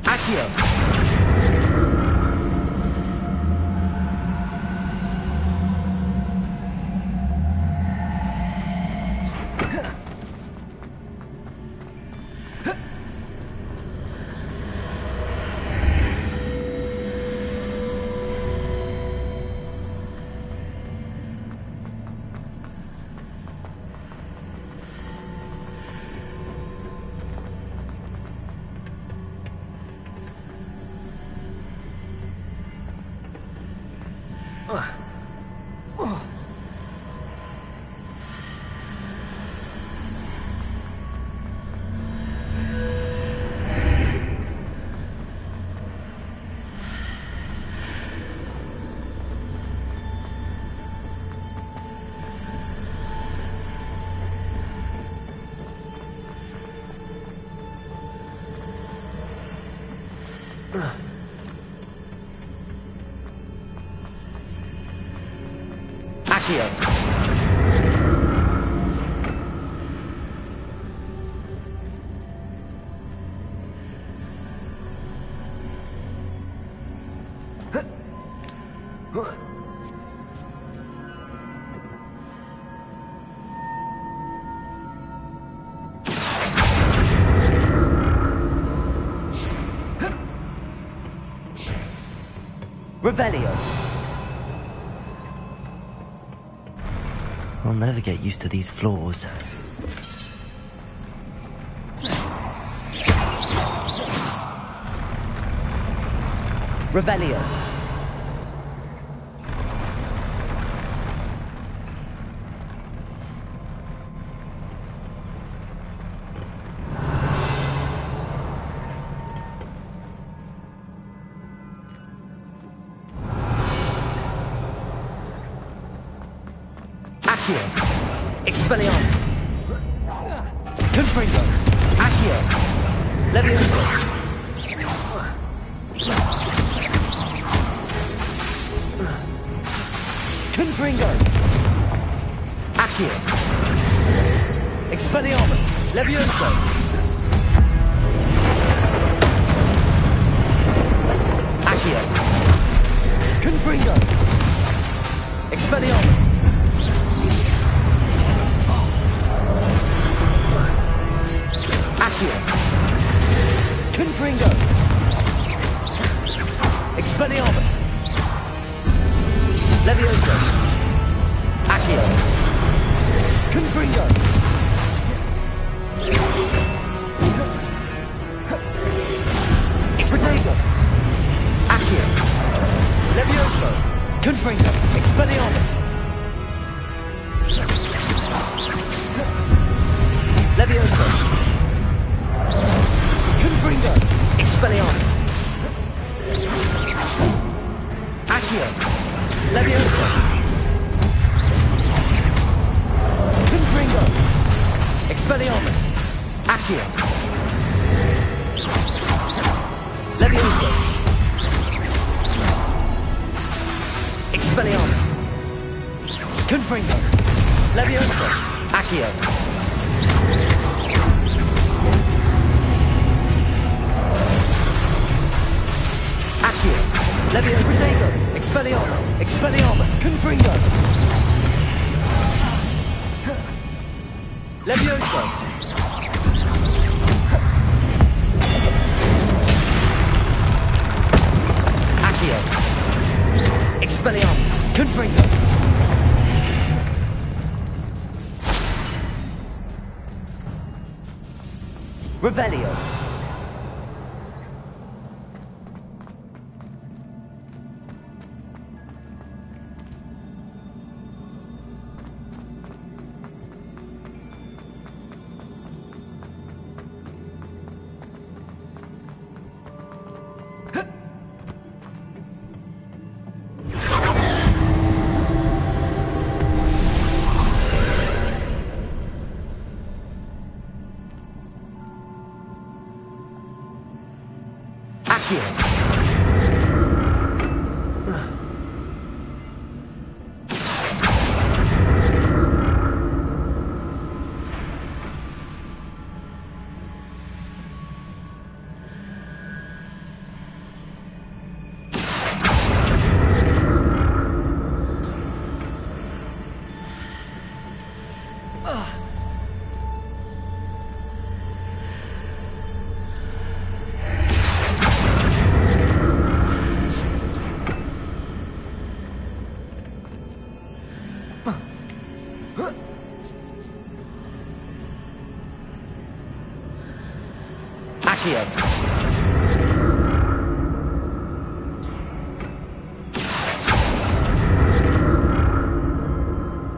Accio. Revelio. I'll never get used to these floors. Revelio. Accio. Expelliarmus. Confringo. Accio. Levioso. Confringo. Accio. Expelliarmus. Levioso. Accio. Confringo. Expelliarmus. Accio. Confringo. Expelliarmus. Levioso. Accio. Confringo. Exprego. Accio. Levioso. Confringo. Expelliarmus. Levioso. Confringo. Expelliarmus. Accio. Levioso. Confringo. Expelliarmus. Accio. Levioso. Expelliarmus. Confringo. Levioso. Accio. Accio. Levio Protego. Expelliarmus. Expelliarmus. Confringo. Levioso. Accio. Expelliarmus. Confringo. Revelio.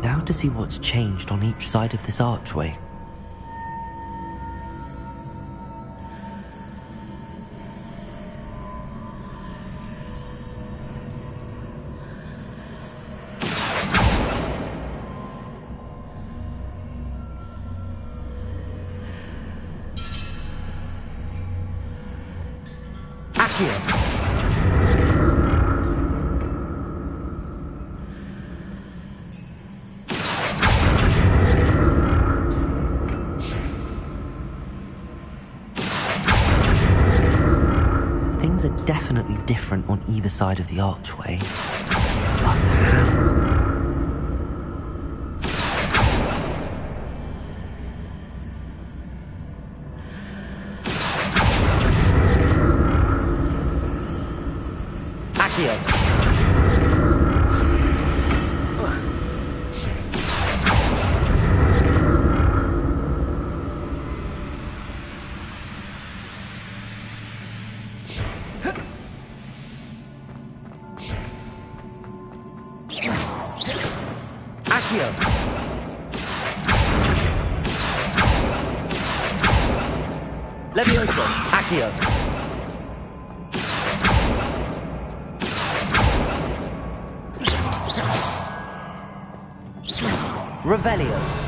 Now to see what's changed on each side of this archway. Things are definitely different on either side of the archway. But how? Accio. Levioso. Accio. Revelio.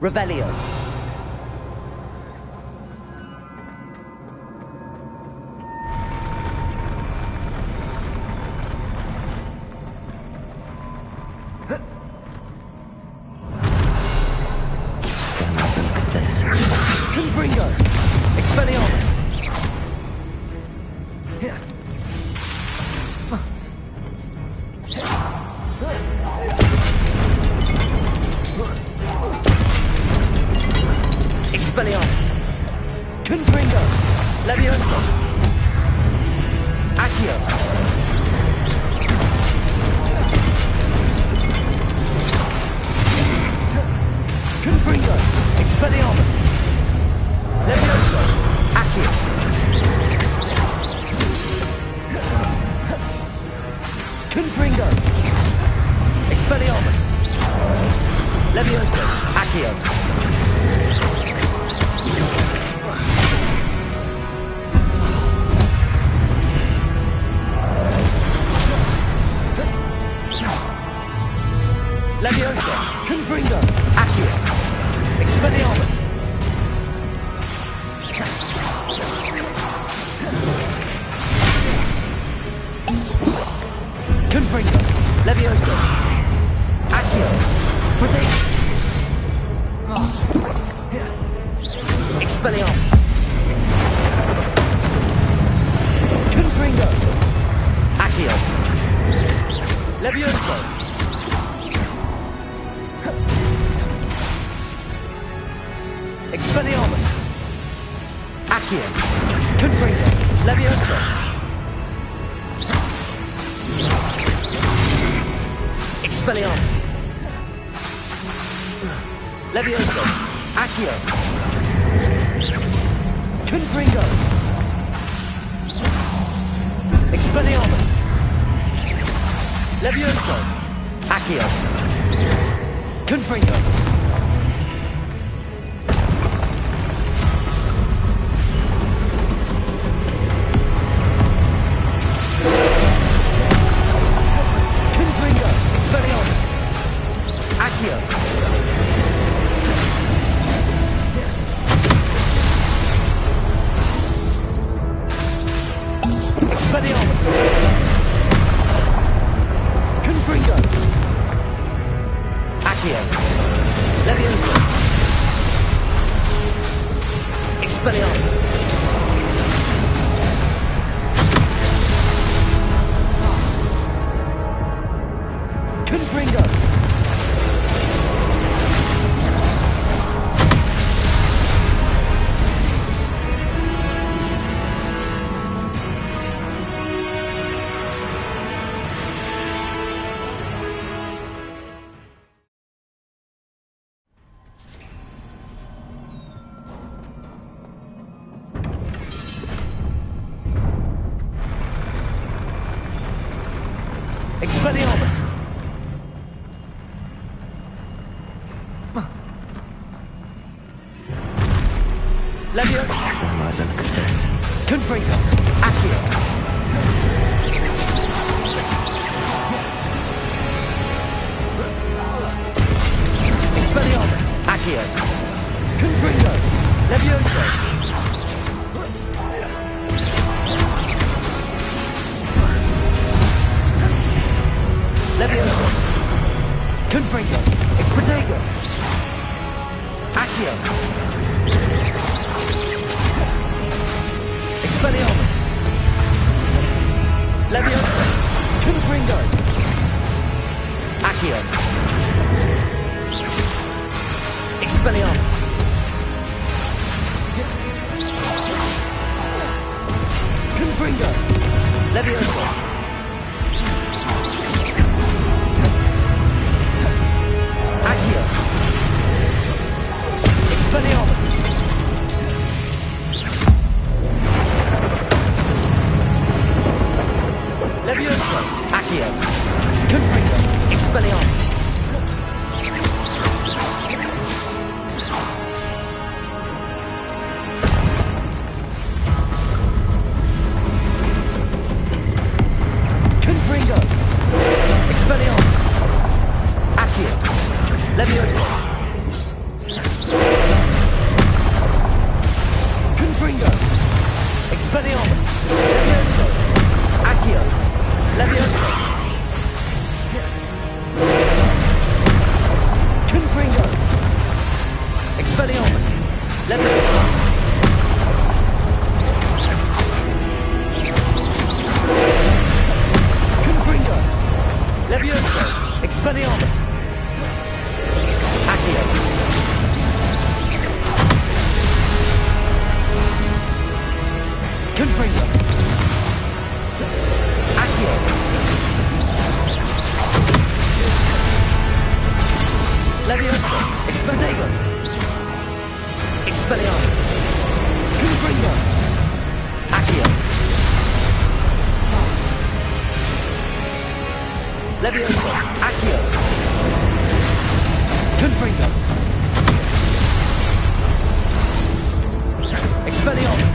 Revelio. Look at this. Confringo. Expelliarmus. Expelliarmus. Confringo. Levioso. Accio. Confringo. Expelliarmus. Levioso. Accio. Confringo. Expelliarmus. Levioso. Accio. Levioso. Confringo. Accio. Expelliarmus. Confringo. Levioso. Accio. Protect. Expelliarmus. Confringo. Accio. Levioso. Expelliarmus. Accio. Confringo. Levioso. Expelliarmus. Levioso. Accio. Confringo. Expelliarmus. Levioso. Accio. Confringo. Confringo. Expelliarmus. Accio. Expelliarmus. Confringo. Accio. Levioso. Expelliarmus. Confringo. Expelliarmus. Levio. Don't like the look of this. Confringo. Accio. Expelliarmus. Accio. Confringo. Levioso. Levioso. Confringo. Expedego. Accio. Expelliarmus. Levioso. Confringo. Accio. Leviosa! Accio! Expelliarmus! Leviosa! Accio! Confringo! Expelliarmus! Confringo! Expelliarmus! Accio! Leviosa! Confringo! Expelliarmus! Leviosa! Accio! Leviosa! Confringo! Expelliarmus! Leviosa! Confringo! Leviosa! Expelliarmus! Accio! Confringo! Accio! Leviosa! Expedego! Expelliarmus! Confringo! Accio! Leviosa! Accio! Confringo! Expelliarmus!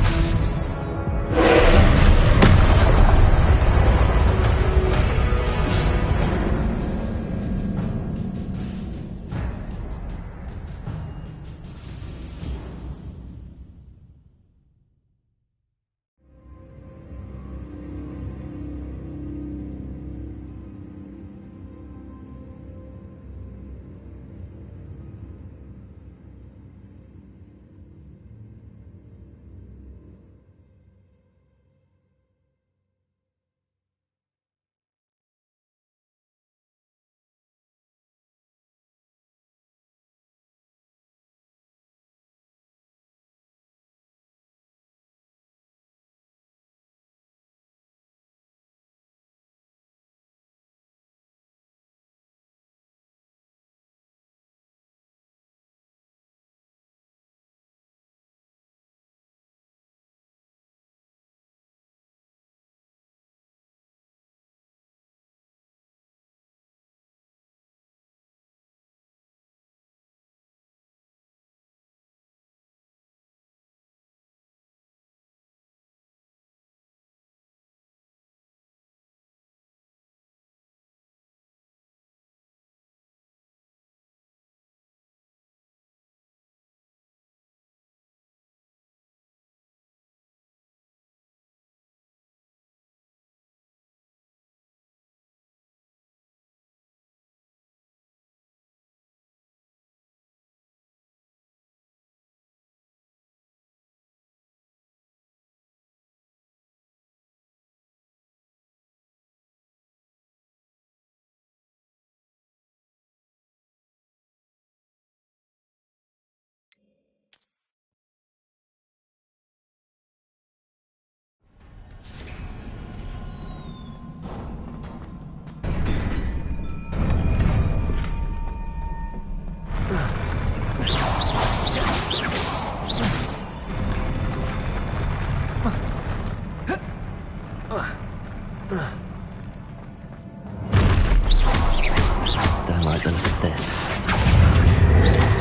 Don't like the look of this.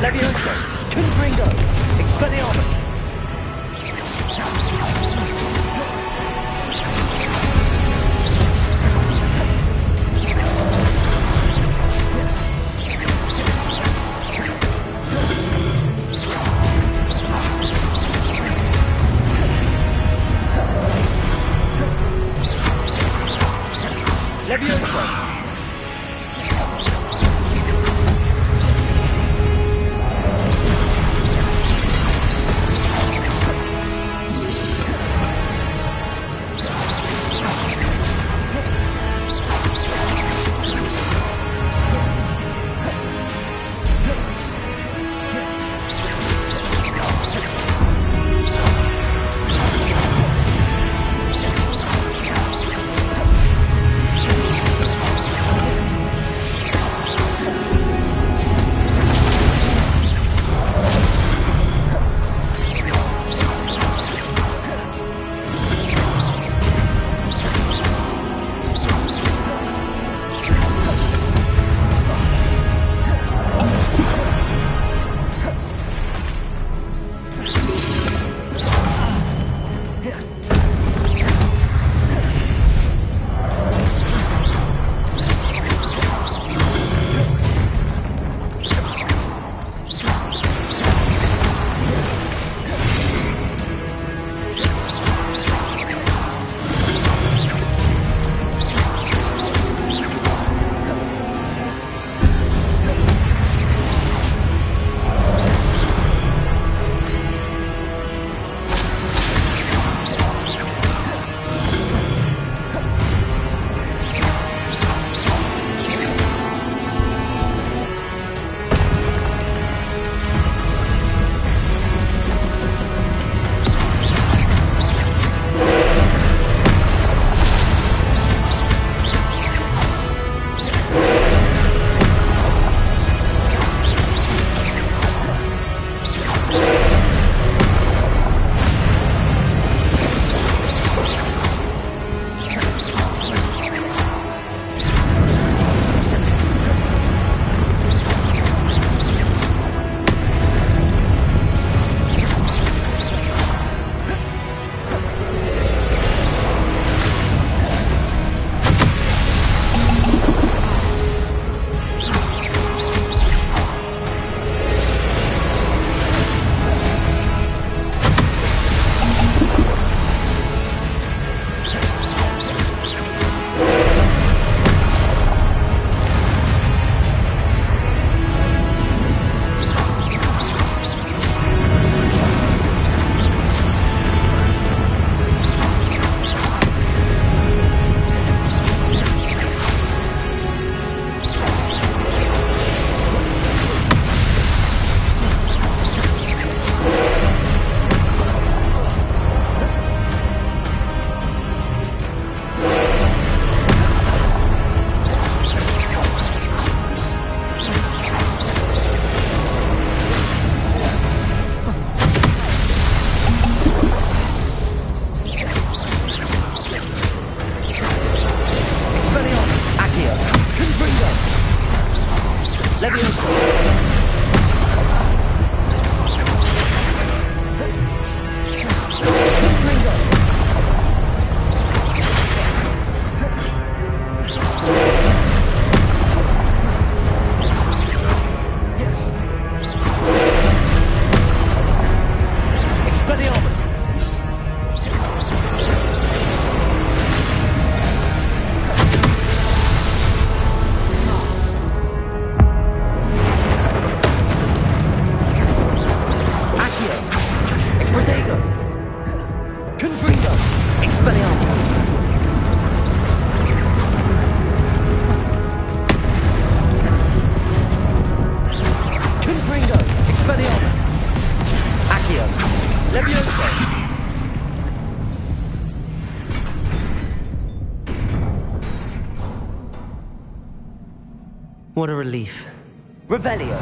Leviosa! Confringo! Expelliarmus! Leviosa! Leviosa! What a relief. Revelio.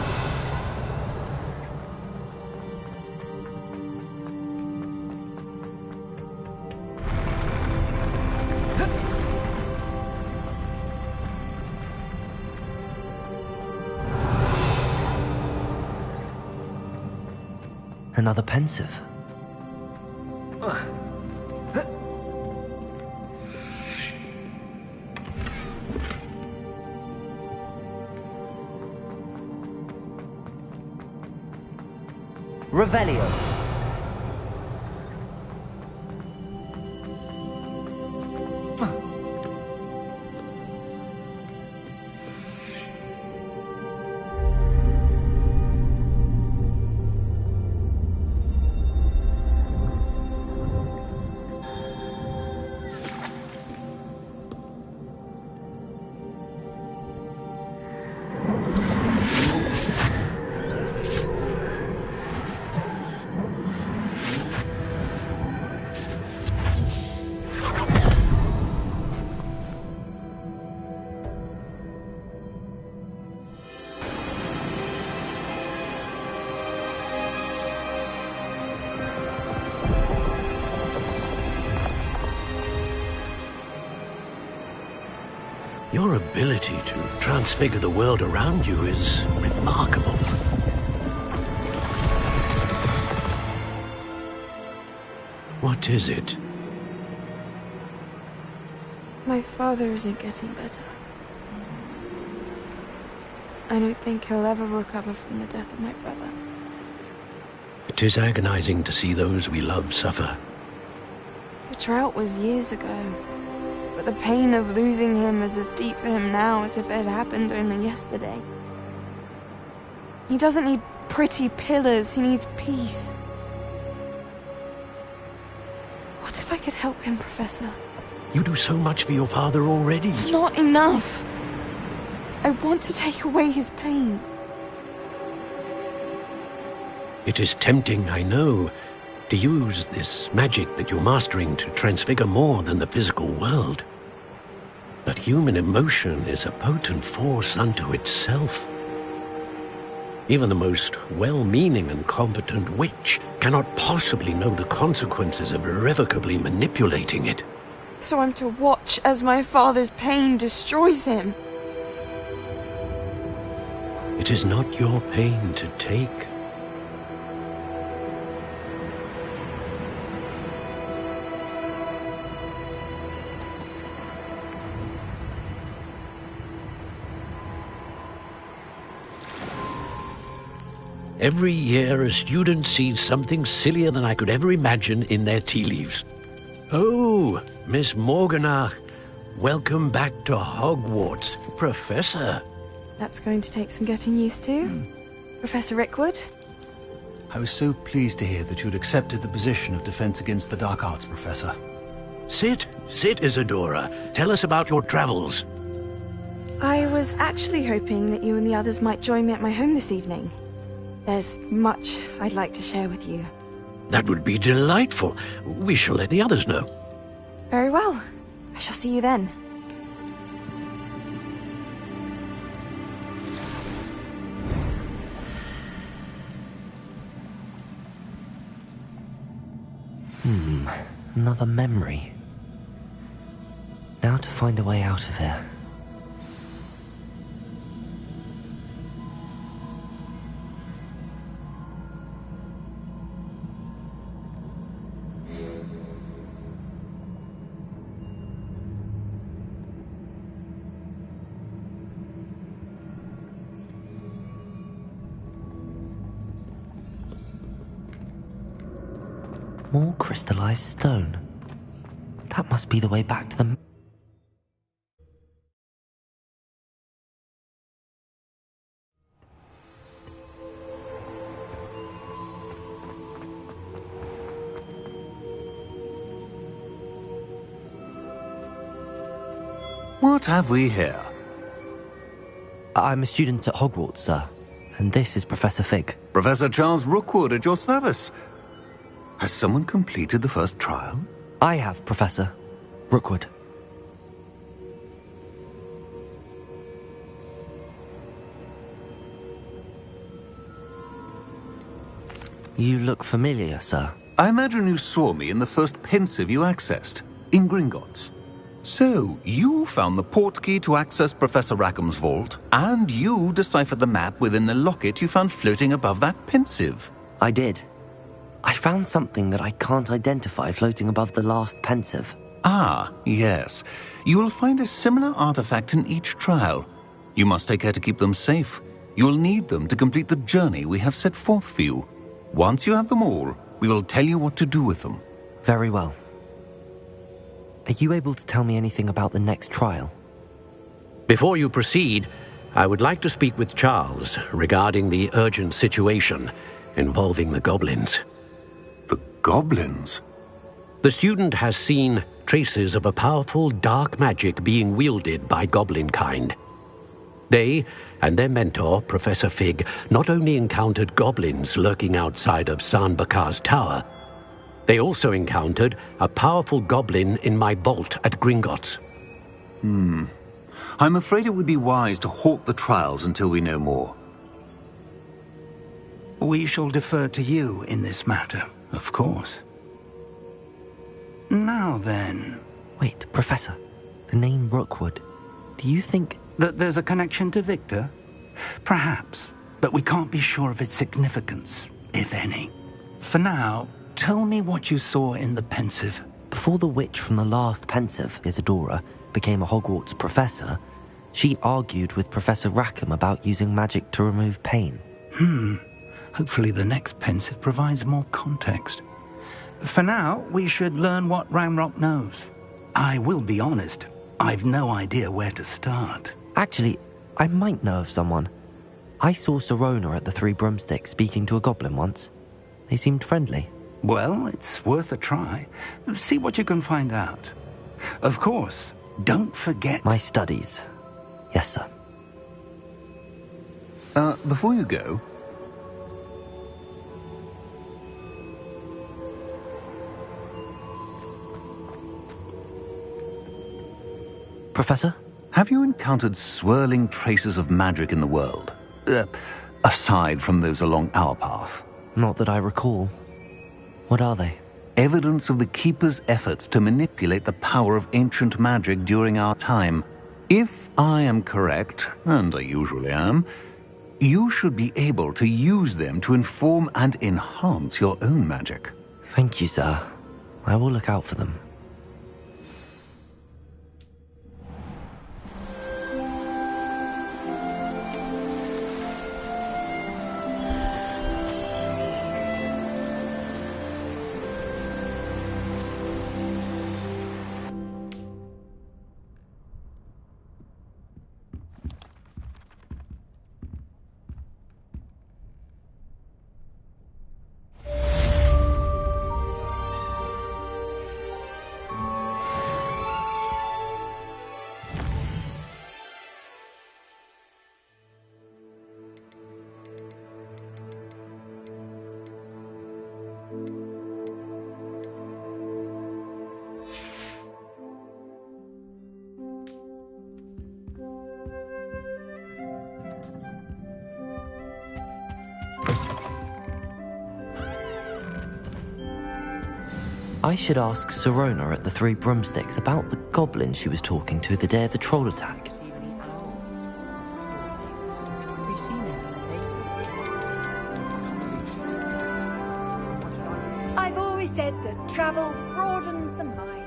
Another pensive. Revelio. Your ability to transfigure the world around you is remarkable. What is it? My father isn't getting better. I don't think he'll ever recover from the death of my brother. It is agonizing to see those we love suffer. The drought was years ago, but the pain of losing him is as deep for him now as if it had happened only yesterday. He doesn't need pretty pillars, he needs peace. What if I could help him, Professor? You do so much for your father already. It's not enough. I want to take away his pain. It is tempting, I know, to use this magic that you're mastering to transfigure more than the physical world. But human emotion is a potent force unto itself. Even the most well-meaning and competent witch cannot possibly know the consequences of irrevocably manipulating it. So I'm to watch as my father's pain destroys him. It is not your pain to take. Every year, a student sees something sillier than I could ever imagine in their tea leaves. Oh, Miss Morganach, welcome back to Hogwarts, Professor. That's going to take some getting used to. Professor Rickwood? I was so pleased to hear that you'd accepted the position of Defense Against the Dark Arts, Professor. Sit, Isadora. Tell us about your travels. I was actually hoping that you and the others might join me at my home this evening. There's much I'd like to share with you. That would be delightful. We shall let the others know. Very well. I shall see you then. Another memory. Now to find a way out of here. More crystallized stone. That must be the way back to the... What have we here? I'm a student at Hogwarts, sir. And this is Professor Fig. Professor Charles Rookwood at your service. Has someone completed the first trial? I have, Professor Rookwood. You look familiar, sir. I imagine you saw me in the first pensive you accessed, in Gringotts. So, you found the portkey to access Professor Rackham's vault, and you deciphered the map within the locket you found floating above that pensive. I did. I found something that I can't identify floating above the last pensive. Ah, yes. You will find a similar artifact in each trial. You must take care to keep them safe. You will need them to complete the journey we have set forth for you. Once you have them all, we will tell you what to do with them. Very well. Are you able to tell me anything about the next trial? Before you proceed, I would like to speak with Charles regarding the urgent situation involving the goblins. The goblins? The student has seen traces of a powerful dark magic being wielded by goblin kind. They and their mentor, Professor Fig, not only encountered goblins lurking outside of Sanbakar's tower, they also encountered a powerful goblin in my vault at Gringotts. I'm afraid it would be wise to halt the trials until we know more. We shall defer to you in this matter, of course. Now then... Wait, Professor. The name Rookwood. Do you think... that there's a connection to Victor? Perhaps, but we can't be sure of its significance, if any. For now, tell me what you saw in the pensive. Before the witch from the last pensive, Isadora, became a Hogwarts professor, she argued with Professor Rackham about using magic to remove pain. Hopefully the next pensive provides more context. For now, we should learn what Ramrock knows. I will be honest, I've no idea where to start. Actually, I might know of someone. I saw Sirona at the Three Broomsticks speaking to a goblin once. They seemed friendly. Well, it's worth a try. See what you can find out. Of course, don't forget... My studies. Yes, sir. Before you go... Professor? Have you encountered swirling traces of magic in the world? Aside from those along our path? Not that I recall. What are they? Evidence of the Keeper's efforts to manipulate the power of ancient magic during our time. If I am correct, and I usually am, you should be able to use them to inform and enhance your own magic. Thank you, sir. I will look out for them. I should ask Sirona at the Three Broomsticks about the goblin she was talking to the day of the troll attack. I've always said that travel broadens the mind.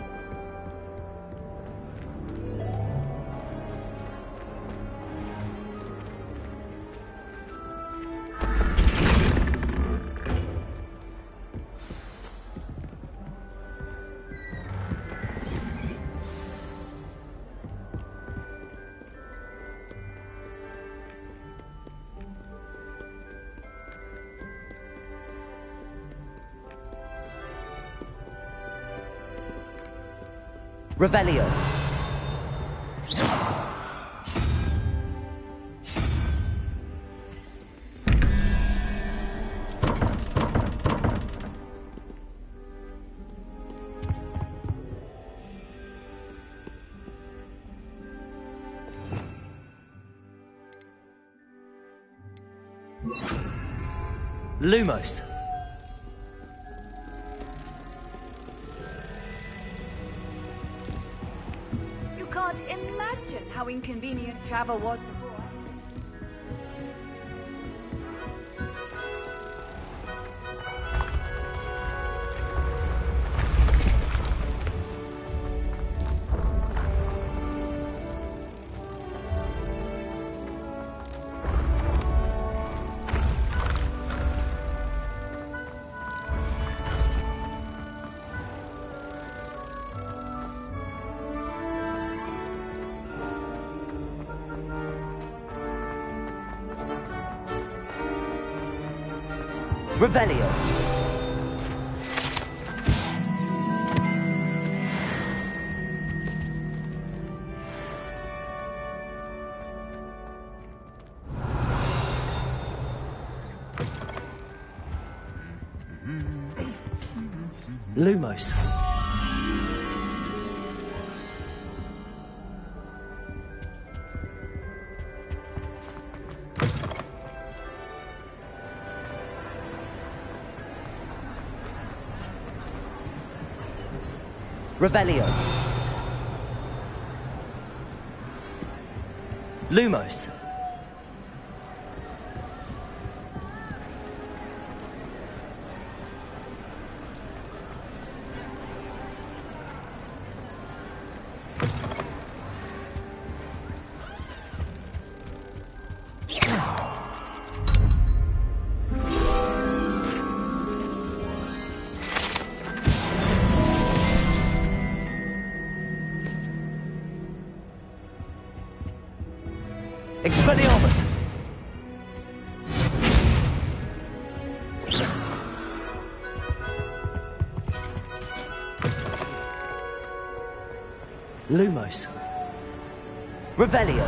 Revelio. Lumos. You can't imagine how inconvenient travel was before. Revelio. Lumos. Revelio. Lumos. Expelliarmus! Lumos. Revelio.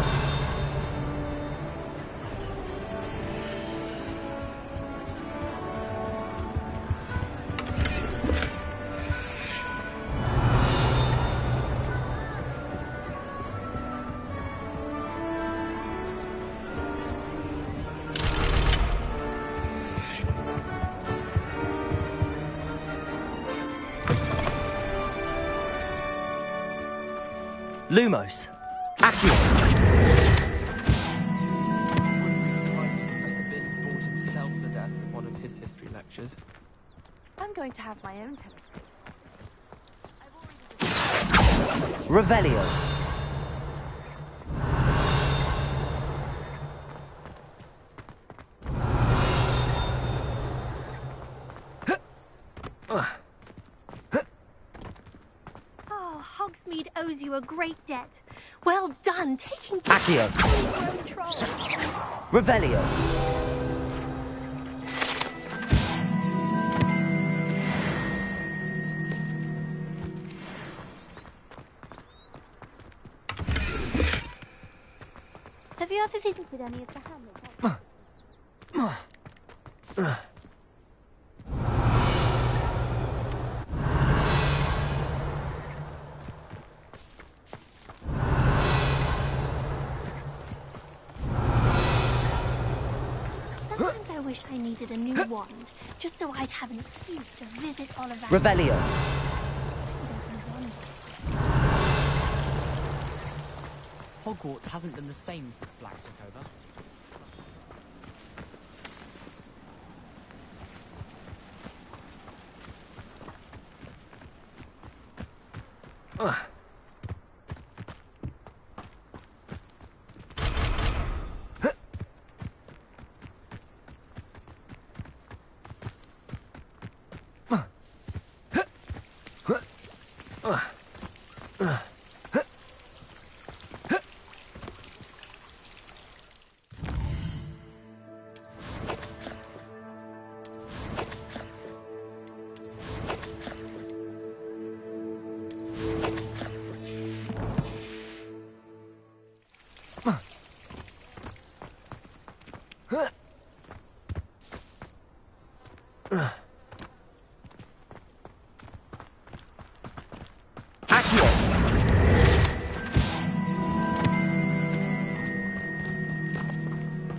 Lumos. Accio. Wouldn't be surprised if Professor Binns bored himself to death at one of his history lectures. I'm going to have my own telescope. Revelio. Oh, Hogsmeade owes you a great debt. Well done, taking Accio. homegrown trolls. Revelio. Have you ever visited any of the hamlets? Sometimes I wish I needed a new wand, just so I'd have an excuse to visit Ollivander. Revelio. Hogwarts hasn't been the same since Black took over.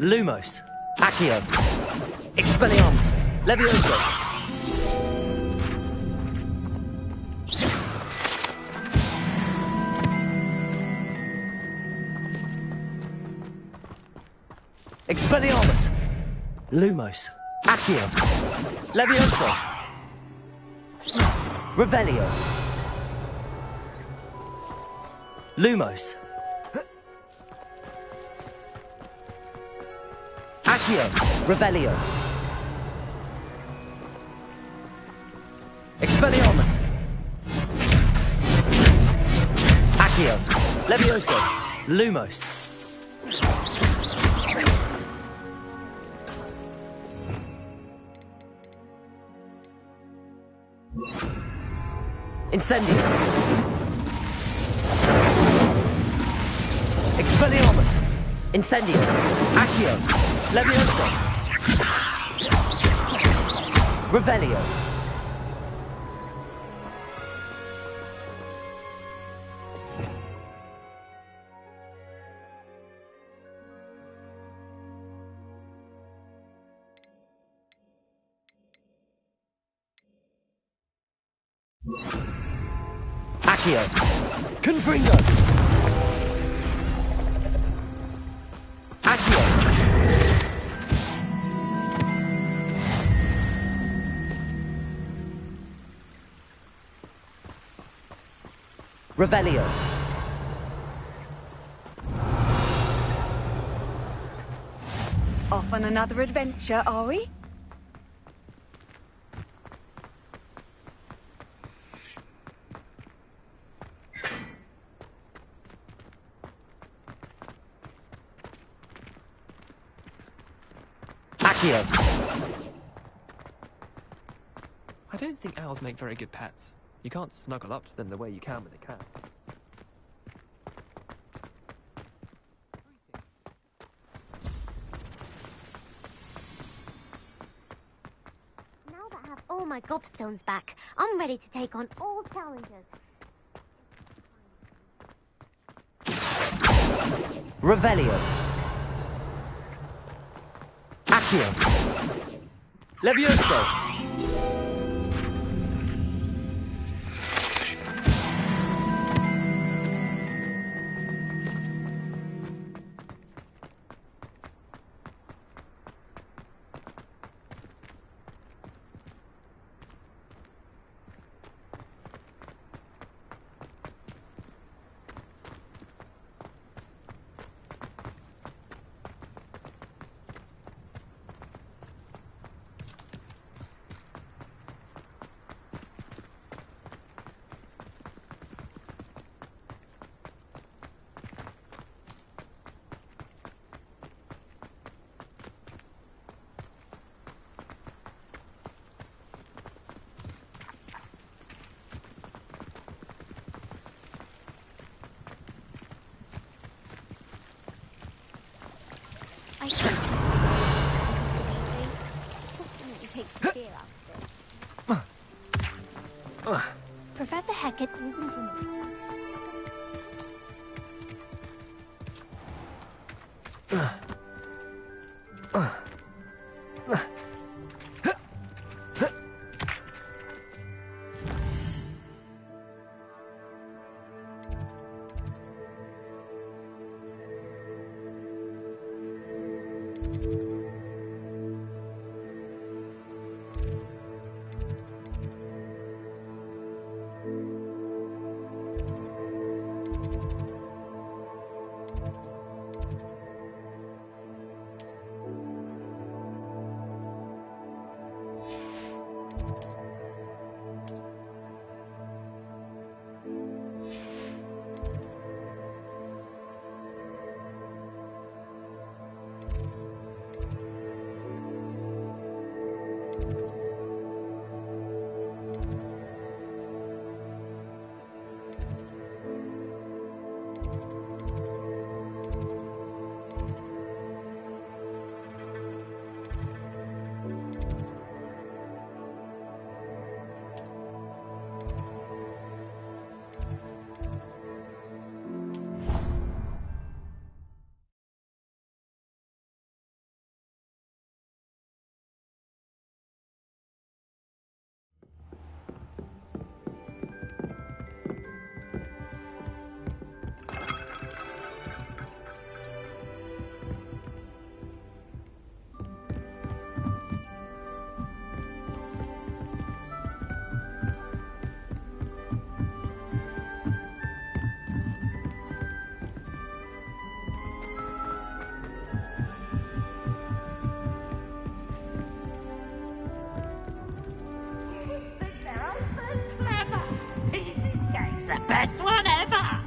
Lumos. Accio. Expelliarmus. Levioso. Expelliarmus. Lumos. Accio. Levioso. Revelio. Lumos. Accio. Revelio. Expelliarmus. Accio. Levioso. Lumos. Incendio. Expelliarmus. Incendio. Accio. Levioso. Revelio. Accio. Confringo. Accio. Revelio. Off on another adventure, are we? Accio. I don't think owls make very good pets. You can't snuggle up to them the way you can with a cat. Now that I have all my gobstones back, I'm ready to take on all challenges. Revelio. Accio. Levioso. I think definitely takes the fear out of it. Professor Hecat even best one ever!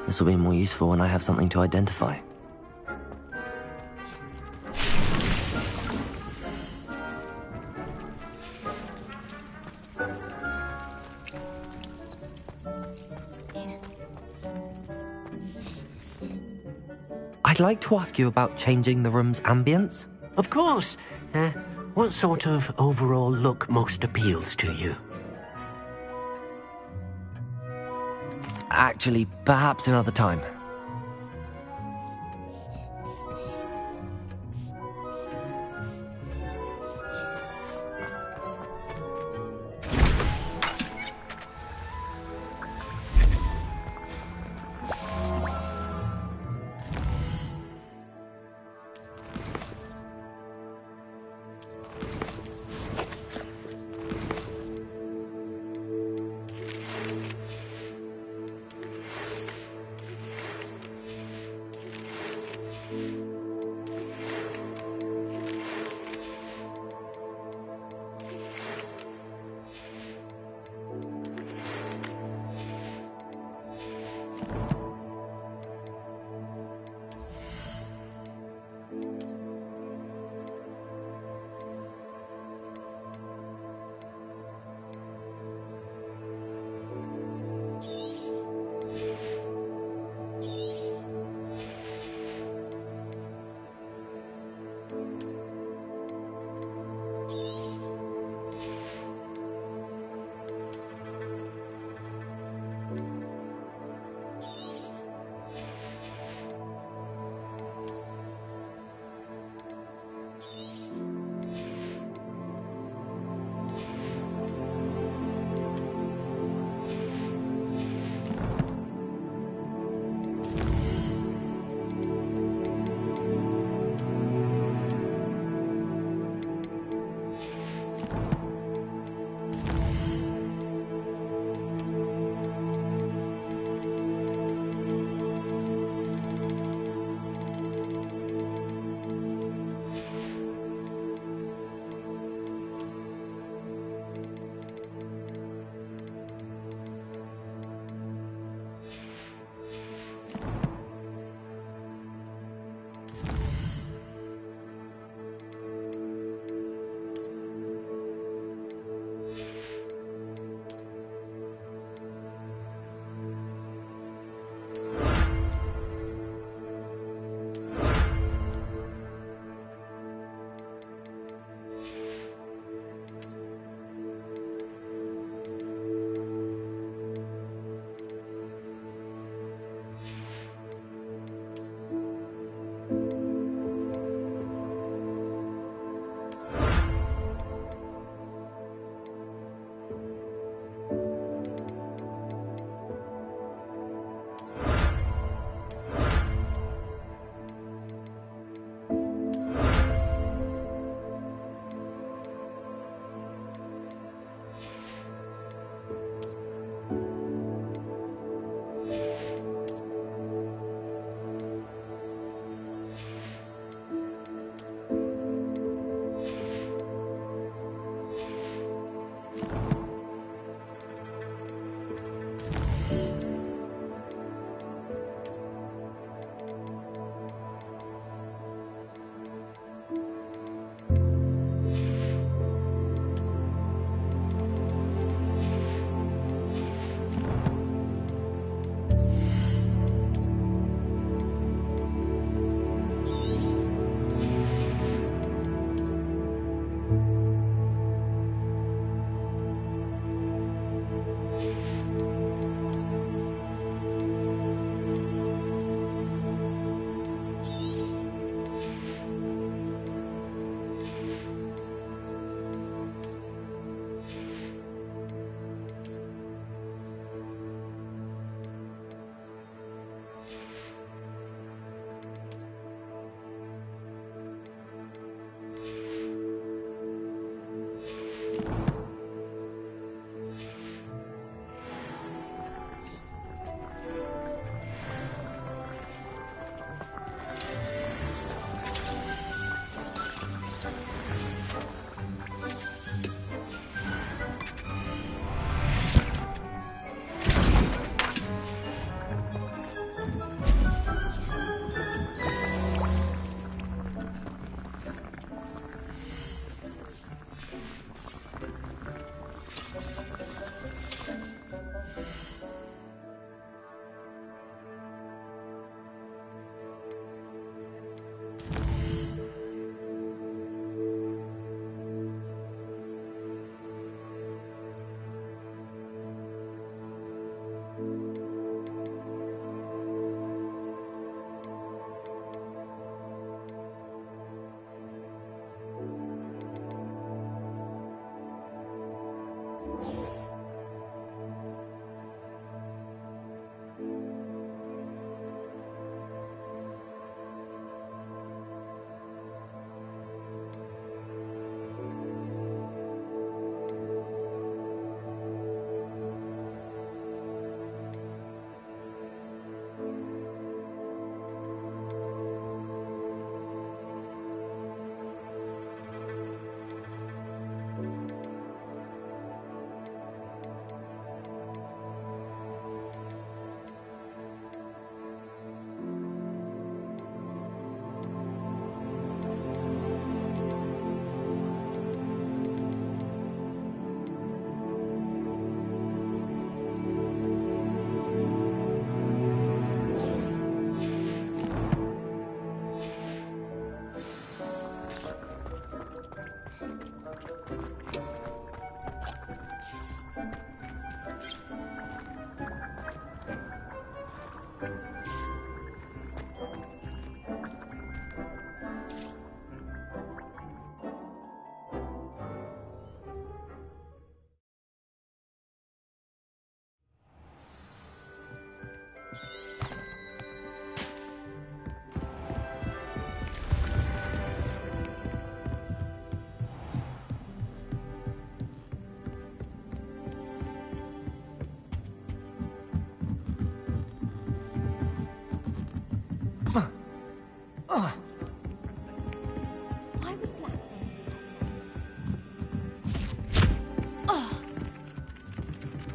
This will be more useful when I have something to identify. I'd like to ask you about changing the room's ambience. Of course. What sort of overall look most appeals to you? Actually, perhaps another time.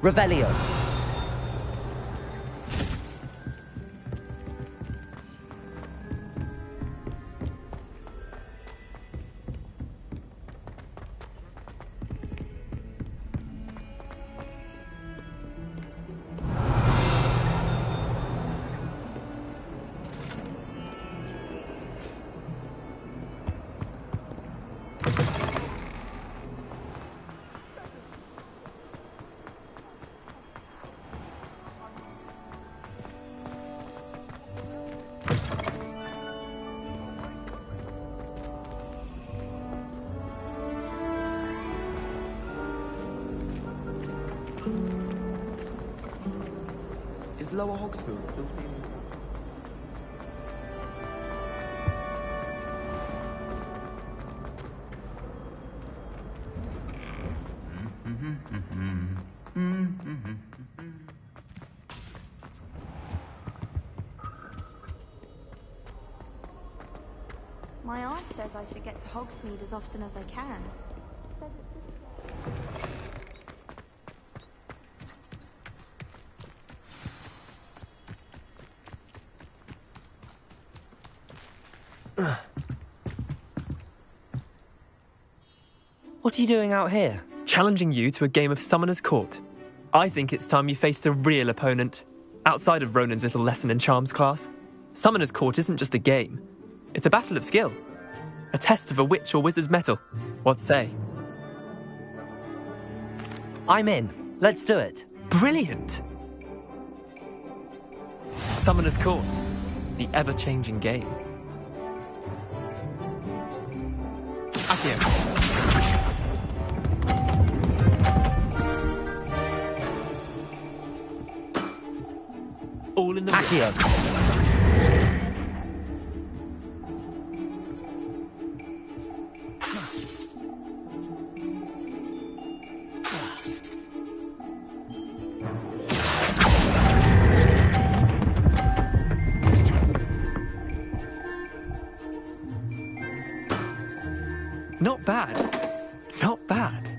Revelio. Is Lower Hogsfield still being... My aunt says I should get to Hogsmeade as often as I can. What are you doing out here? Challenging you to a game of Summoner's Court. I think it's time you faced a real opponent, outside of Ronan's little lesson in charms class. Summoner's Court isn't just a game. It's a battle of skill. A test of a witch or wizard's mettle. What say? I'm in. Let's do it. Brilliant! Summoner's Court. The ever-changing game. Accio. All in the Accio. Not bad. Not bad.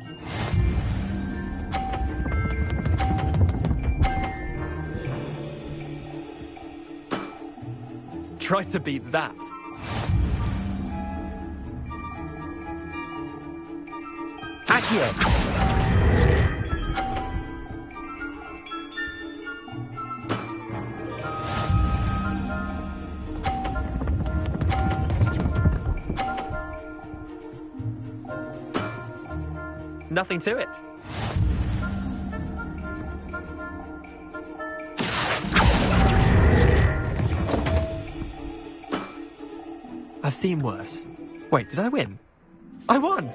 Try to beat that. Accio. Nothing to it. I've seen worse. Wait, did I win? I won!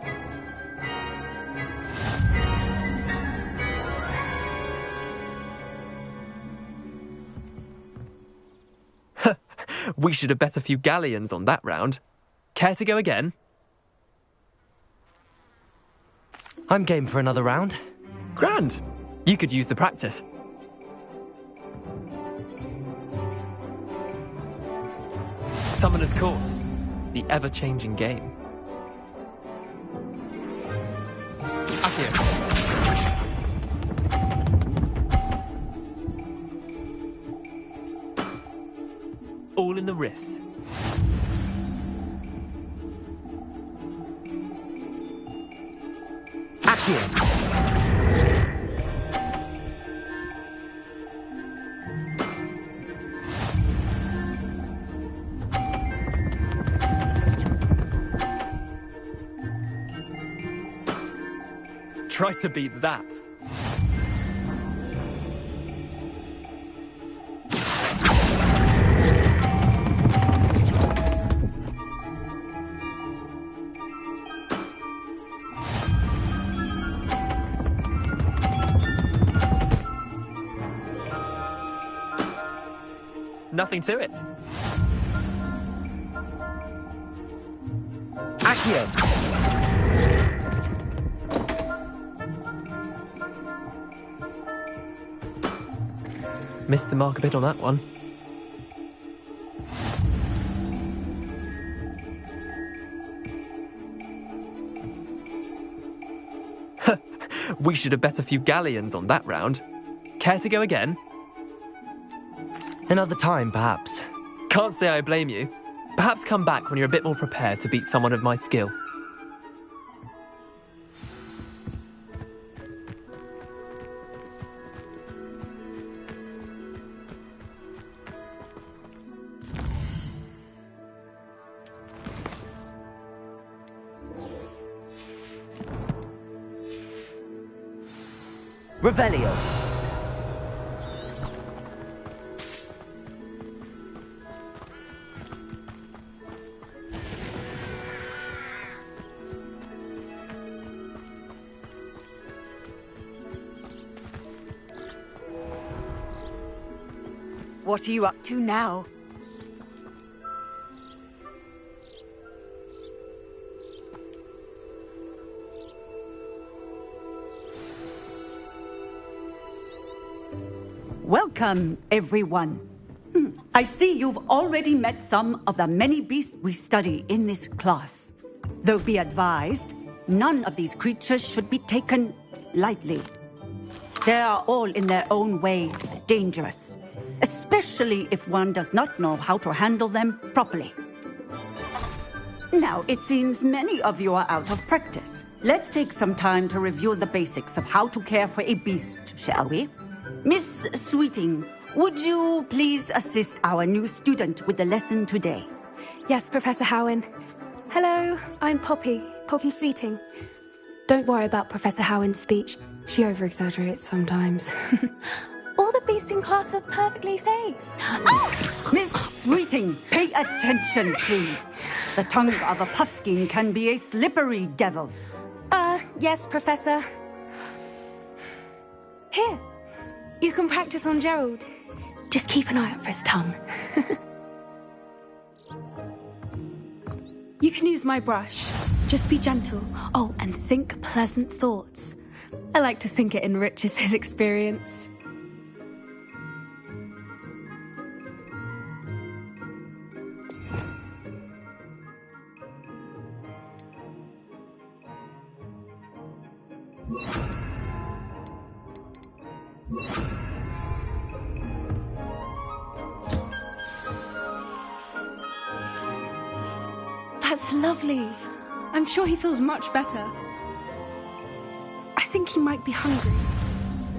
We should have bet a few galleons on that round. Care to go again? I'm game for another round. Grand. You could use the practice. Summoner's Court. The ever-changing game. Akio. All in the wrist. Akio. Try to beat that. Nothing to it. Akio. Missed the mark a bit on that one. We should have bet a few galleons on that round. Care to go again? Another time, perhaps. Can't say I blame you. Perhaps come back when you're a bit more prepared to beat someone of my skill. Revelio. What are you up to now? Welcome, everyone. I see you've already met some of the many beasts we study in this class. Though be advised, none of these creatures should be taken lightly. They are all in their own way dangerous, especially if one does not know how to handle them properly. Now, it seems many of you are out of practice. Let's take some time to review the basics of how to care for a beast, shall we? Miss Sweeting, would you please assist our new student with the lesson today? Yes, Professor Howen. Hello, I'm Poppy Sweeting. Don't worry about Professor Howen's speech. She over-exaggerates sometimes. All the beasts in class are perfectly safe. Oh! Miss Sweeting, pay attention, please. The tongue of a puffskein can be a slippery devil. Yes, Professor. Here, you can practice on Gerald. Just keep an eye out for his tongue. You can use my brush. Just be gentle. Oh, and think pleasant thoughts. I like to think it enriches his experience. That's lovely. I'm sure he feels much better. I think he might be hungry.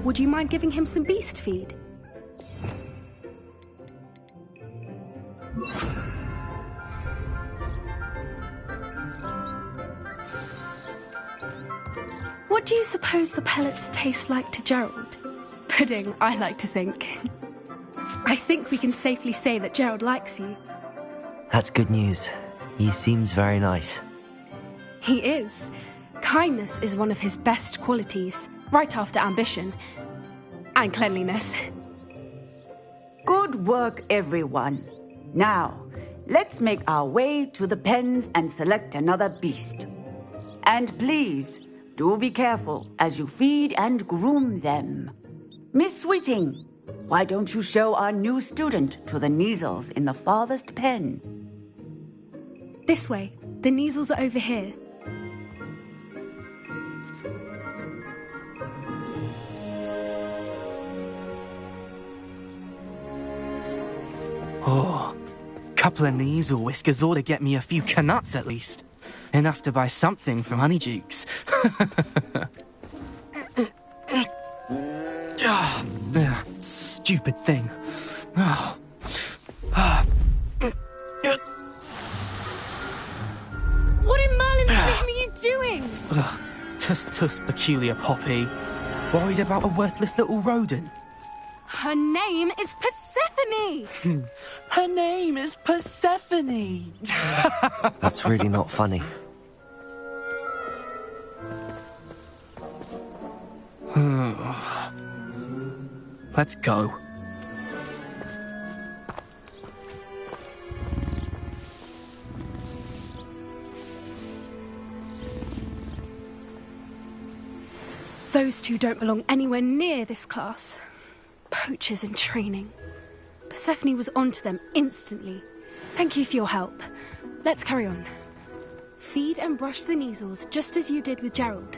Would you mind giving him some beast feed? What do you suppose the pellets taste like to Gerald? Pudding, I like to think. I think we can safely say that Gerald likes you. That's good news. He seems very nice. He is. Kindness is one of his best qualities, right after ambition. And cleanliness. Good work, everyone. Now, let's make our way to the pens and select another beast. And please, do be careful as you feed and groom them. Miss Sweeting, why don't you show our new student to the Neasels in the farthest pen? This way. The Neasels are over here. Oh, couple of Neasel whiskers ought to get me a few canuts at least. Enough to buy something from Honeydukes. Stupid thing. Oh. What in Merlin's name are you doing? Tuss, peculiar Poppy. Worried about a worthless little rodent? Her name is Persephone! Her name is Persephone! That's really not funny. Let's go. Those two don't belong anywhere near this class. Poachers in training. Persephone was onto them instantly. Thank you for your help. Let's carry on. Feed and brush the Neasels just as you did with Gerald.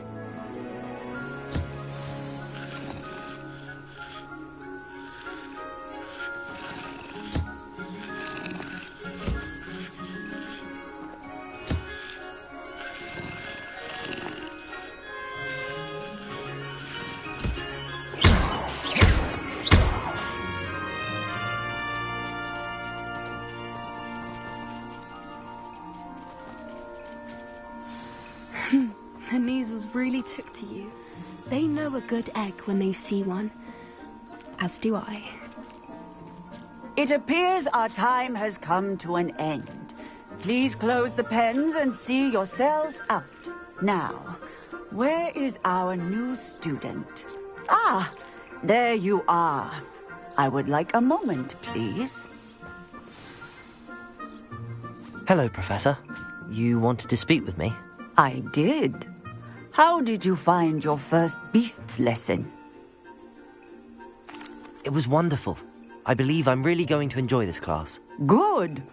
The Neasels really took to you. They know a good egg when they see one. As do I. It appears our time has come to an end. Please close the pens and see yourselves out. Now, where is our new student? Ah, there you are. I would like a moment, please. Hello, Professor. You wanted to speak with me? I did. How did you find your first beasts lesson? It was wonderful. I believe I'm really going to enjoy this class. Good.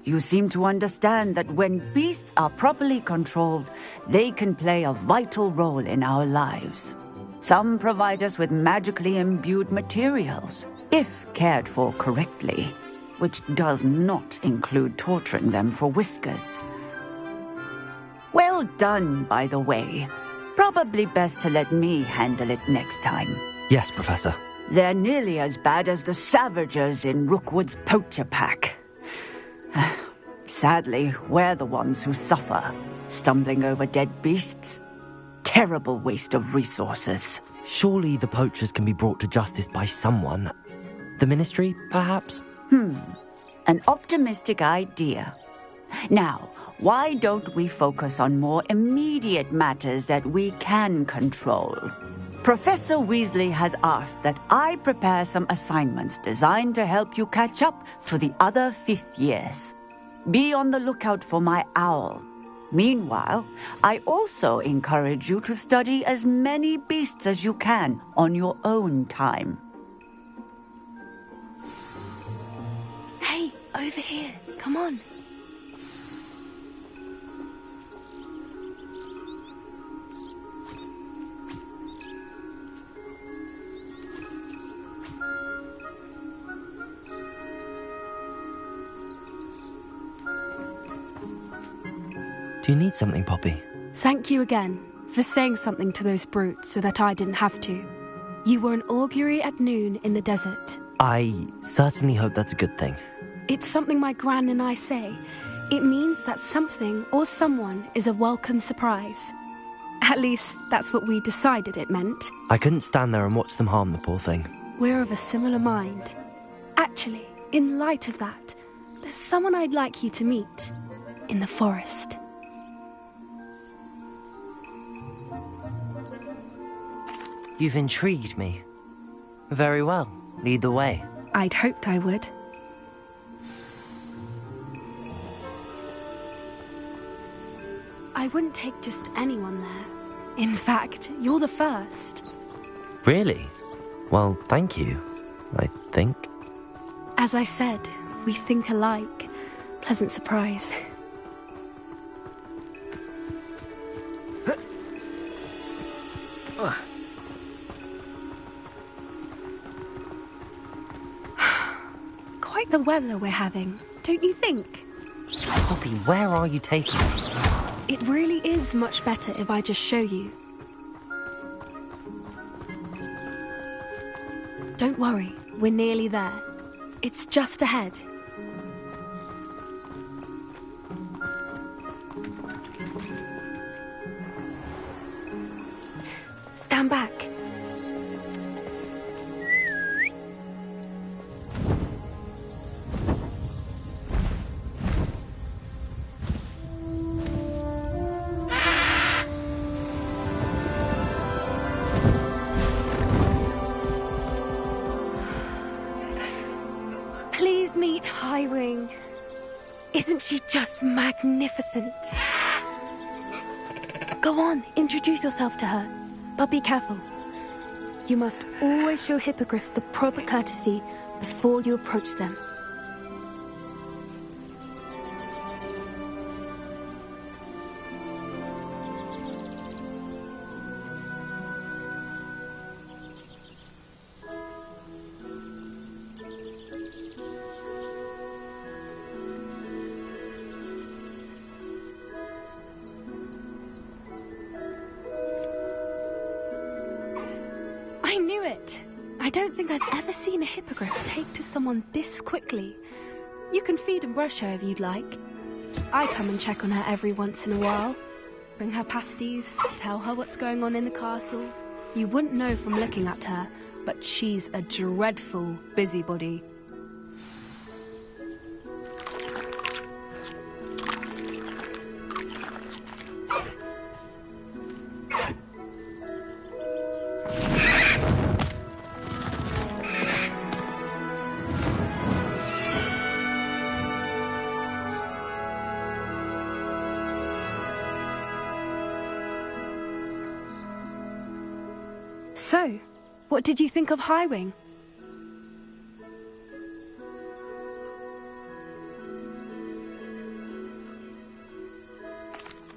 You seem to understand that when beasts are properly controlled, they can play a vital role in our lives. Some provide us with magically imbued materials, if cared for correctly, which does not include torturing them for whiskers. Well done, by the way. Probably best to let me handle it next time. Yes, Professor. They're nearly as bad as the Savagers in Rookwood's poacher pack. Sadly, we're the ones who suffer, stumbling over dead beasts. Terrible waste of resources. Surely the poachers can be brought to justice by someone. The Ministry, perhaps? An optimistic idea. Now, why don't we focus on more immediate matters that we can control? Professor Weasley has asked that I prepare some assignments designed to help you catch up to the other fifth years. Be on the lookout for my owl. Meanwhile, I also encourage you to study as many beasts as you can on your own time. Hey, over here. Come on. Do you need something, Poppy? Thank you again for saying something to those brutes so that I didn't have to. You were an augury at noon in the desert. I certainly hope that's a good thing. It's something my gran and I say. It means that something or someone is a welcome surprise. At least, that's what we decided it meant. I couldn't stand there and watch them harm the poor thing. We're of a similar mind. Actually, in light of that, there's someone I'd like you to meet. In the forest. You've intrigued me. Very well. Lead the way. I'd hoped I would. I wouldn't take just anyone there. In fact, you're the first. Really? Well, thank you, I think. As I said, we think alike. Pleasant surprise. Quite the weather we're having, don't you think? Poppy, where are you taking me? It really is much better if I just show you. Don't worry, we're nearly there. It's just ahead. Stand back. Please meet Highwing. Isn't she just magnificent? Go on, introduce yourself to her. But be careful. You must always show hippogriffs the proper courtesy before you approach them. I knew it! I don't think I've ever seen a hippogriff take to someone this quickly. You can feed and brush her if you'd like. I come and check on her every once in a while. Bring her pasties, tell her what's going on in the castle. You wouldn't know from looking at her, but she's a dreadful busybody. So, what did you think of Highwing?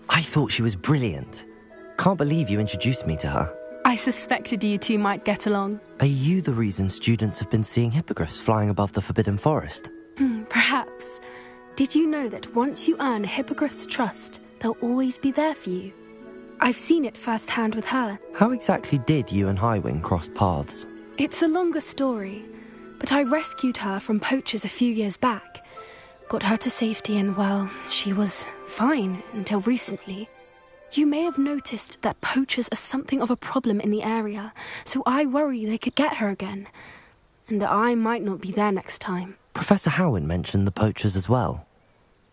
I thought she was brilliant. Can't believe you introduced me to her. I suspected you two might get along. Are you the reason students have been seeing hippogriffs flying above the Forbidden Forest? Perhaps. Did you know that once you earn a hippogriff's trust, they'll always be there for you? I've seen it firsthand with her. How exactly did you and Highwing cross paths? It's a longer story, but I rescued her from poachers a few years back. Got her to safety and, well, she was fine until recently. You may have noticed that poachers are something of a problem in the area, so I worry they could get her again. And I might not be there next time. Professor Howin mentioned the poachers as well.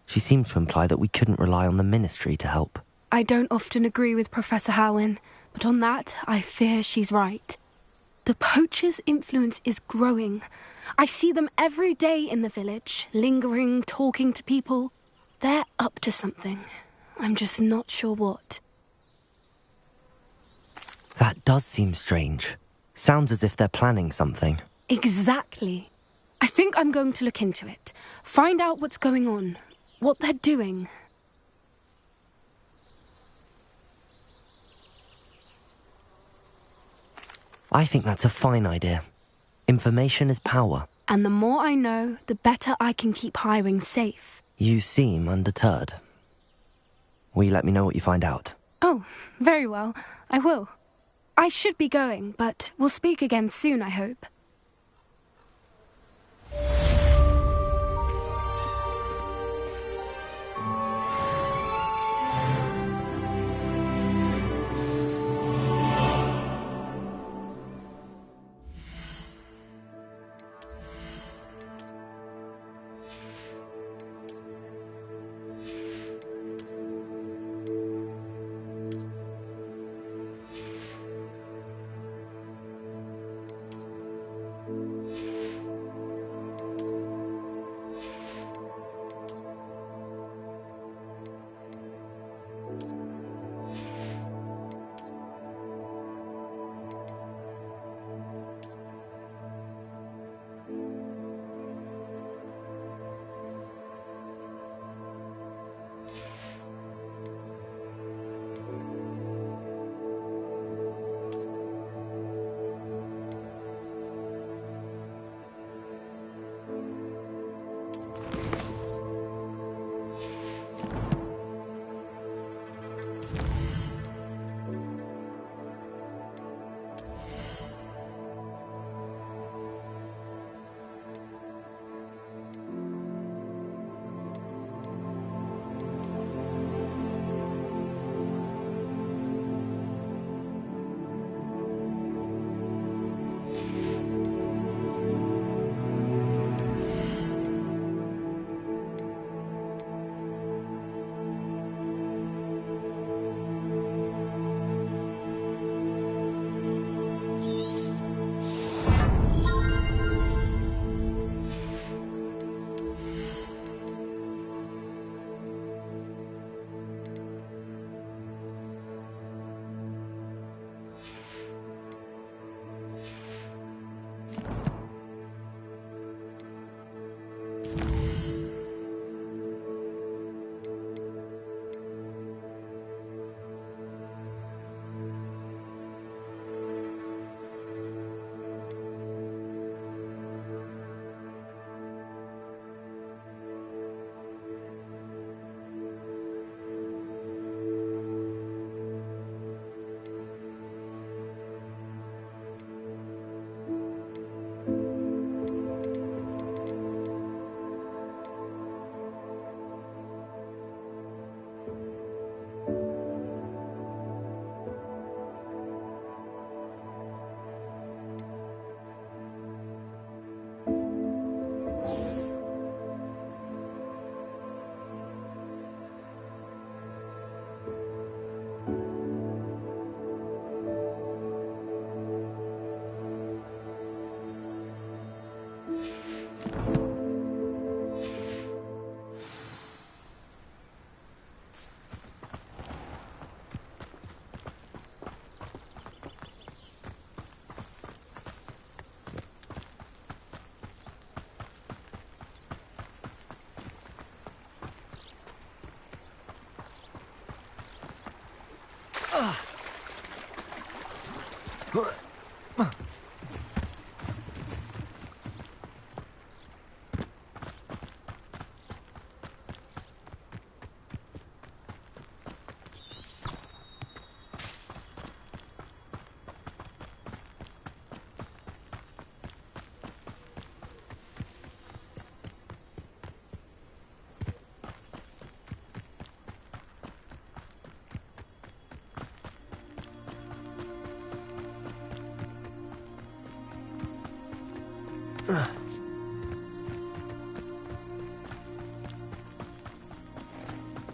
She seemed to imply that we couldn't rely on the Ministry to help. I don't often agree with Professor Howin, but on that, I fear she's right. The poachers' influence is growing. I see them every day in the village, lingering, talking to people. They're up to something. I'm just not sure what. That does seem strange. Sounds as if they're planning something. Exactly. I think I'm going to look into it. Find out what's going on, what they're doing. I think that's a fine idea. Information is power. And the more I know, the better I can keep Highwing safe. You seem undeterred. Will you let me know what you find out? Oh, very well. I will. I should be going, but we'll speak again soon, I hope.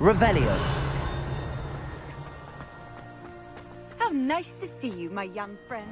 Revelio. How nice to see you, my young friend.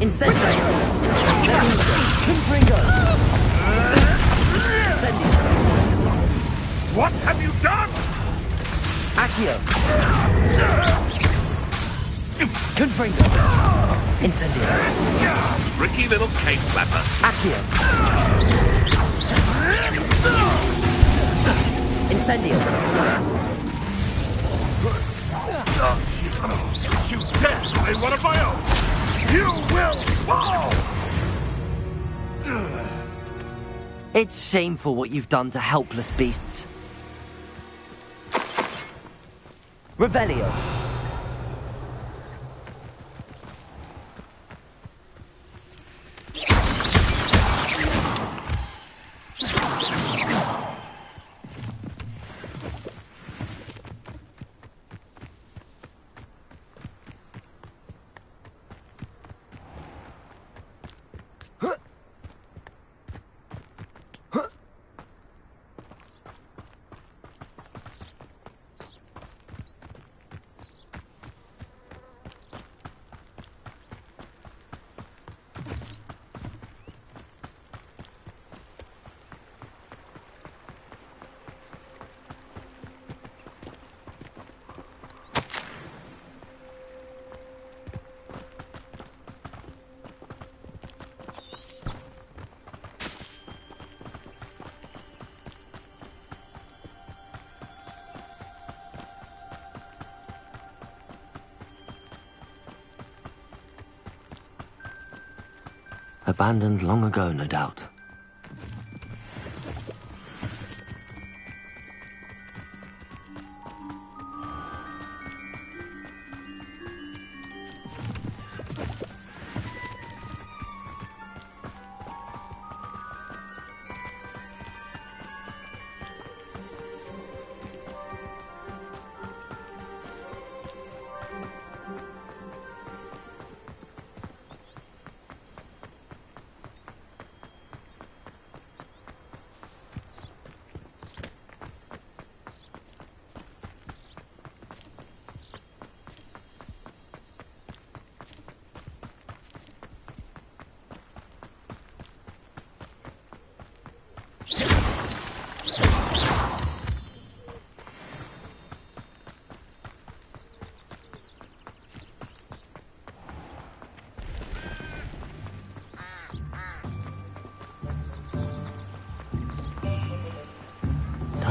Incendio! Confringo! Incendio! What have you done? Accio! Confringo! Incendio! Tricky little cake flapper. Accio! Incendio! You dare slay one of my own! You will fall! It's shameful what you've done to helpless beasts. Revelio. Abandoned long ago, no doubt.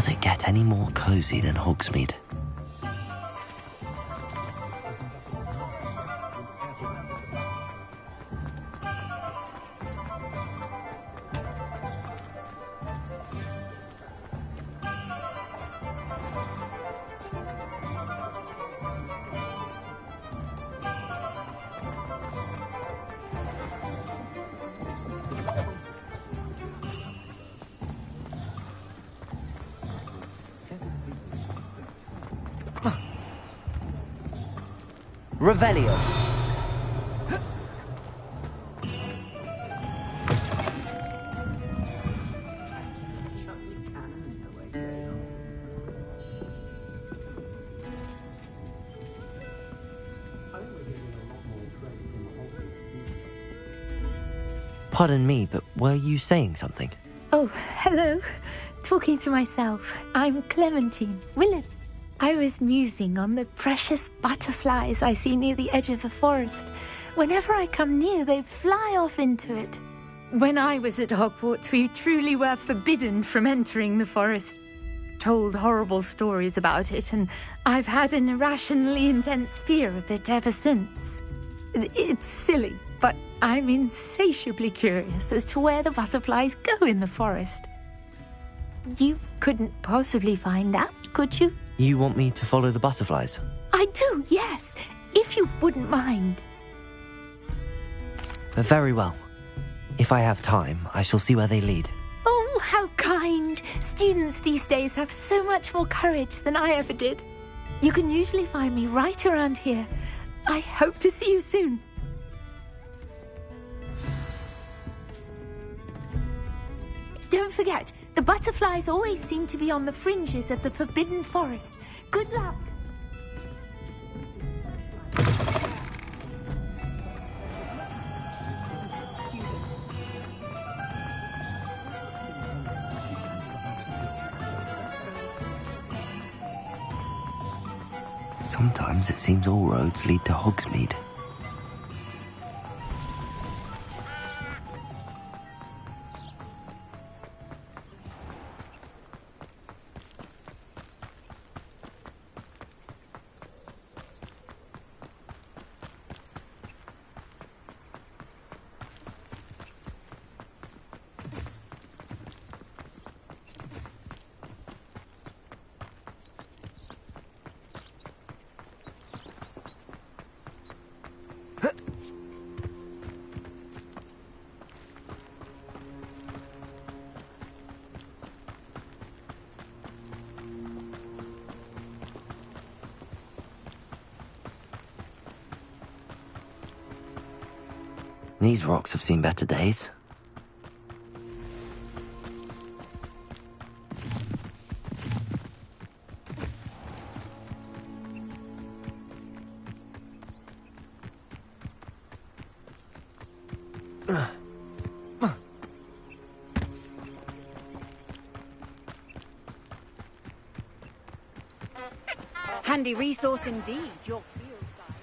Does it get any more cozy than Hogsmeade? Revelio. Pardon me, but were you saying something? Oh, hello. Talking to myself. I'm Clementine Willett. I was musing on the precious butterflies I see near the edge of the forest. Whenever I come near, they fly off into it. When I was at Hogwarts, we truly were forbidden from entering the forest. Told horrible stories about it, and I've had an irrationally intense fear of it ever since. It's silly, but I'm insatiably curious as to where the butterflies go in the forest. You couldn't possibly find out, could you? You want me to follow the butterflies? I do, yes, if you wouldn't mind. Very well. If I have time, I shall see where they lead. Oh, how kind. Students these days have so much more courage than I ever did. You can usually find me right around here. I hope to see you soon. Don't forget, the butterflies always seem to be on the fringes of the Forbidden Forest. Good luck. Sometimes it seems all roads lead to Hogsmeade. These rocks have seen better days. Handy resource indeed, your field guide.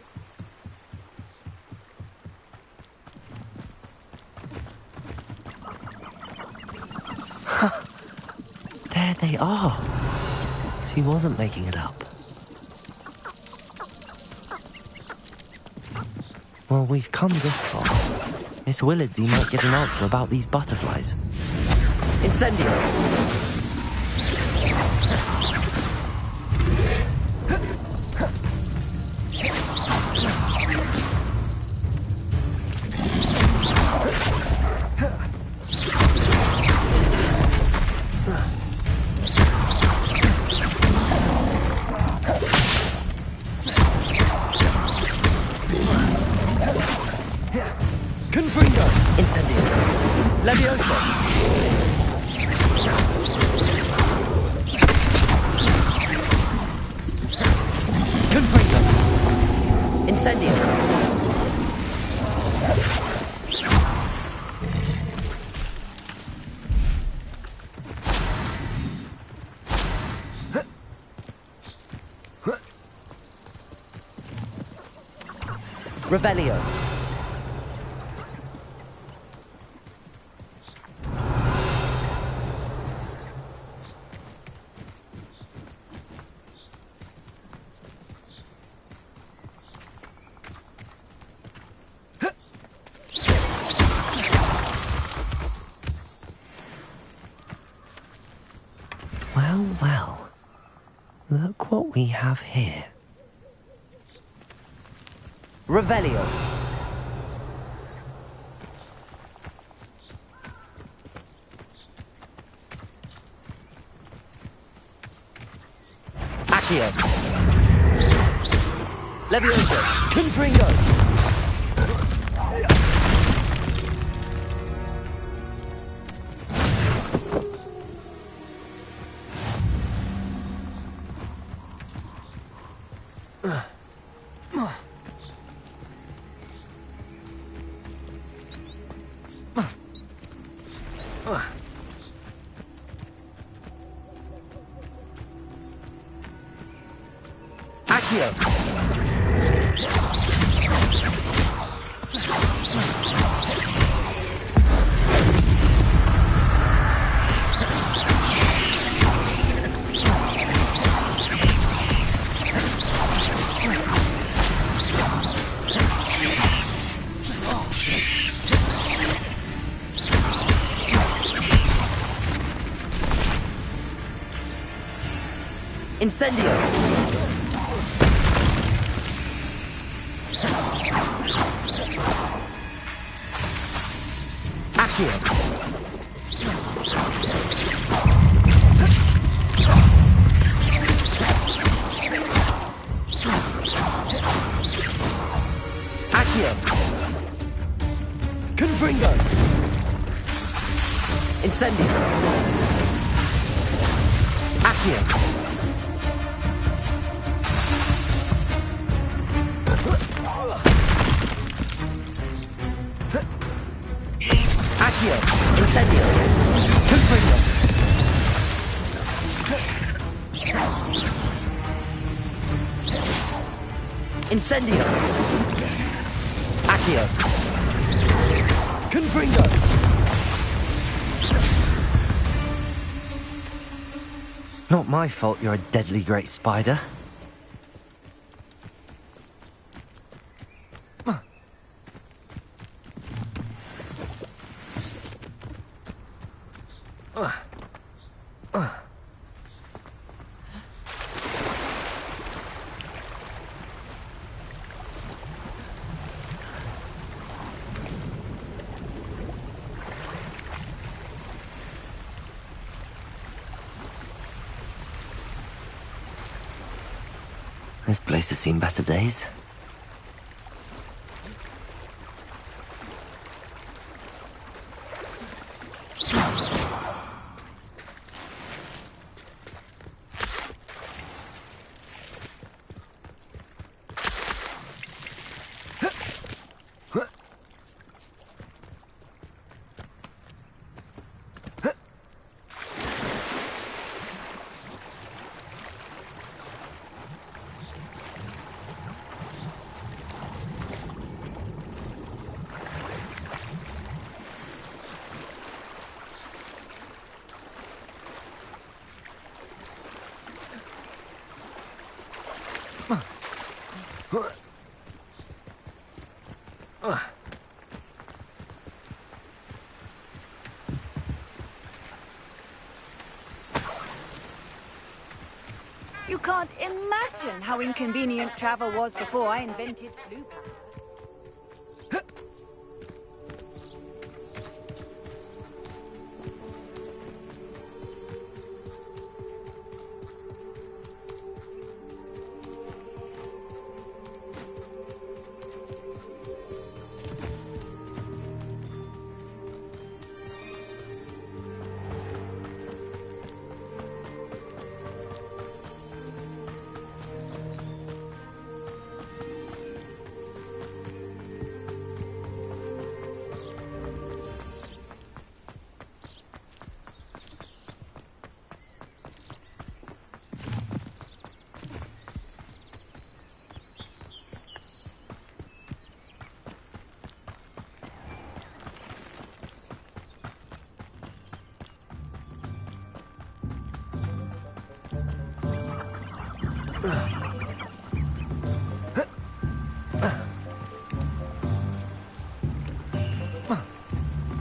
There they are. She wasn't making it up. Well, we've come this far. Miss Willardsey might get an answer about these butterflies. Incendio! Revelio. Look what we have here. Revelio. Accio. Levioso. Confringo. Incendio. Accio. Accio. Confringo. Incendio. Accio. Accio. Incendio. Confringo. Incendio. Accio. Confringo. Not my fault you're a deadly great spider. This place has seen better days. You can't imagine how inconvenient travel was before I invented blue powder.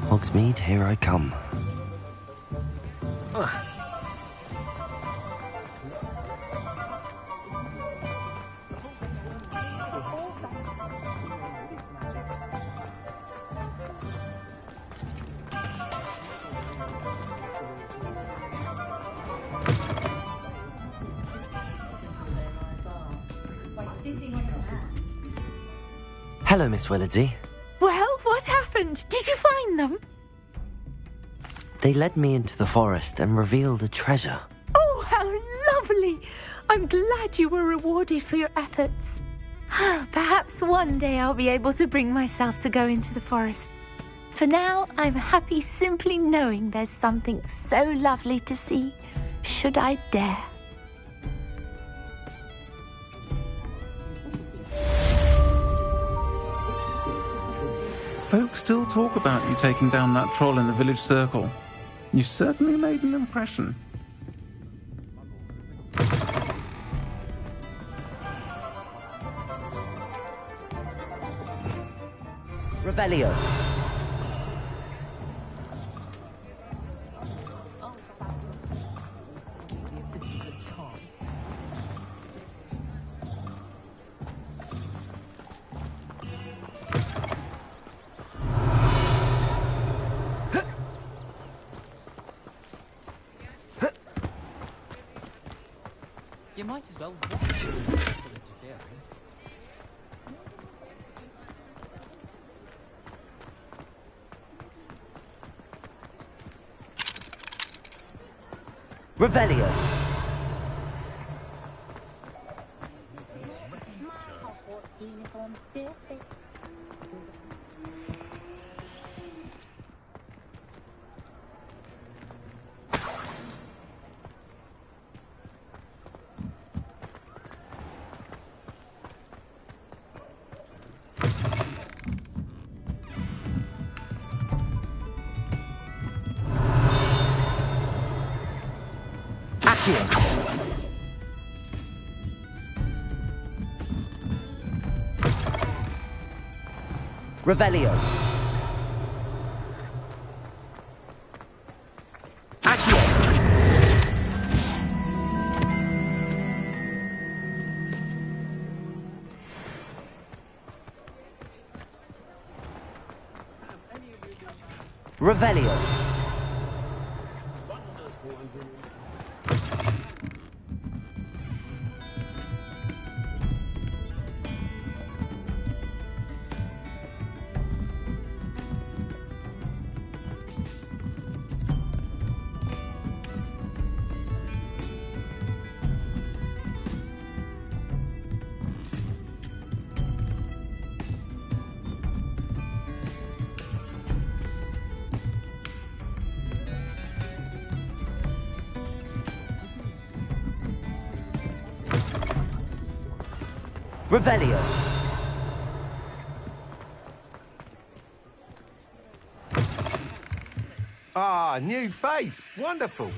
Hogsmeade, here I come. Hello, Miss Willardsy. Well, what happened? Did you find them? They led me into the forest and revealed a treasure. Oh, how lovely! I'm glad you were rewarded for your efforts. Perhaps one day I'll be able to bring myself to go into the forest. For now, I'm happy simply knowing there's something so lovely to see, should I dare. Folks still talk about you taking down that troll in the village circle. You certainly made an impression. Revelio. You might as well watch it for interfering. Revelio. Revelio. Accio. Revelio. Revelio. Ah, new face. Wonderful.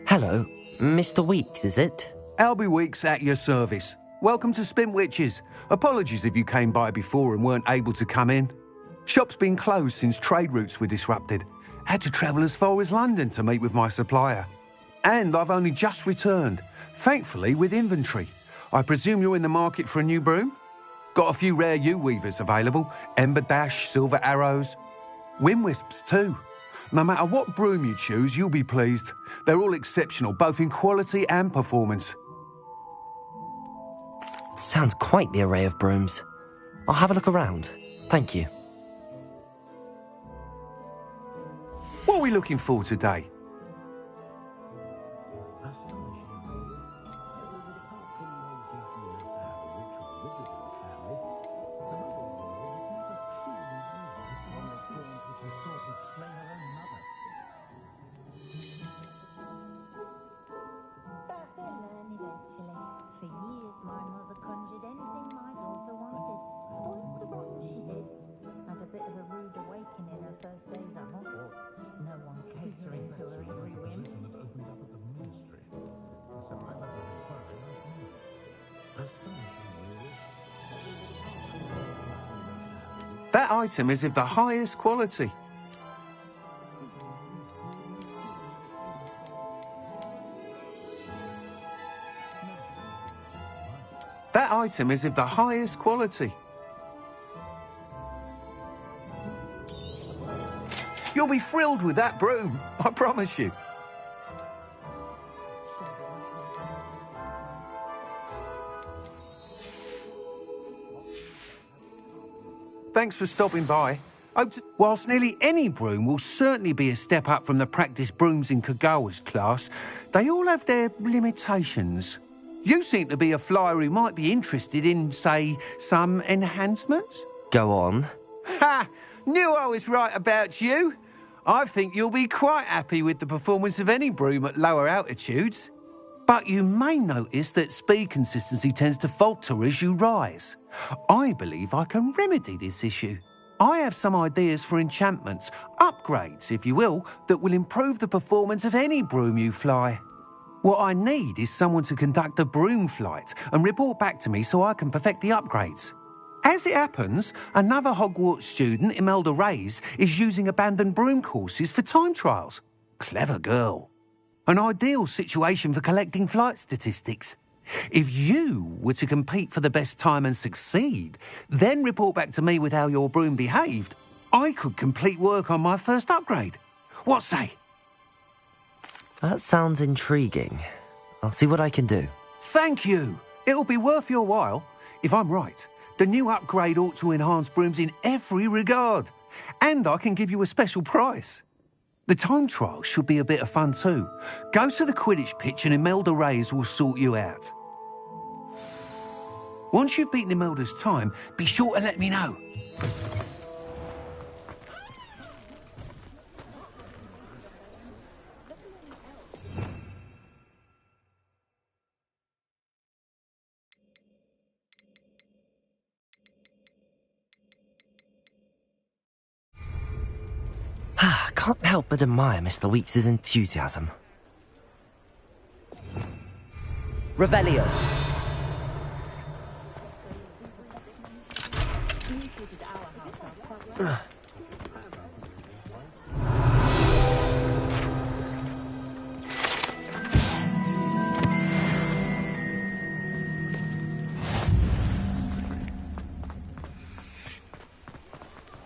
Hello, Mr. Weeks, is it? Albie Weeks at your service. Welcome to Spintwitches. Apologies if you came by before and weren't able to come in. Shop's been closed since trade routes were disrupted. Had to travel as far as London to meet with my supplier. And I've only just returned, thankfully with inventory. I presume you're in the market for a new broom? Got a few rare U-weavers available, Ember Dash, Silver Arrows, Wind Wisps too. No matter what broom you choose, you'll be pleased. They're all exceptional, both in quality and performance. Sounds quite the array of brooms. I'll have a look around. Thank you. What are we looking for today? That item is of the highest quality. That item is of the highest quality. You'll be thrilled with that broom, I promise you. Thanks for stopping by. Whilst nearly any broom will certainly be a step up from the practice brooms in Kagawa's class, they all have their limitations. You seem to be a flyer who might be interested in, say, some enhancements? Go on. Ha! Knew I was right about you. I think you'll be quite happy with the performance of any broom at lower altitudes. But you may notice that speed consistency tends to falter as you rise. I believe I can remedy this issue. I have some ideas for enchantments, upgrades, if you will, that will improve the performance of any broom you fly. What I need is someone to conduct a broom flight and report back to me so I can perfect the upgrades. As it happens, another Hogwarts student, Imelda Reyes, is using abandoned broom courses for time trials. Clever girl. An ideal situation for collecting flight statistics. If you were to compete for the best time and succeed, then report back to me with how your broom behaved, I could complete work on my first upgrade. What say? That sounds intriguing. I'll see what I can do. Thank you. It'll be worth your while. If I'm right, the new upgrade ought to enhance brooms in every regard. And I can give you a special price. The time trial should be a bit of fun too. Go to the Quidditch pitch and Imelda Reyes will sort you out. Once you've beaten Imelda's time, be sure to let me know. Can't help but admire Mr. Weeks' enthusiasm. Revelio.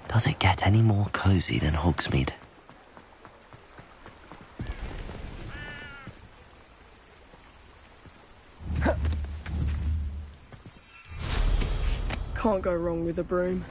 Does it get any more cozy than Hogsmeade? Can't go wrong with a broom.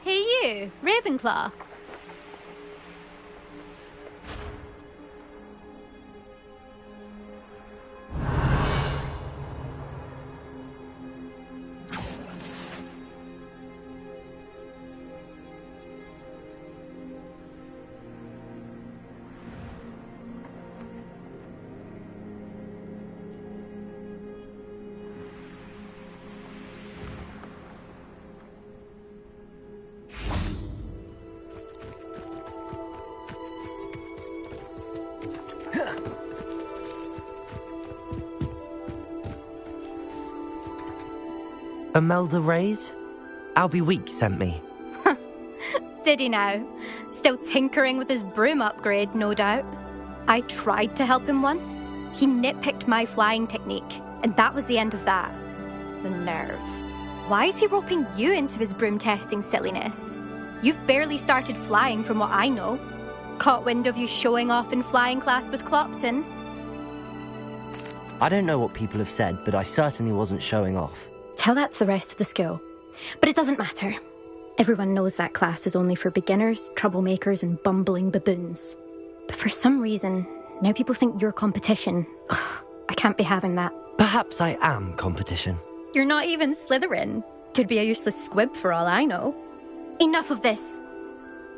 Hey you, Ravenclaw. Imelda Reyes? Albie Weeks sent me. Did he now? Still tinkering with his broom upgrade, no doubt. I tried to help him once. He nitpicked my flying technique, and that was the end of that. The nerve. Why is he roping you into his broom testing silliness? You've barely started flying from what I know. Caught wind of you showing off in flying class with Clopton. I don't know what people have said, but I certainly wasn't showing off. Tell that to the rest of the school. But it doesn't matter. Everyone knows that class is only for beginners, troublemakers, and bumbling baboons. But for some reason, now people think you're competition. Ugh, I can't be having that. Perhaps I am competition. You're not even Slytherin. Could be a useless squib for all I know. Enough of this.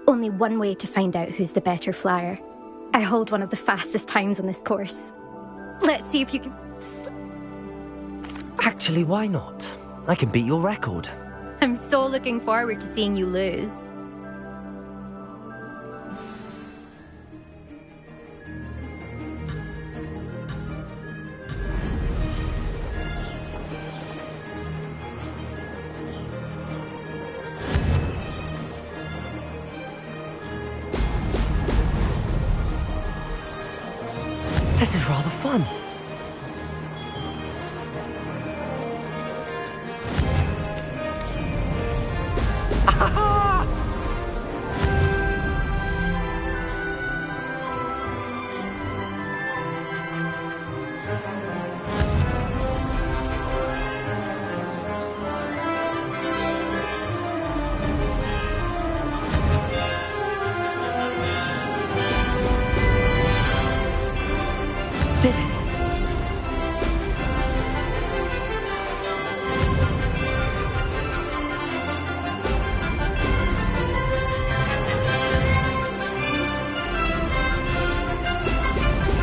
Only one way to find out who's the better flyer. I hold one of the fastest times on this course. Let's see if you can... Actually, why not? I can beat your record. I'm so looking forward to seeing you lose. This is rather fun. Did it?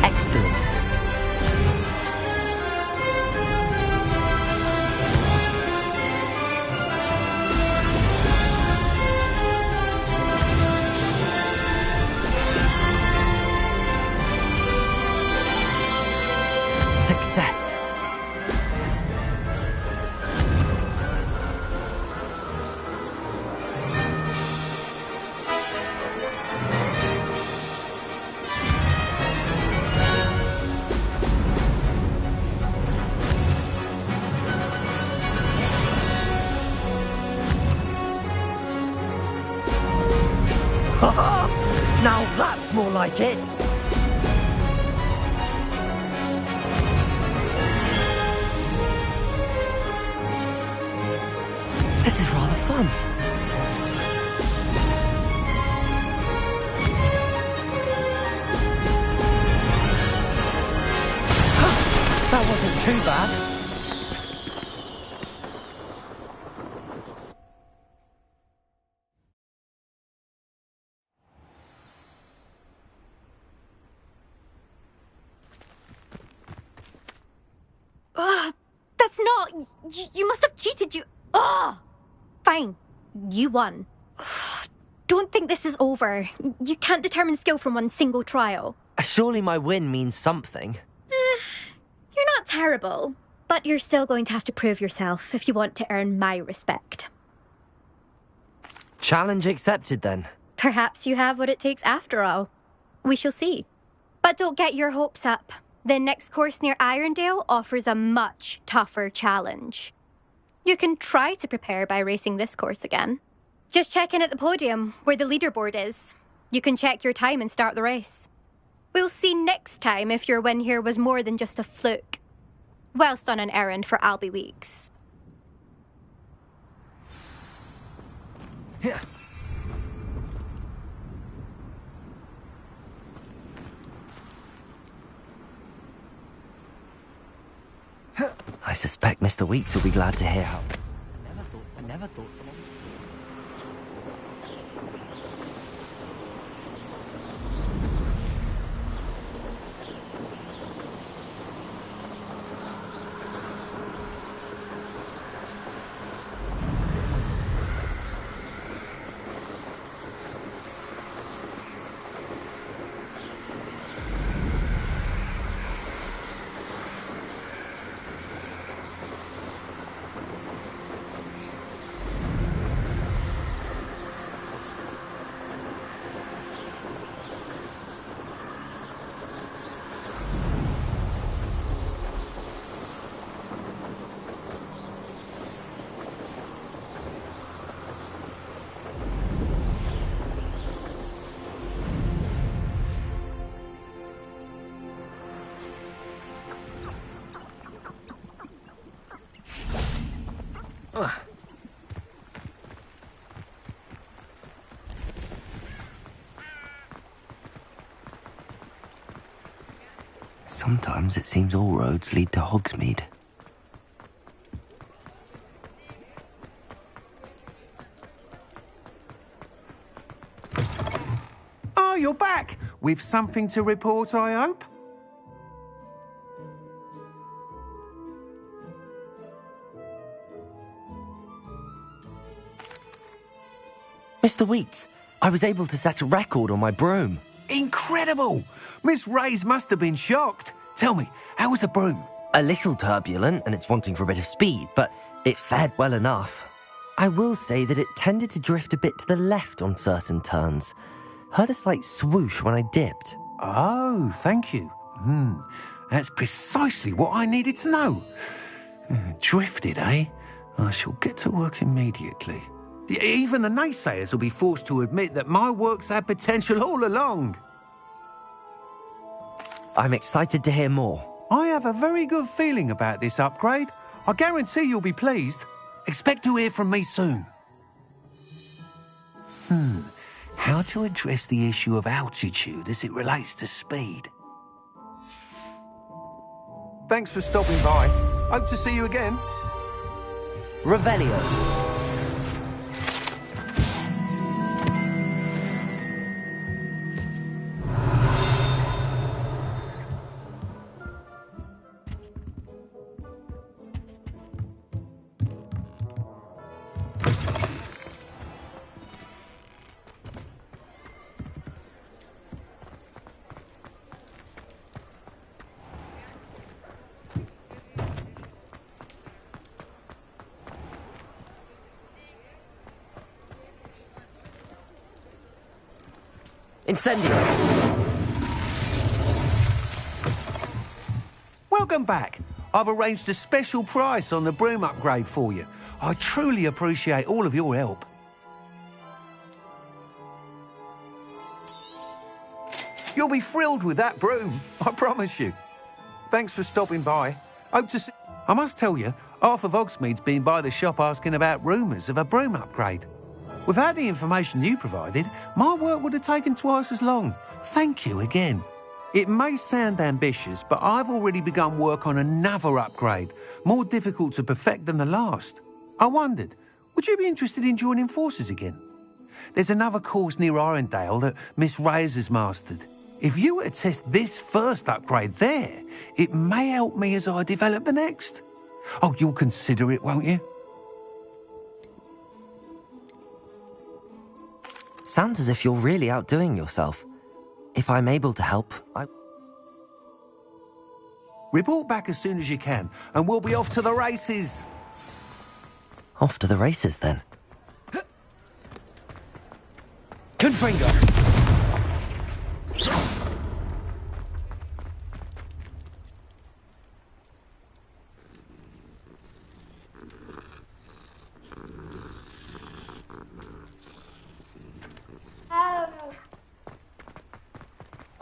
Excellent. Success. Now that's more like it. This is rather fun. That wasn't too bad. That's not... You must have cheated, you... Ugh! Fine. You won. Don't think this is over. You can't determine skill from one single trial. Surely my win means something. You're not terrible, but you're still going to have to prove yourself if you want to earn my respect. Challenge accepted then. Perhaps you have what it takes after all. We shall see. But don't get your hopes up. The next course near Irondale offers a much tougher challenge. You can try to prepare by racing this course again. Just check in at the podium, where the leaderboard is. You can check your time and start the race. We'll see next time if your win here was more than just a fluke. Whilst on an errand for Albie Weeks. I suspect Mr. Weeks will be glad to hear how... I never thought someone... Sometimes it seems all roads lead to Hogsmeade. Oh, you're back! With something to report, I hope? Mr. Weeks, I was able to set a record on my broom. Incredible! Miss Reyes must have been shocked. Tell me, how was the broom? A little turbulent, and it's wanting for a bit of speed, but it fared well enough. I will say that it tended to drift a bit to the left on certain turns. Heard a slight swoosh when I dipped. Oh, thank you. That's precisely what I needed to know. Drifted, eh? I shall get to work immediately. Even the naysayers will be forced to admit that my work's had potential all along. I'm excited to hear more. I have a very good feeling about this upgrade. I guarantee you'll be pleased. Expect to hear from me soon. How to address the issue of altitude as it relates to speed. Thanks for stopping by. Hope to see you again. Revelio. Incendio. Welcome back. I've arranged a special price on the broom upgrade for you. I truly appreciate all of your help. You'll be thrilled with that broom, I promise you. Thanks for stopping by. Hope to see... I must tell you, half of Hogsmeade's been by the shop asking about rumours of a broom upgrade. Without the information you provided, my work would have taken twice as long. Thank you again. It may sound ambitious, but I've already begun work on another upgrade, more difficult to perfect than the last. I wondered, would you be interested in joining forces again? There's another course near Arendelle that Miss Reyes has mastered. If you were to test this first upgrade there, it may help me as I develop the next. Oh, you'll consider it, won't you? Sounds as if you're really outdoing yourself. If I'm able to help, I... Report back as soon as you can, and we'll be off to the races. Off to the races, then. Confringo!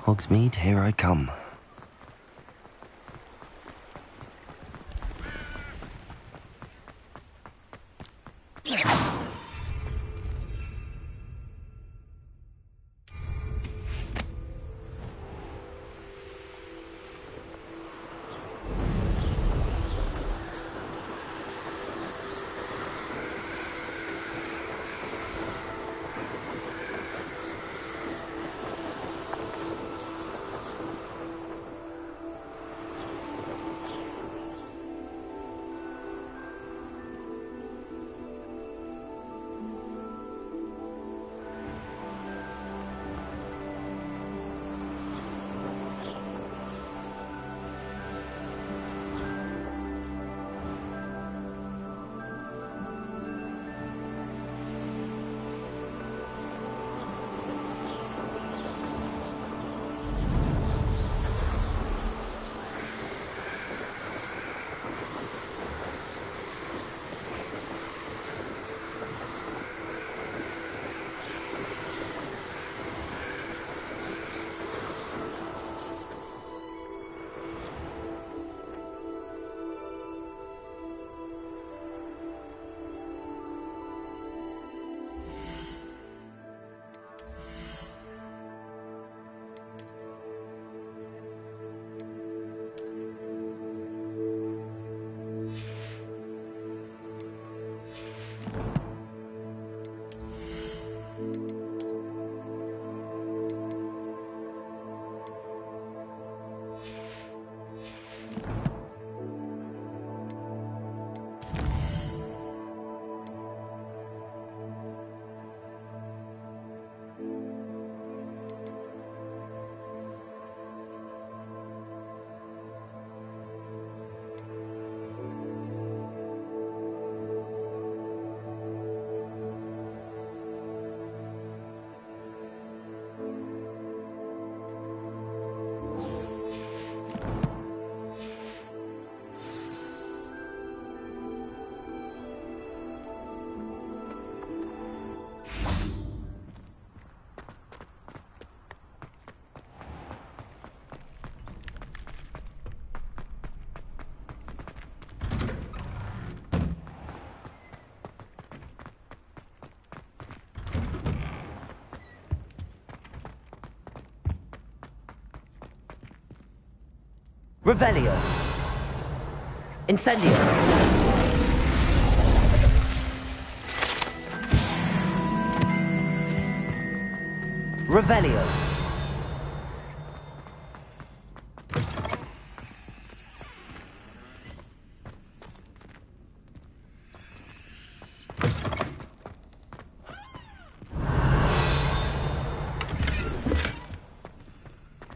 Hogsmeade, here I come. Revelio. Incendio. Revelio.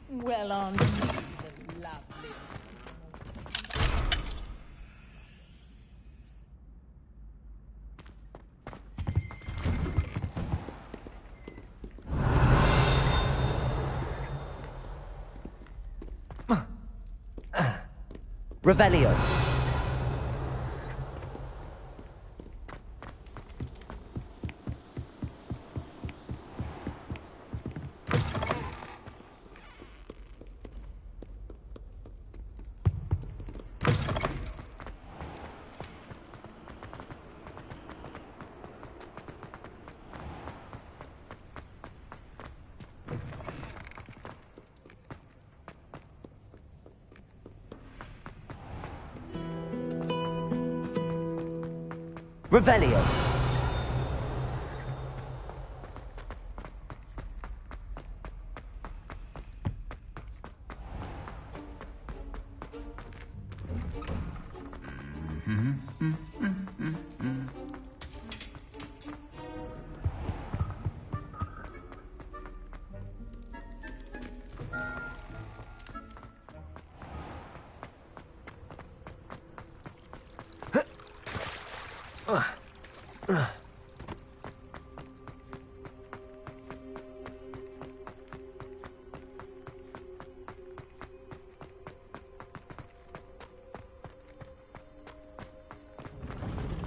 Well on, the lovely. Revelio. Revelio.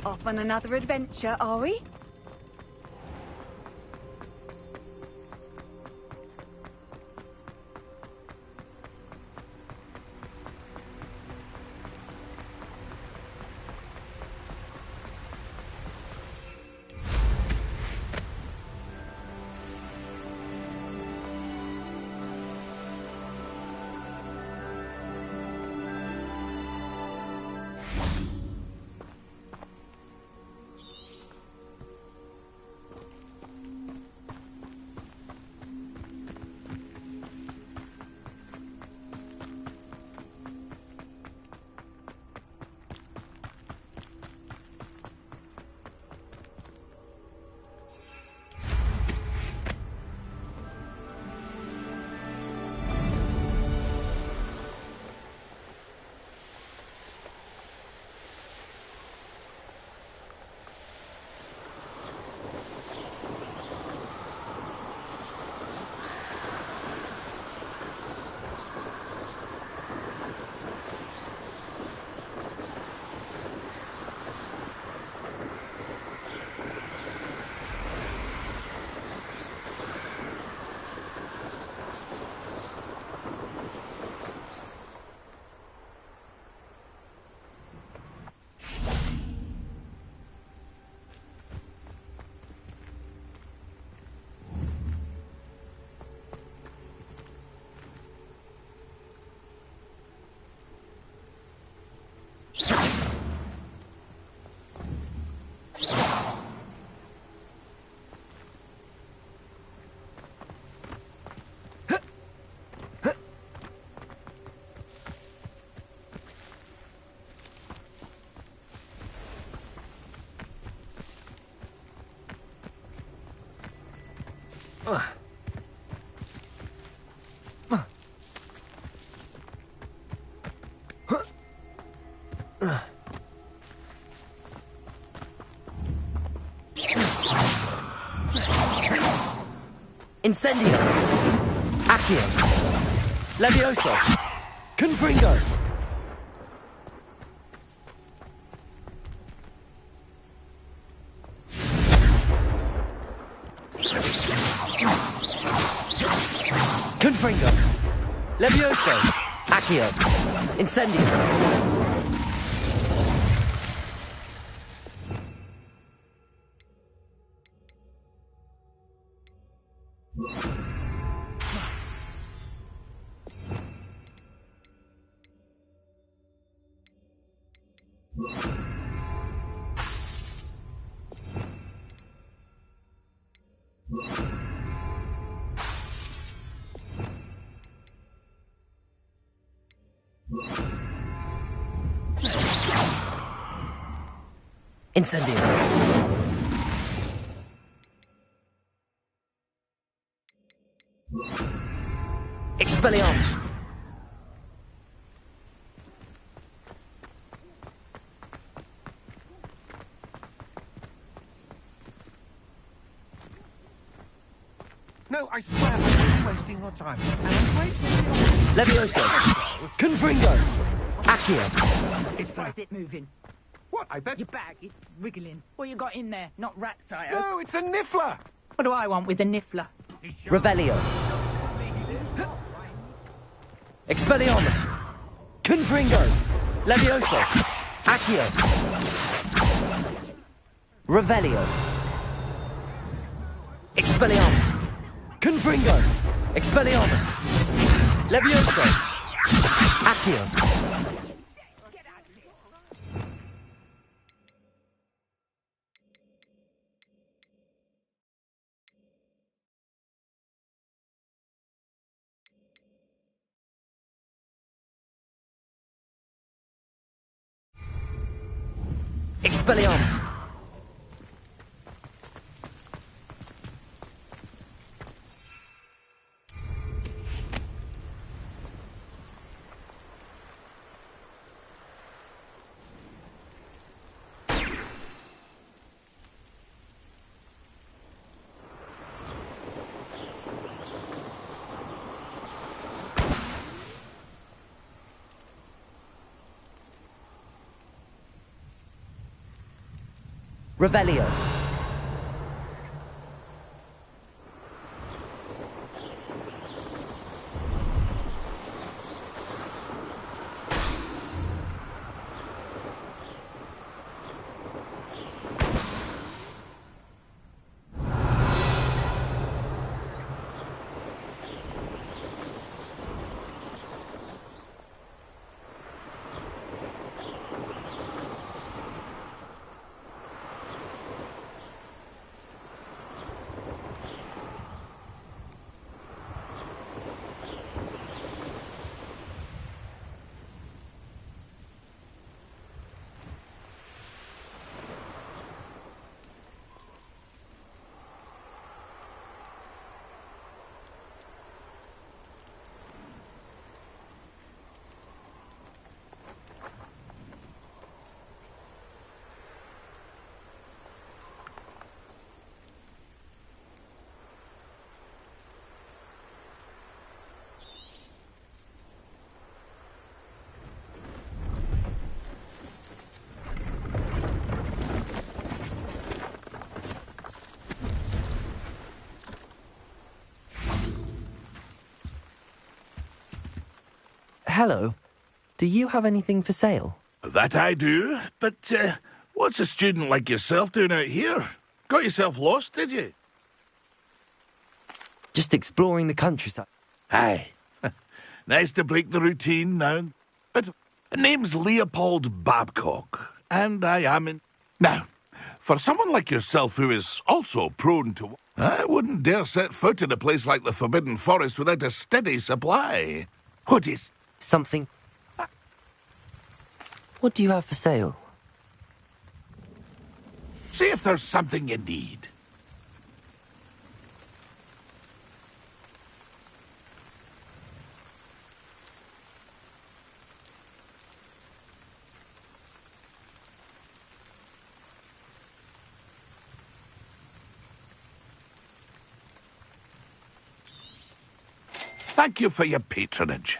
Off on another adventure, are we? Incendio. Accio. Levioso. Confringo. Confringo. Levioso. Accio. Incendio. Incendio. Expelliarmus. No, I swear, I'm wasting your time. And I'm wasting Levioso. Confringo. Accio. It's Why is it moving? What? I bet... Your bag, it's wriggling. What you got in there? Not rat sire. No, it's a niffler. What do I want with a niffler? Revelio. Expelliarmus. Confringo. Levioso. Accio. Revelio. Expelliarmus. Confringo. Expelliarmus. Levioso. Accio. Expelliarmus. Revelio. Hello. Do you have anything for sale? That I do, but what's a student like yourself doing out here? Got yourself lost, did you? Just exploring the countryside. Aye. Nice to break the routine now. But name's Leopold Babcock, and I am in... Now, for someone like yourself who is also prone to... I wouldn't dare set foot in a place like the Forbidden Forest without a steady supply. What is... Something... What do you have for sale? See if there's something you need. Thank you for your patronage.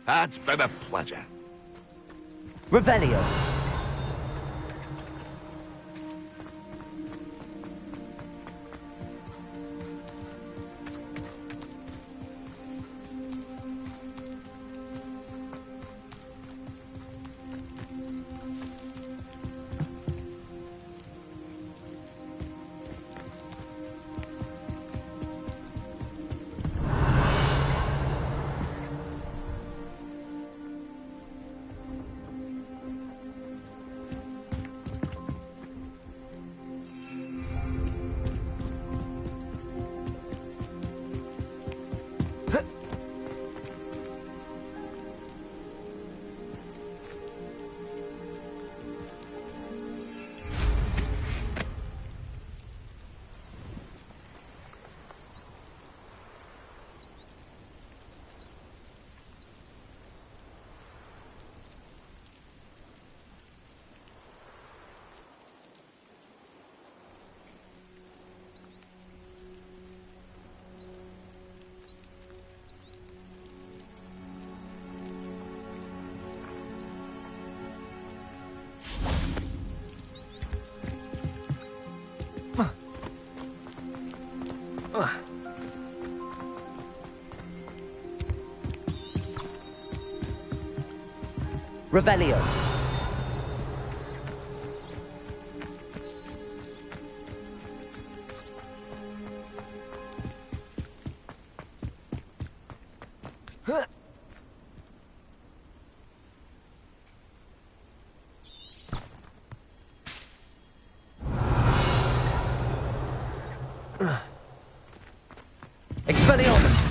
That's been a pleasure. Revelio. Revelio. Expelliarmus!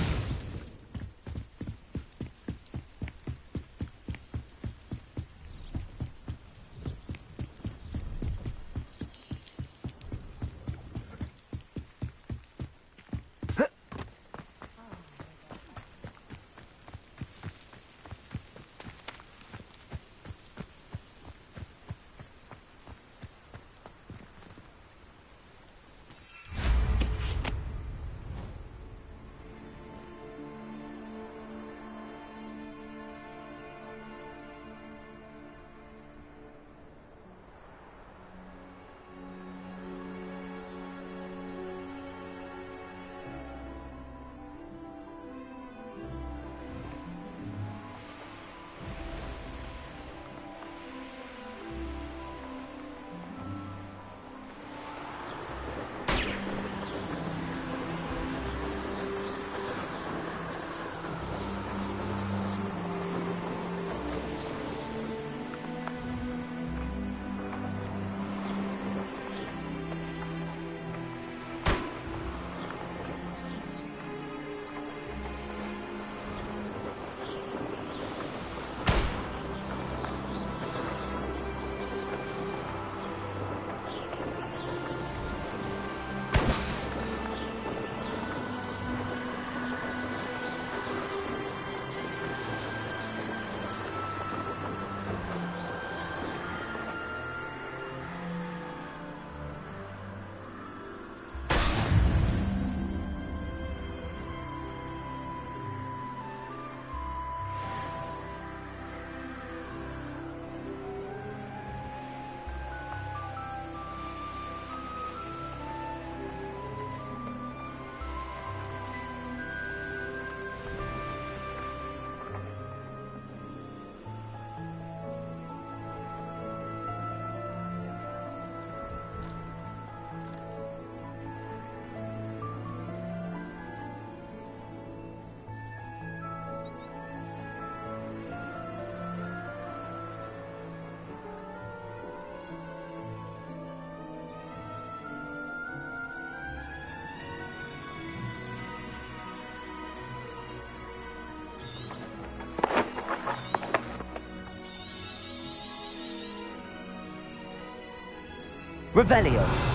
Revelio.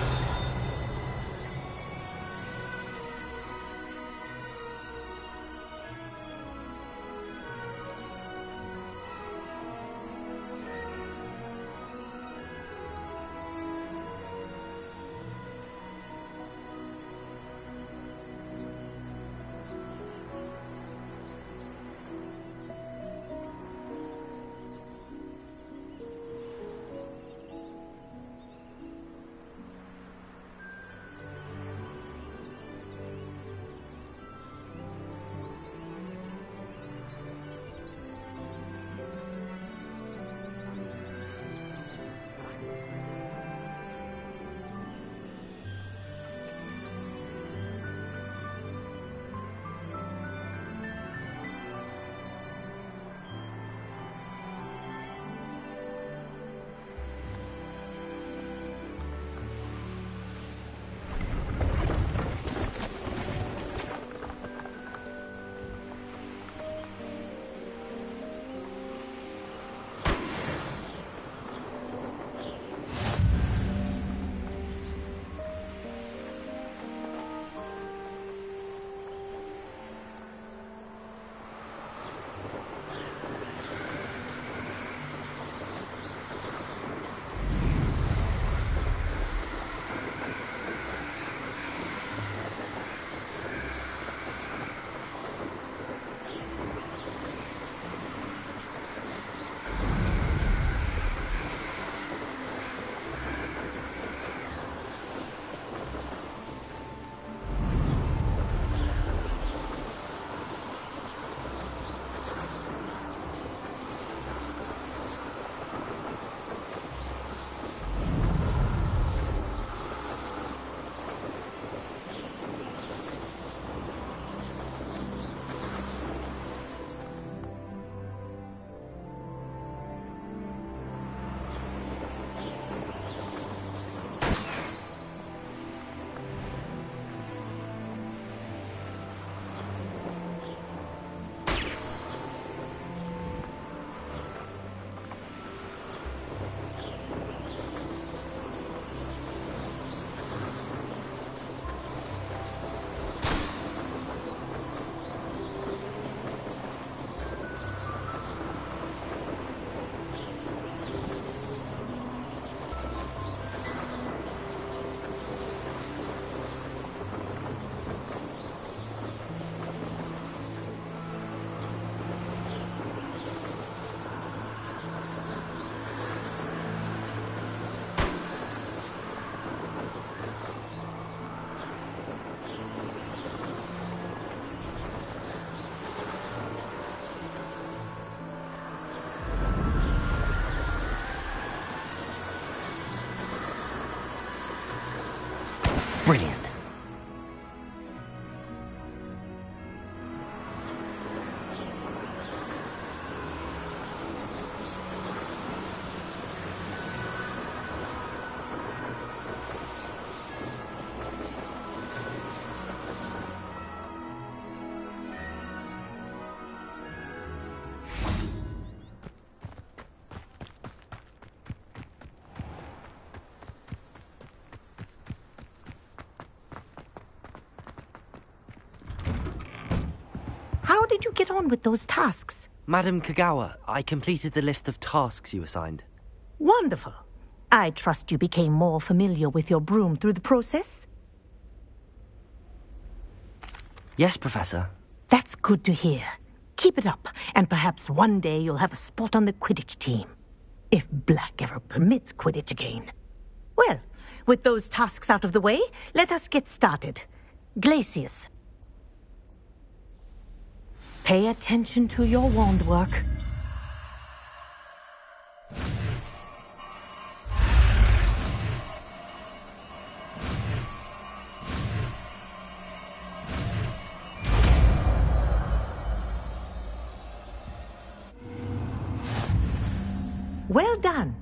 Brilliant. How did you get on with those tasks? Madam Kagawa, I completed the list of tasks you assigned. Wonderful. I trust you became more familiar with your broom through the process? Yes, Professor. That's good to hear. Keep it up, and perhaps one day you'll have a spot on the Quidditch team. If Black ever permits Quidditch again. Well, with those tasks out of the way, let us get started. Glacius. Pay attention to your wand work. Well done.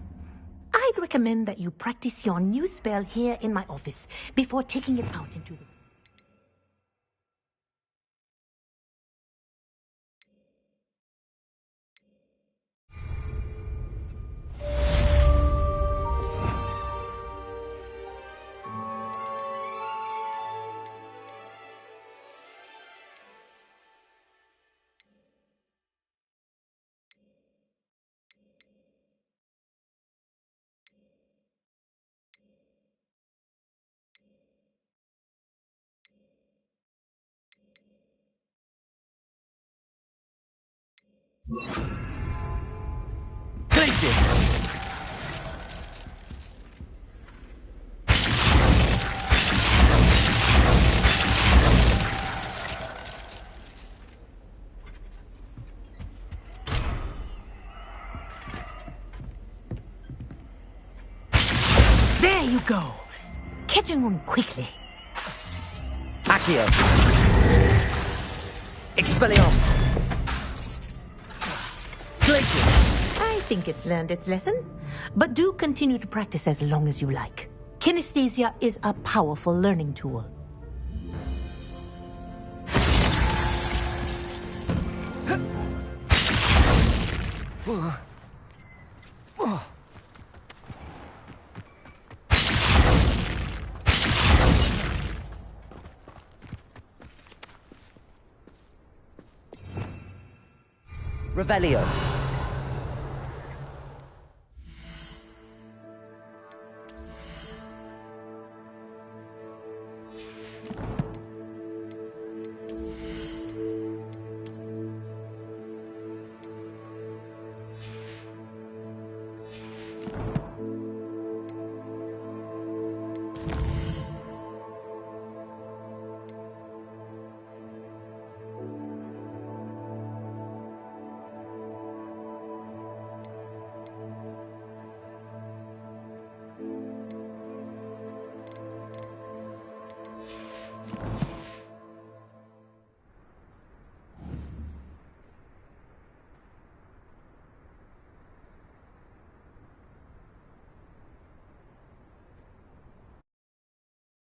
I'd recommend that you practice your new spell here in my office before taking it out into the... Glacius! There you go. Catching on quickly. Accio. Expelliarmus. Glacius. I think it's learned its lesson, but do continue to practice as long as you like. Kinesthesia is a powerful learning tool. Revelio.